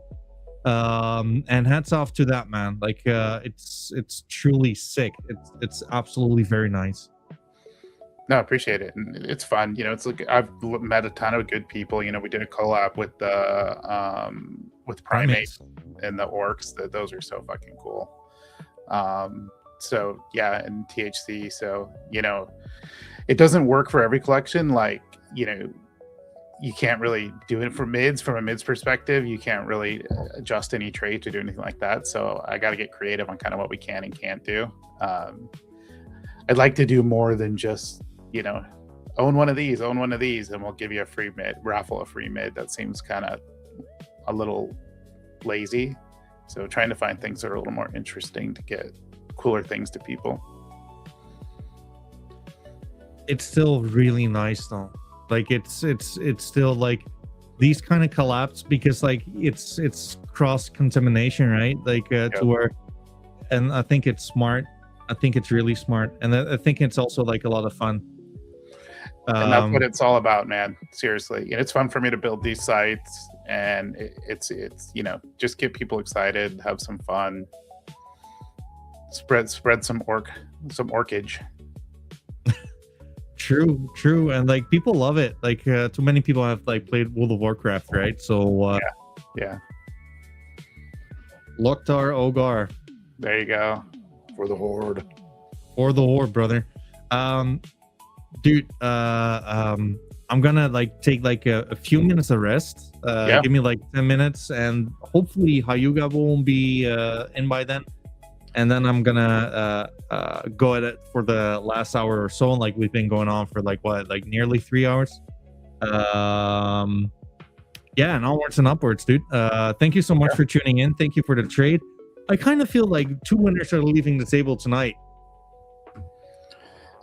And hats off to that, man. Like it's truly sick. It's absolutely very nice. No, I appreciate it. And it's fun. You know, it's like I've met a ton of good people. You know, we did a collab with the primates and the orcs. Those are so fucking cool. So yeah, and THC. So, you know, it doesn't work for every collection. Like, you know, you can't really do it for mids. From a mids perspective, you can't really adjust any trait to do anything like that. So I got to get creative on kind of what we can and can't do. I'd like to do more than just, you know, own one of these, and we'll give you a free mid, raffle a free mid. That seems kind of a little lazy. So trying to find things that are a little more interesting to get cooler things to people. It's still really nice though. Like it's still like these kind of collabs, because like it's cross contamination, right? Like to where, and I think it's smart. I think it's really smart, and I think it's also like a lot of fun. And that's what it's all about, man. Seriously, and it's fun for me to build these sites, and it's you know, just get people excited, have some fun, spread some orchage. True, and like people love it. Like too many people have like played World of Warcraft, right? So yeah. Loktar Ogar. There you go. For the horde. For the horde, brother. Dude, I I'm gonna like take like a few minutes of rest. Yeah. Give me like 10 minutes, and hopefully Hayuga won't be in by then. And then I'm gonna go at it for the last hour or so. Like we've been going on for like what, like nearly 3 hours. Yeah, and onwards and upwards, dude. Thank you so much for tuning in. Thank you for the trade. I kind of feel like two winners are leaving the table tonight.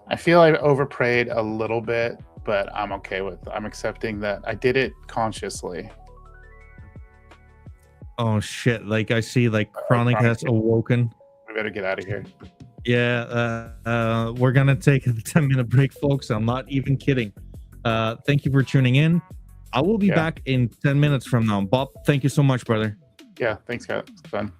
I feel I overprayed a little bit, but I'm okay with. I'm accepting that I did it consciously. Oh shit! Like I see, like Chronic has awoken. We better get out of here. Yeah, we're gonna take a 10-minute break, folks. I'm not even kidding. Thank you for tuning in. I will be back in 10 minutes from now. Bob, thank you so much, brother. Yeah, thanks, Scott. It's fun.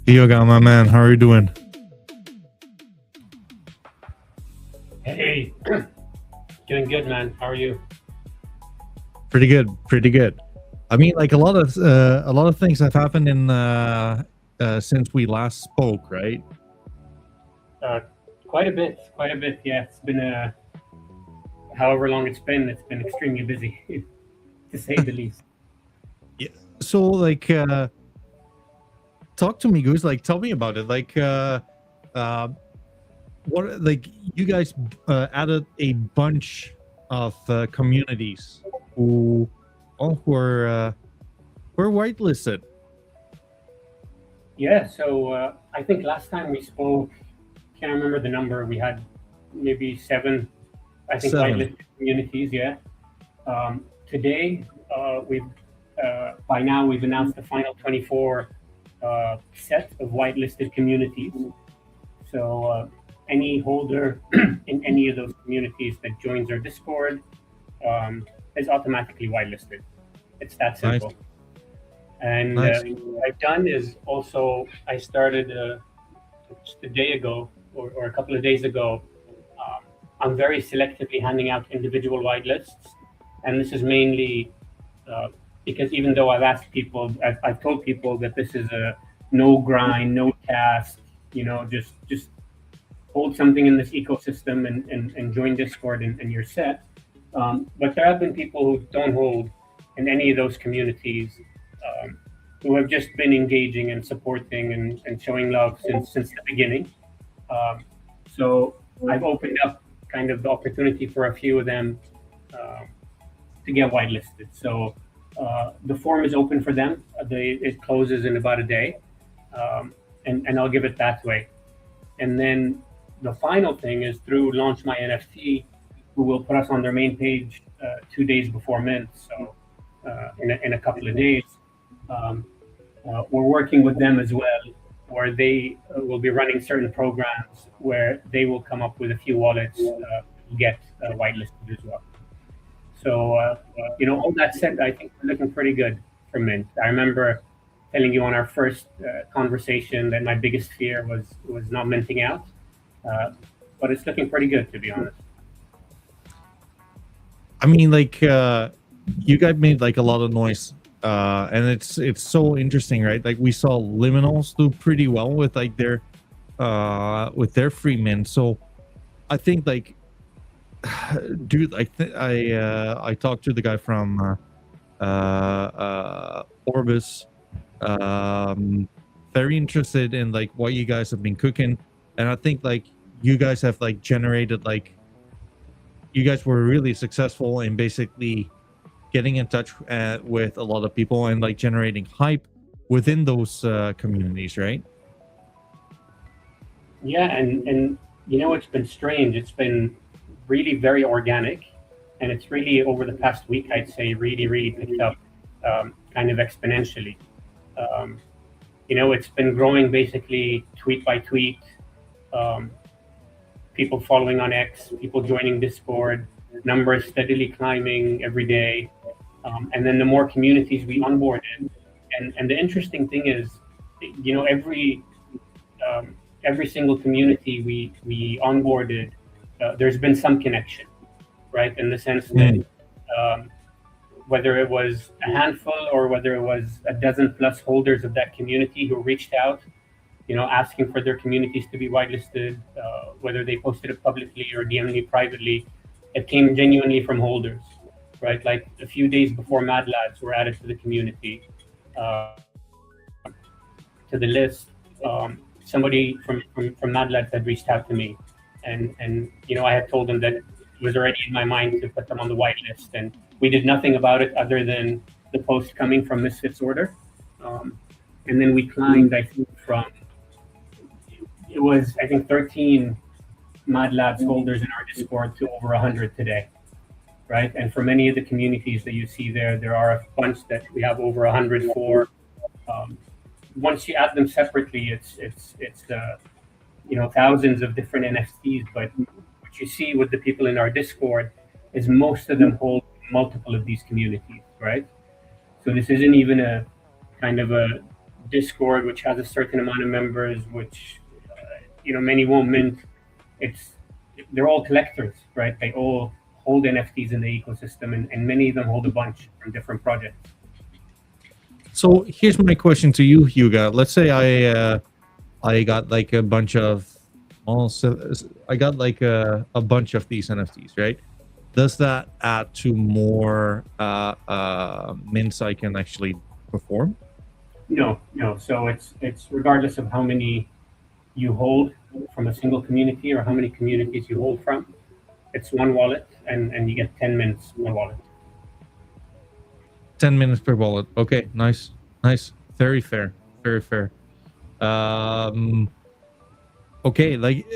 Yoga, my man, how are you doing? Hey, doing good, man. How are you? Pretty good, pretty good. I mean, like a lot of things have happened in since we last spoke, right? Uh, quite a bit, quite a bit. Yeah, it's been however long it's been extremely busy, to say the least. Yeah. So, like, talk to me, Goose. Like, tell me about it. Like, what, like, you guys added a bunch of communities who were whitelisted. Yeah. So I think last time we spoke, can't remember the number. We had maybe seven, I think, 7. whitelisted communities. Yeah. Today, we've by now we've announced the final 24 set of whitelisted communities. So any holder in any of those communities that joins our Discord is automatically whitelisted. It's that Nice. simple. And Nice. what I've done is also I started just a day ago or a couple of days ago. I'm very selectively handing out individual whitelists, and this is mainly because even though I've told people that this is a no grind, no task, just hold something in this ecosystem and join Discord and you're set. But there have been people who don't hold in any of those communities, who have just been engaging and supporting and showing love since the beginning. So I've opened up kind of the opportunity for a few of them to get whitelisted. So the form is open for them. It closes in about a day, and I'll give it that way. And then the final thing is through Launch My NFT, who will put us on their main page 2 days before mint. So in a couple of days, we're working with them as well, where they will be running certain programs where they will come up with a few wallets to get whitelisted as well. So, all that said, I think we're looking pretty good for mint. I remember telling you on our first conversation that my biggest fear was not minting out, but it's looking pretty good, to be honest. I mean, like, you guys made like a lot of noise, and it's so interesting, right? Like, we saw Liminals do pretty well with like their free mint. So I think, like, dude, I talked to the guy from Orbis, very interested in like what you guys have been cooking, and I think like you guys have like generated, like, you guys were really successful in basically getting in touch with a lot of people and like generating hype within those communities, right? Yeah, and it's been strange. It's been really very organic, and it's really over the past week, I'd say, really, really picked up kind of exponentially. It's been growing basically tweet by tweet. People following on X, people joining Discord, numbers steadily climbing every day. And then the more communities we onboarded, and the interesting thing is, every single community we onboarded, there's been some connection, right? In the sense that whether it was a handful or whether it was a dozen plus holders of that community who reached out, asking for their communities to be whitelisted, whether they posted it publicly or DM'd me privately, it came genuinely from holders, right? Like a few days before Mad Lads were added to the community, to the list, somebody from Mad Lads had reached out to me, and I had told them that it was already in my mind to put them on the whitelist, and we did nothing about it other than the post coming from Misfits Order, and then we climbed, I think, from it was, I think, 13 Mad Labs holders in our Discord to over 100 today, right? And for many of the communities that you see there are a bunch that we have over 100 for. Once you add them separately, it's thousands of different NFTs. But what you see with the people in our Discord is most of them hold multiple of these communities, right? So this isn't even a kind of a Discord, which has a certain amount of members, which many won't mint. They're all collectors, right? They all hold NFTs in the ecosystem, and many of them hold a bunch from different projects. So here's my question to you, Hugo. Let's say I got like a bunch of I got like a bunch of these NFTs, right? Does that add to more mints I can actually perform? No. So it's regardless of how many you hold from a single community or how many communities you hold from. It's one wallet, and you get 10 minutes per wallet. 10 minutes per wallet. Okay, nice. Very fair. Okay, like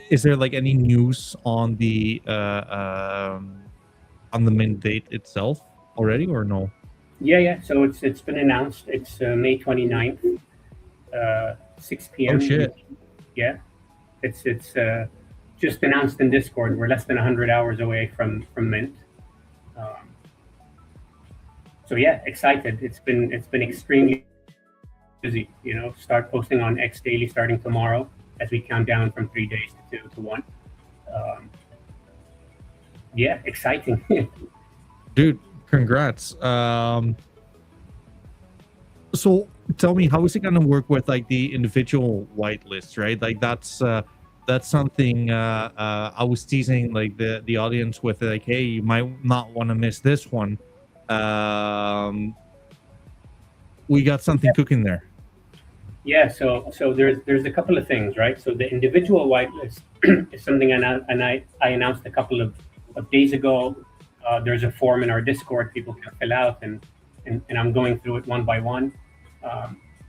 is there like any news on the mint date itself already, or no? Yeah. So it's been announced. It's May 29th, 6 p.m. Oh shit. Yeah, it's just announced in Discord. We're less than 100 hours away from mint. So yeah, excited. It's been extremely busy. Start posting on X daily starting tomorrow as we count down from 3 days to 2 to 1. Yeah, exciting. Dude, congrats. So tell me, how is it going to work with like the individual whitelists, right? Like that's something I was teasing like the audience with, like, hey, you might not want to miss this one. We got something cooking there. Yeah, so there's a couple of things, right? So the individual whitelist is something I announced a couple of days ago. There's a form in our Discord people can fill out, and I'm going through it one by one.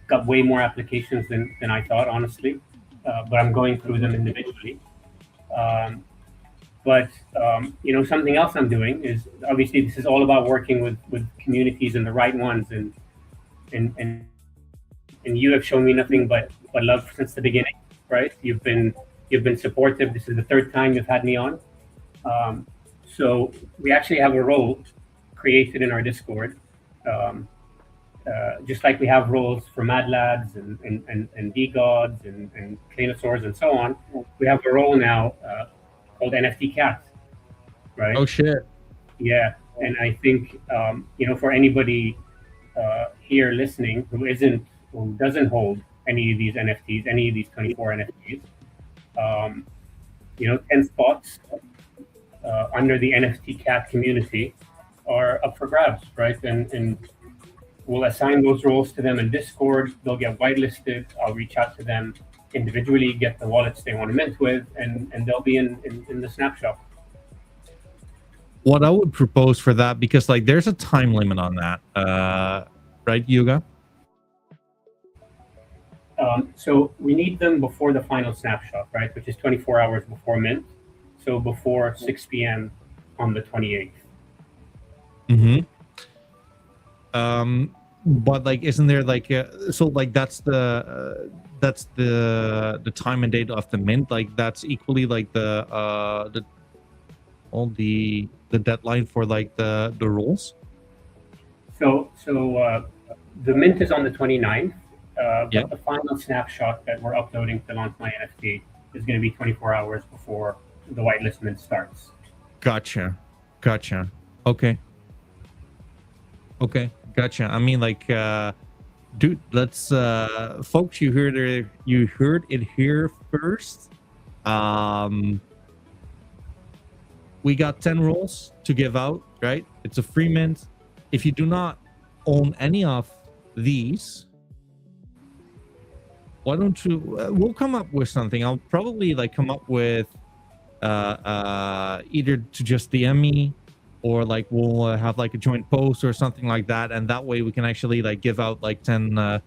Got way more applications than I thought, honestly, but I'm going through them individually. But something else I'm doing is, obviously this is all about working with communities and the right ones, and you have shown me nothing but love since the beginning, right? You've been supportive. This is the third time you've had me on. So we actually have a role created in our Discord, just like we have roles for Mad Lads and D-Gods and Cleanosaurs and so on. We have a role now called NFT CAT, right? Oh shit. Yeah, and I think for anybody here listening who doesn't hold any of these NFTs, any of these 24 NFTs, 10 spots under the NFT CAT community are up for grabs, right? And we'll assign those roles to them in Discord. They'll get whitelisted. I'll reach out to them individually, get the wallets they want to mint with, and they'll be in the snapshot. What I would propose for that, because like there's a time limit on that, right, Yuga? So we need them before the final snapshot, right, which is 24 hours before mint. So before 6 p.m. on the 28th. But like, isn't there like so like that's the time and date of the mint? Like that's equally like the deadline for like the rules? So the mint is on the 29th, Yeah. but the final snapshot that we're uploading to launch my NFT is going to be 24 hours before the whitelist mint starts. Gotcha. Okay. Gotcha. I mean, like, dude, let's folks, you heard it here first. We got 10 rolls to give out, right? It's a free mint. If you do not own any of these, why don't you we'll come up with something. I'll probably like come up with either to just DM me, or like we'll have like a joint post or something like that, and that way we can actually like give out like 10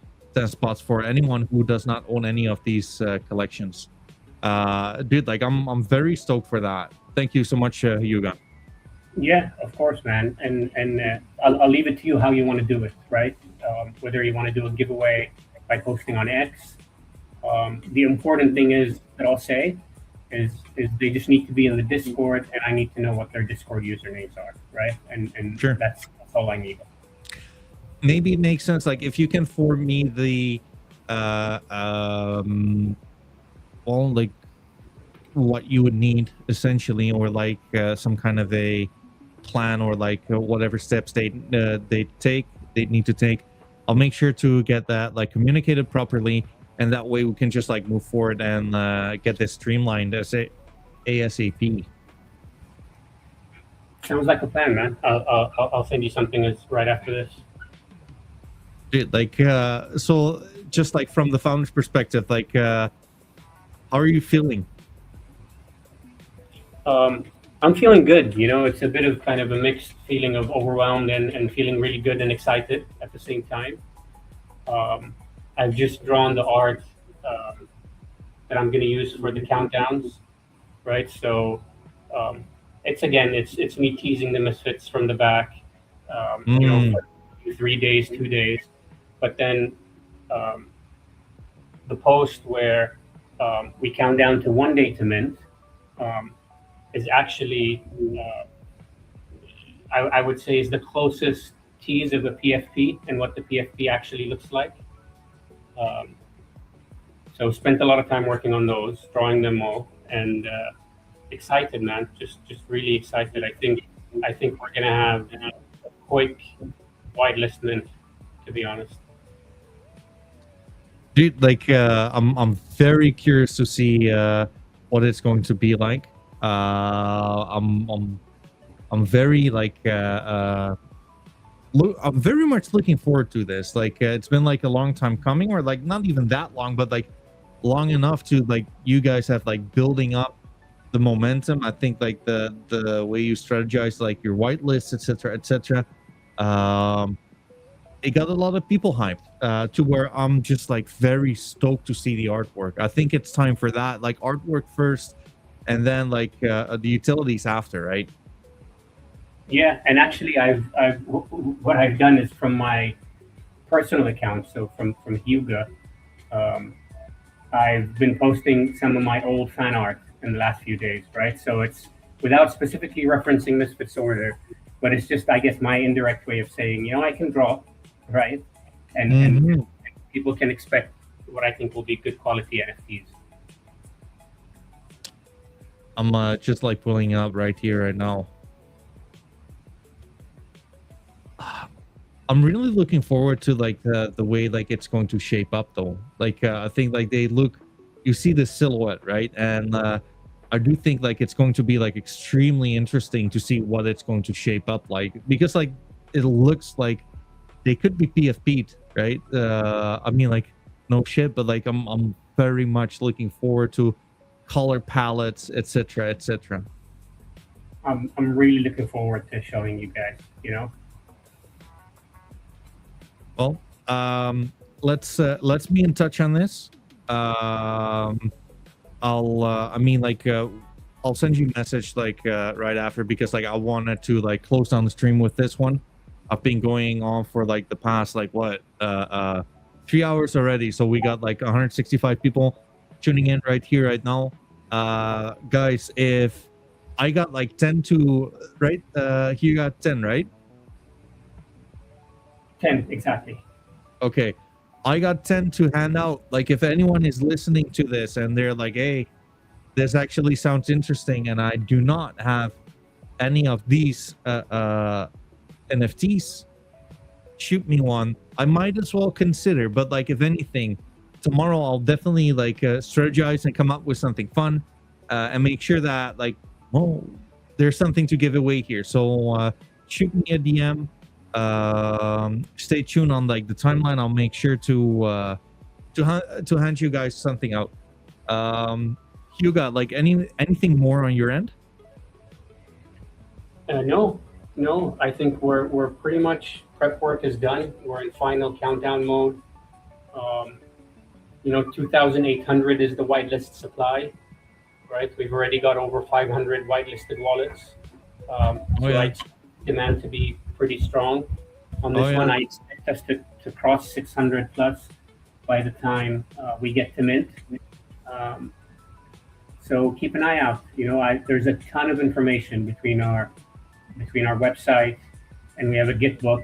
spots for anyone who does not own any of these collections. Dude, like I'm very stoked for that. Thank you so much, Yuga. Yeah, of course, man. And I'll leave it to you how you want to do it, right? Whether you want to do a giveaway by posting on X. The important thing is that I'll say is they just need to be in the Discord, and I need to know what their Discord usernames are, right? And Sure. That's all I need. maybe it makes sense. Like if you can form me the, well, like what you would need essentially, or like some kind of a plan, or like whatever steps they need to take. I'll make sure to get that like communicated properly, and that way we can just like move forward and get this streamlined ASAP. Sounds like a plan, man. I'll send you something right after this. Dude, like so just like from the founder's perspective, like how are you feeling? I'm feeling good. You know, it's a bit of kind of a mixed feeling of overwhelmed and feeling really good and excited at the same time. I've just drawn the art that I'm going to use for the countdowns, right? So it's me teasing the misfits from the back, you know, for 3 days, 2 days, but then the post where we count down to 1 day to mint. Is actually, I would say, is the closest tease of a PFP and what the PFP actually looks like. So spent a lot of time working on those, drawing them all, and excited, man. Just really excited. I think we're gonna have a quick whitelist mint, to be honest. Dude, like I'm very curious to see what it's going to be like. I'm very like I'm very much looking forward to this. Like it's been like a long time coming, or like not even that long, but like long enough to like you guys have like building up the momentum. I think like the way you strategize like your whitelist, etc. It got a lot of people hyped to where I'm just like very stoked to see the artwork. I think it's time for that, like artwork first, and then like the utilities after, right? Yeah, and actually, what I've done is from my personal account, so from Hugo, I've been posting some of my old fan art in the last few days, right? So it's without specifically referencing Misfits Order, but it's just, I guess, my indirect way of saying, you know, I can draw, right? And people can expect what I think will be good quality NFTs. I'm just like pulling up right here right now. I'm really looking forward to like the way like it's going to shape up though. Like I think like they look, you see the silhouette, right? And I do think like it's going to be like extremely interesting to see what it's going to shape up like, because like it looks like they could be PFP'd, right? I mean like no shit, but like I'm very much looking forward to color palettes, etc. I'm really looking forward to showing you guys, you know. Well, let's be in touch on this. I'll I mean like I'll send you a message like right after, because like I wanted to like close down the stream with this one. I've been going on for like the past like what 3 hours already, so we got like 165 people tuning in right here right now. Guys, if I got like 10 to right here, you got 10, right? 10 exactly. Okay, I got 10 to hand out. Like if anyone is listening to this and they're like, hey, this actually sounds interesting, and I do not have any of these NFTs, shoot me one. I might as well consider, but like if anything, tomorrow I'll definitely like strategize and come up with something fun and make sure that like, well, there's something to give away here. So shoot me a DM. Stay tuned on like the timeline. I'll make sure to hand you guys something out. You got like anything more on your end? No. I think we're pretty much, prep work is done. We're in final countdown mode. You know, 2,800 is the whitelist supply, right? We've already got over 500 whitelisted wallets. So I expect demand to be pretty strong on this one. I expect us to cross 600 plus by the time we get to mint. So keep an eye out. You know, there's a ton of information between our website, and we have a Git book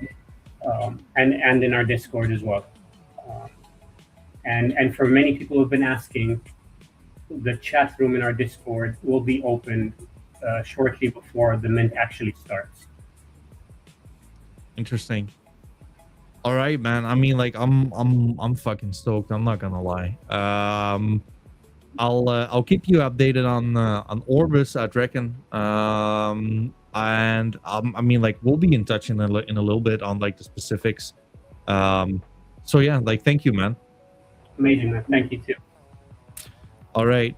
and in our Discord as well. And for many people who've been asking, the chat room in our Discord will be open shortly before the mint actually starts. Interesting. All right, man. I mean, like, I'm fucking stoked. I'm not gonna lie. I'll keep you updated on Orbis, I'd reckon. And I mean, like, we'll be in touch in a little bit on like the specifics. So yeah, like, thank you, man. Amazing, man. Thank you too. All right.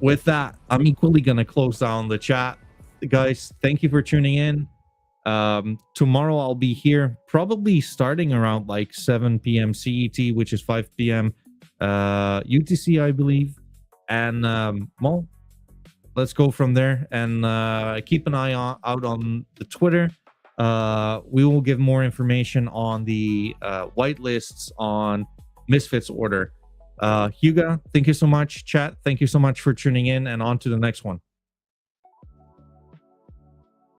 With that, I'm equally gonna close down the chat, guys. Thank you for tuning in. Tomorrow I'll be here, probably starting around like 7 p.m. CET, which is 5 p.m. UTC, I believe. And well, let's go from there, and keep an eye out on the Twitter. We will give more information on the whitelists on Misfits order. Hugo, thank you so much. Chat, thank you so much for tuning in, and on to the next one.